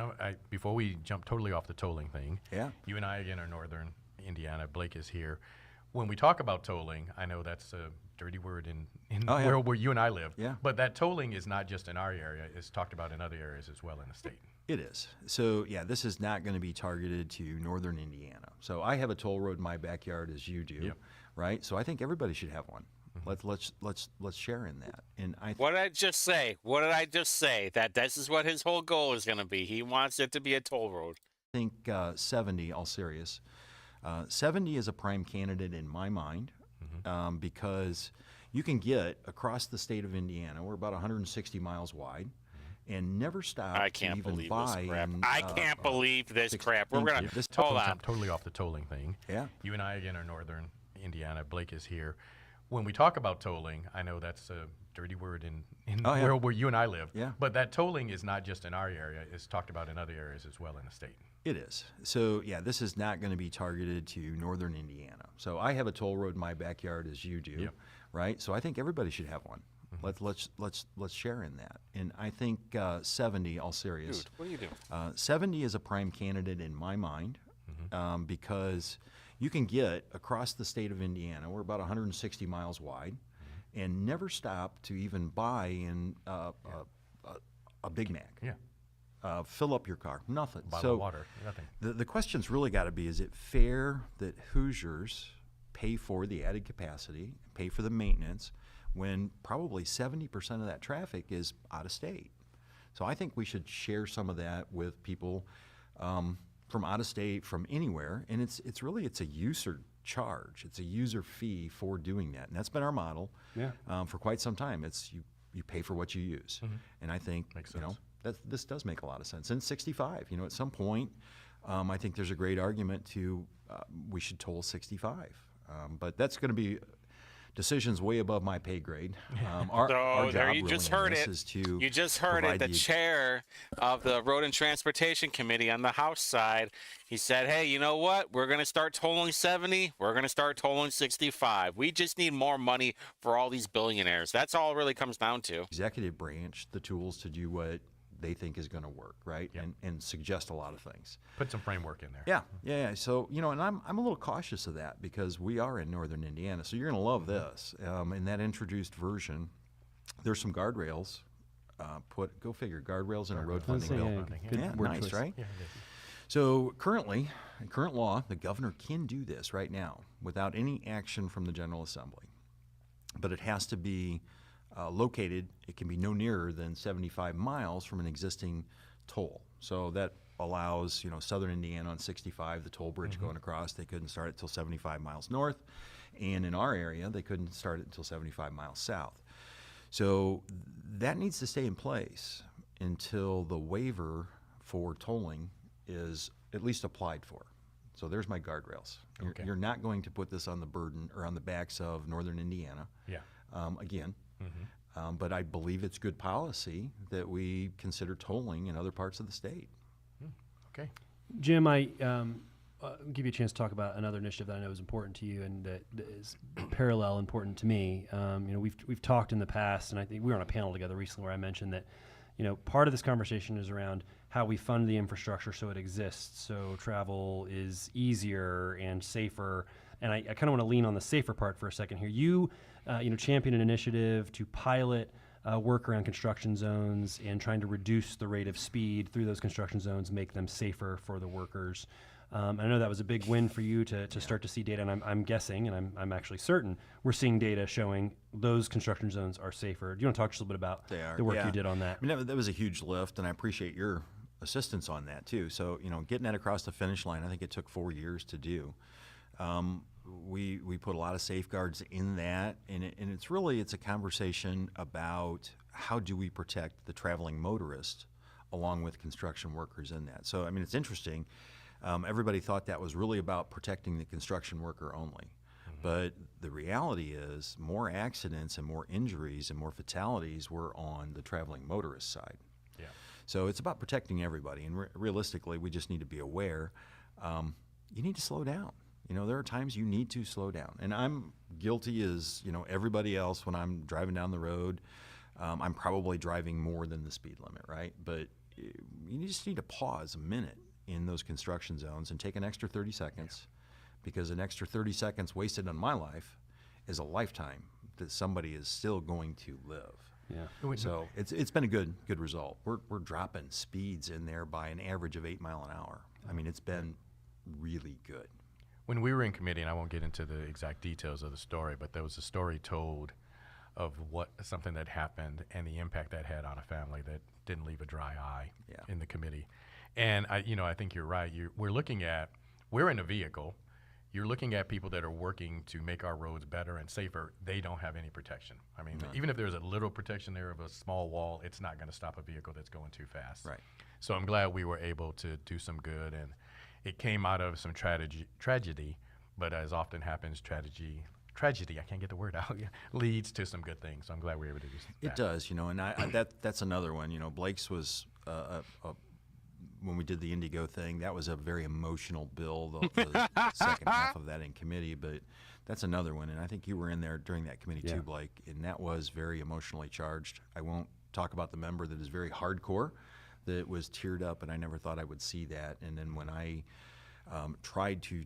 before we jump totally off the tolling thing, Yeah. you and I again are northern Indiana. Blake is here. When we talk about tolling, I know that's a dirty word in Oh, yeah. where you and I live. Yeah. But that tolling is not just in our area; it's talked about in other areas as well in the state. It is. So yeah, this is not going to be targeted to northern Indiana. So I have a toll road in my backyard, as you do, Yep. right? So I think everybody should have one. Let's share in that. And What did I just say? What did I just say? That this is what his whole goal is going to be. He wants it to be a toll road. think 70, all serious. 70 is a prime candidate in my mind because you can get across the state of Indiana. We're about 160 miles wide. And never stop I to can't even believe buy. this crap. in, I can't believe this crap. We're gonna This hold I'm on. totally off the tolling thing. Yeah. You and I again are northern Indiana. Blake is here. When we talk about tolling, I know that's a dirty word in Oh, yeah. where you and I live. Yeah. But that tolling is not just in our area; it's talked about in other areas as well in the state. It is. So yeah, this is not going to be targeted to northern Indiana. So I have a toll road in my backyard, as you do, Yep. right? So I think everybody should have one. Let's share in that. And I think 70, all serious. Dude, what are you doing? 70 is a prime candidate in my mind because you can get across the state of Indiana. We're about 160 miles wide, and never stop to even buy in a Big Mac. Yeah. Fill up your car. Nothing. Bottle of water. Nothing. The question's really got to be: is it fair that Hoosiers pay for the added capacity, pay for the maintenance, when probably 70% of that traffic is out of state? So I think we should share some of that with people from out of state, from anywhere, and it's a user charge. It's a user fee for doing that, and that's been our model for quite some time. It's you pay for what you use, and I think Makes you know sense. this does make a lot of sense. And 65, at some point, I think there's a great argument to we should toll 65, but that's going to be decisions way above my pay grade. Our job there you really just in heard this it. is to You just heard it. provide The chair of the Road and Transportation Committee on the House side, he said, hey, you know what? We're going to start tolling 70. We're going to start tolling 65. We just need more money for all these billionaires. That's all it really comes down to. executive branch the tools to do what they think is going to work, right? Yep. And suggest a lot of things. Put some framework in there. Yeah. So, and I'm a little cautious of that because we are in northern Indiana. So you're going to love this. In that introduced version, there's some guardrails. Go figure, guardrails in a road funding bill. Good word nice, choice. right? Yeah, So currently, in current law, the governor can do this right now without any action from the General Assembly. But it has to be located, it can be no nearer than 75 miles from an existing toll. So that allows, southern Indiana on 65, the toll bridge going across, they couldn't start it till 75 miles north. And in our area, they couldn't start it until 75 miles south. So that needs to stay in place until the waiver for tolling is at least applied for. So there's my guardrails. Okay. You're not going to put this on the burden or on the backs of northern Indiana. Yeah. Again. But I believe it's good policy that we consider tolling in other parts of the state. Okay. Jim, I give you a chance to talk about another initiative that I know is important to you and that is parallel important to me. We've talked in the past, and I think we were on a panel together recently where I mentioned that, part of this conversation is around how we fund the infrastructure so it exists, so travel is easier and safer. And I kind of want to lean on the safer part for a second here. You championed an initiative to pilot work around construction zones and trying to reduce the rate of speed through those construction zones, make them safer for the workers. I know that was a big win for you to start to see data, and I'm guessing, and I'm actually certain, we're seeing data showing those construction zones are safer. Do you want to talk just a little bit about the work you did on that? I mean, that was a huge lift, and I appreciate your assistance on that too. So, getting that across the finish line, I think it took 4 years to do. We put a lot of safeguards in that, and it's a conversation about how do we protect the traveling motorist along with construction workers in that. So, I mean, it's interesting. Everybody thought that was really about protecting the construction worker only. But the reality is more accidents and more injuries and more fatalities were on the traveling motorist side. Yeah. So it's about protecting everybody, and realistically, we just need to be aware. You need to slow down. There are times you need to slow down, and I'm guilty as everybody else when I'm driving down the road. I'm probably driving more than the speed limit, right? But you just need to pause a minute in those construction zones and take an extra 30 seconds, because an extra 30 seconds wasted on my life is a lifetime that somebody is still going to live. Yeah. So it's been a good result. We're dropping speeds in there by an average of 8 miles an hour. I mean, it's been really good. When we were in committee, and I won't get into the exact details of the story, but there was a story told of something that happened and the impact that had on a family that didn't leave a dry eye in the committee. And I think you're right. We're in a vehicle. You're looking at people that are working to make our roads better and safer. They don't have any protection. I mean, even if there's a little protection there of a small wall, it's not going to stop a vehicle that's going too fast. Right. So I'm glad we were able to do some good, and it came out of some tragedy, but as often happens, tragedy, I can't get the word out, leads to some good things. So I'm glad we were able to do that. It does, and that's another one. Blake's was when we did the Indigo thing, that was a very emotional bill, the second half of that in committee, but that's another one, and I think you were in there during that committee too, Blake, and that was very emotionally charged. I won't talk about the member that is very hardcore, that was teared up, and I never thought I would see that, and then when I tried to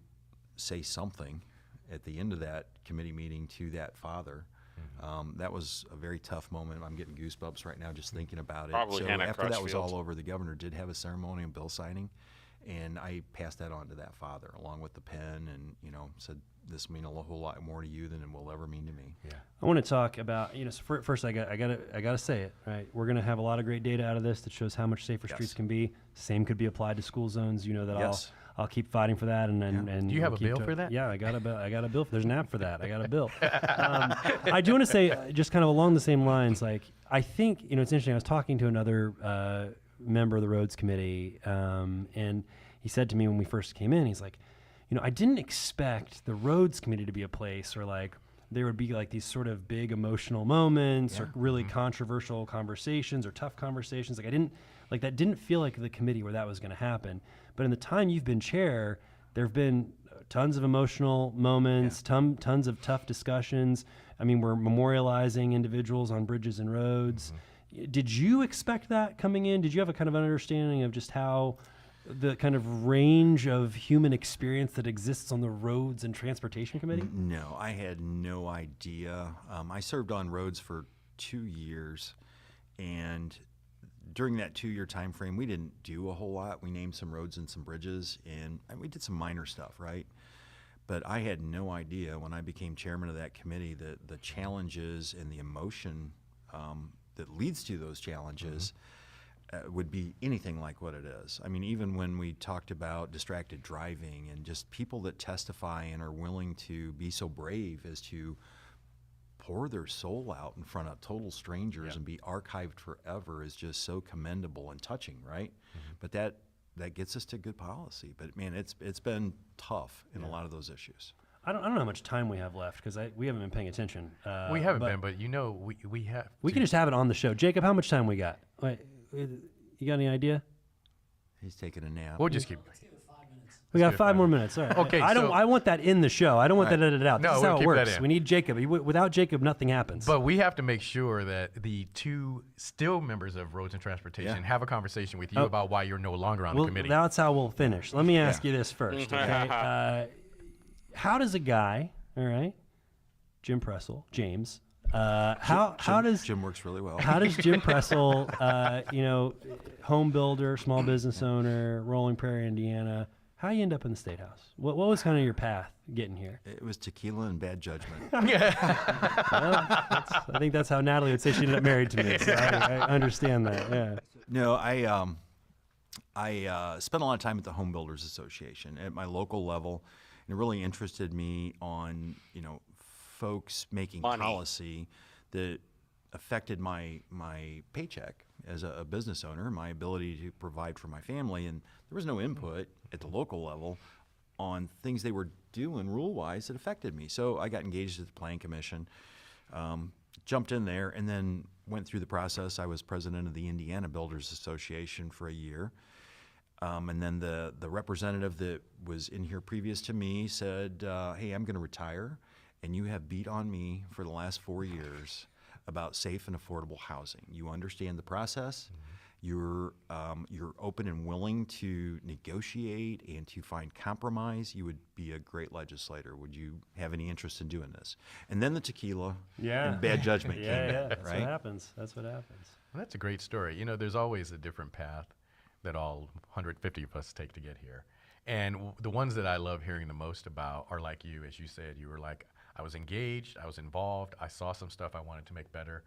say something at the end of that committee meeting to that father, that was a very tough moment. I'm getting goosebumps right now just thinking about it. Probably so Hannah after that was Crutchfield. all over, the governor did have a ceremonial bill signing, and I passed that on to that father along with the pen, and said, "This mean a whole lot more to you than it will ever mean to me." Yeah. I want to talk about so first I gotta say it right. We're gonna have a lot of great data out of this that shows how much safer streets can be. Same could be applied to school zones. That Yes. I'll keep fighting for that, and Do you have we'll a keep bill for that? Yeah, I got a bill. There's an app for that. I got a bill. I do want to say, just kind of along the same lines, like I think it's interesting. I was talking to another member of the roads committee, and he said to me when we first came in, he's like, I didn't expect the roads committee to be a place where like there would be like these sort of big emotional moments or really controversial conversations or tough conversations. Like that didn't feel like the committee where that was going to happen. But in the time you've been chair, there have been tons of emotional moments, tons of tough discussions. I mean, we're memorializing individuals on bridges and roads. Did you expect that coming in? Did you have a kind of understanding of just how the kind of range of human experience that exists on the Roads and Transportation Committee? No, I had no idea. I served on roads for 2 years, and during that 2-year time frame, we didn't do a whole lot. We named some roads and some bridges, and we did some minor stuff, right? But I had no idea when I became chairman of that committee that the challenges and the emotion that leads to those challenges would be anything like what it is. I mean, even when we talked about distracted driving and just people that testify and are willing to be so brave as to pour their soul out in front of total strangers and be archived forever is just so commendable and touching, right? But that gets us to good policy. But man, it's been tough in a lot of those issues. I don't know how much time we have left because we haven't been paying attention. We haven't been, but we have. We can just have it on the show. Jacob, how much time we got? Wait, you got any idea? He's taking a nap. We'll just keep. We got 5 more minutes. All right. Okay, I want that in the show. I don't want that edited out. No, This is we'll how it keep that works. in. We need Jacob. Without Jacob, nothing happens. But we have to make sure that the two still members of Roads and Transportation have a conversation with you about why you're no longer on the committee. That's how we'll finish. Let me ask you this first. Okay? How does a guy, all right, James, how does Jim works really well. How does Jim Pressel, home builder, small business owner, Rolling Prairie, Indiana, how you end up in the State House? What was kind of your path getting here? It was tequila and bad judgment. Well, I think that's how Natalie would say she ended up married to me. So I understand that. Yeah. No, I spent a lot of time at the Home Builders Association at my local level, and it really interested me on folks making policy that affected my paycheck as a business owner, my ability to provide for my family, and there was no input at the local level on things they were doing rule-wise that affected me. So I got engaged at the Planning Commission, jumped in there, and then went through the process. I was president of the Indiana Builders Association for a year. And then the representative that was in here previous to me said, hey, I'm going to retire, and you have beat on me for the last 4 years about safe and affordable housing. You understand the process. you're open and willing to negotiate and to find compromise, you would be a great legislator. Would you have any interest in doing this? And then the tequila and bad judgment came in, That's right? what happens. That's what happens. Well, that's a great story. You know, there's always a different path that all 150 of us take to get here. And the ones that I love hearing the most about are like you, as you said. You were like, I was engaged, I was involved, I saw some stuff I wanted to make better.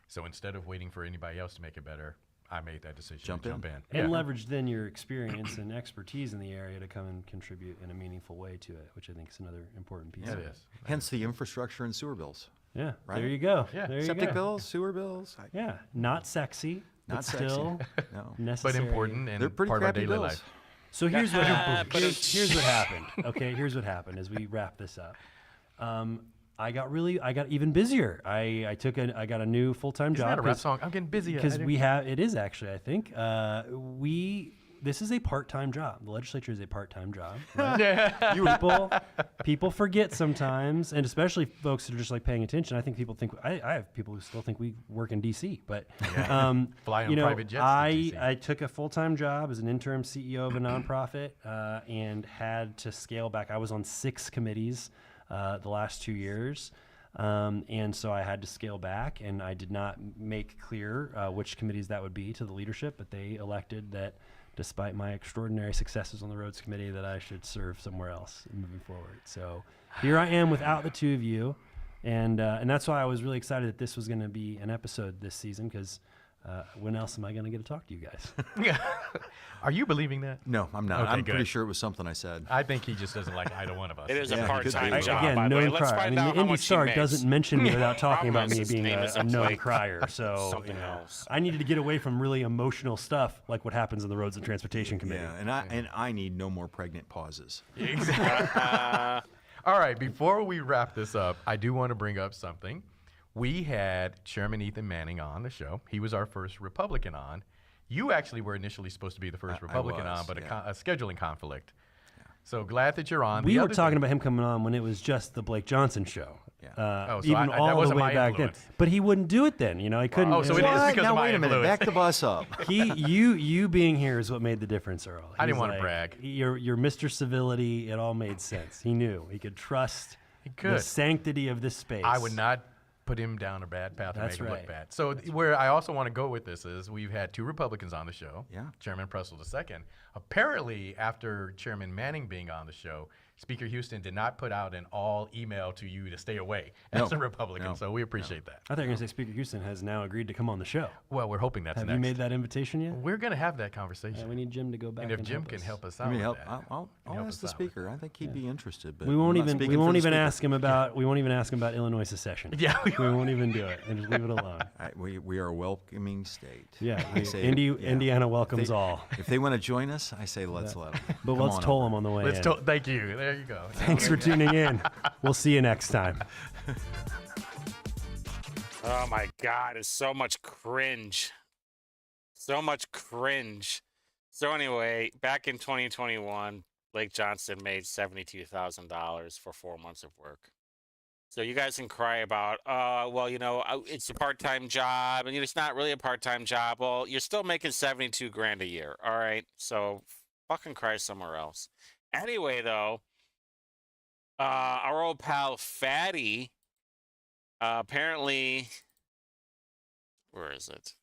So instead of waiting for anybody else to make it better, I made that decision to jump in. And leverage then your experience and expertise in the area to come and contribute in a meaningful way to it, which I think is another important piece of it. Hence the infrastructure and sewer bills. Yeah, right? there you go. Yeah, there you septic go. bills, sewer bills. Yeah, not sexy, Not but sexy. still No. necessary. But important and They're pretty part of our crappy daily bills. life. So here's what here's what happened. Okay, here's what happened as we wrap this up. I got even busier. I got a new full-time job. Isn't that a rap song? I'm getting busy. Because it is actually, I think. This is a part-time job. The legislature is a part-time job. Right? people forget sometimes, and especially folks that are just like paying attention. I think people think I have people who still think we work in D.C. But Fly on you know, private jets to DC. I took a full-time job as an interim CEO of a nonprofit and had to scale back. I was on 6 committees the last 2 years. And so I had to scale back, and I did not make clear which committees that would be to the leadership, but they elected that despite my extraordinary successes on the roads committee that I should serve somewhere else moving forward. So here I am without the two of you. And that's why I was really excited that this was going to be an episode this season, because when else am I going to get to talk to you guys? Are you believing that? No, I'm not. Okay, I'm good. pretty sure it was something I said. I think he just doesn't like either one of us. It is Yeah, a part-time could be. job. Again, by the way. known Let's crier. I find mean, out the how Indy much he Star makes. doesn't mention me without talking about me His being name a is known Blake. crier. So Something you know, else. I needed to get away from really emotional stuff like what happens in the Roads and Transportation Committee. Yeah, and I need no more pregnant pauses. All right, before we wrap this up, I do want to bring up something. We had Chairman Ethan Manning on the show. He was our first Republican on. You actually were initially supposed to be the first Republican was, on, but yeah. a scheduling conflict. So glad that you're on. We The were other talking thing- about him coming on when it was just the Blake Johnson show. Yeah. Oh, so even that all the wasn't way my back influence. then. But he wouldn't do it then. You know, he couldn't. Oh, so it is What? because now of my wait a minute. influence. Back the bus up. You being here is what made the difference, Earl. I didn't He's wanna like, brag. You're Mr. Civility. It all made sense. He knew he could trust the could. sanctity of this space. I would not put him down a bad path and That's make him right. look bad. So where I also want to go with this is we've had 2 Republicans on the show. Yeah. Chairman Pressel II. Apparently, after Chairman Manning being on the show, Speaker Houston did not put out an all email to you to stay away as a Republican. No. So we appreciate that. I thought you were going to say Speaker Houston has now agreed to come on the show. Well, we're hoping that's Have next. you made that invitation yet? We're going to have that conversation. We need Jim to go back. And if Jim can us. help us I out mean, with help. that. I'll help ask us the out with speaker. I think he'd be interested. But We won't I'm not even speaking for the speaker. ask him about we won't even ask him about Illinois secession. Yeah, we won't even do it and just leave it alone. We are a welcoming state. Yeah, I say, Indiana welcomes If all. If they want to join us, I say let's let them. But let's toll them on the way in. Thank you. There you go. Thanks for tuning in. We'll see you next time. Oh my God, it's so much cringe. So much cringe. So anyway, back in 2021, Blake Johnson made $72,000 for 4 months of work. So you guys can cry about, well, you know, it's a part-time job, and it's not really a part-time job. Well, you're still making 72 grand a year. All right, so fucking cry somewhere else. Anyway, though, our old pal Fatty, apparently, where is it?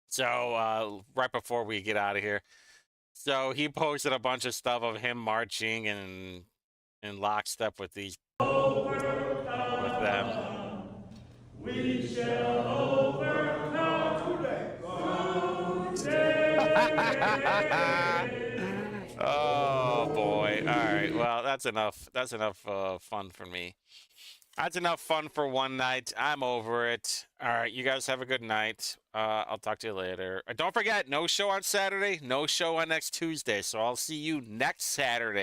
So right before we get out of here, so he posted a bunch of stuff of him marching and in lockstep with these with them. We shall overcome today. Oh boy! All right, well that's enough. That's enough fun for me. That's enough fun for one night. I'm over it. All right, you guys have a good night. I'll talk to you later. Don't forget, no show on Saturday, no show on next Tuesday. So I'll see you next Saturday.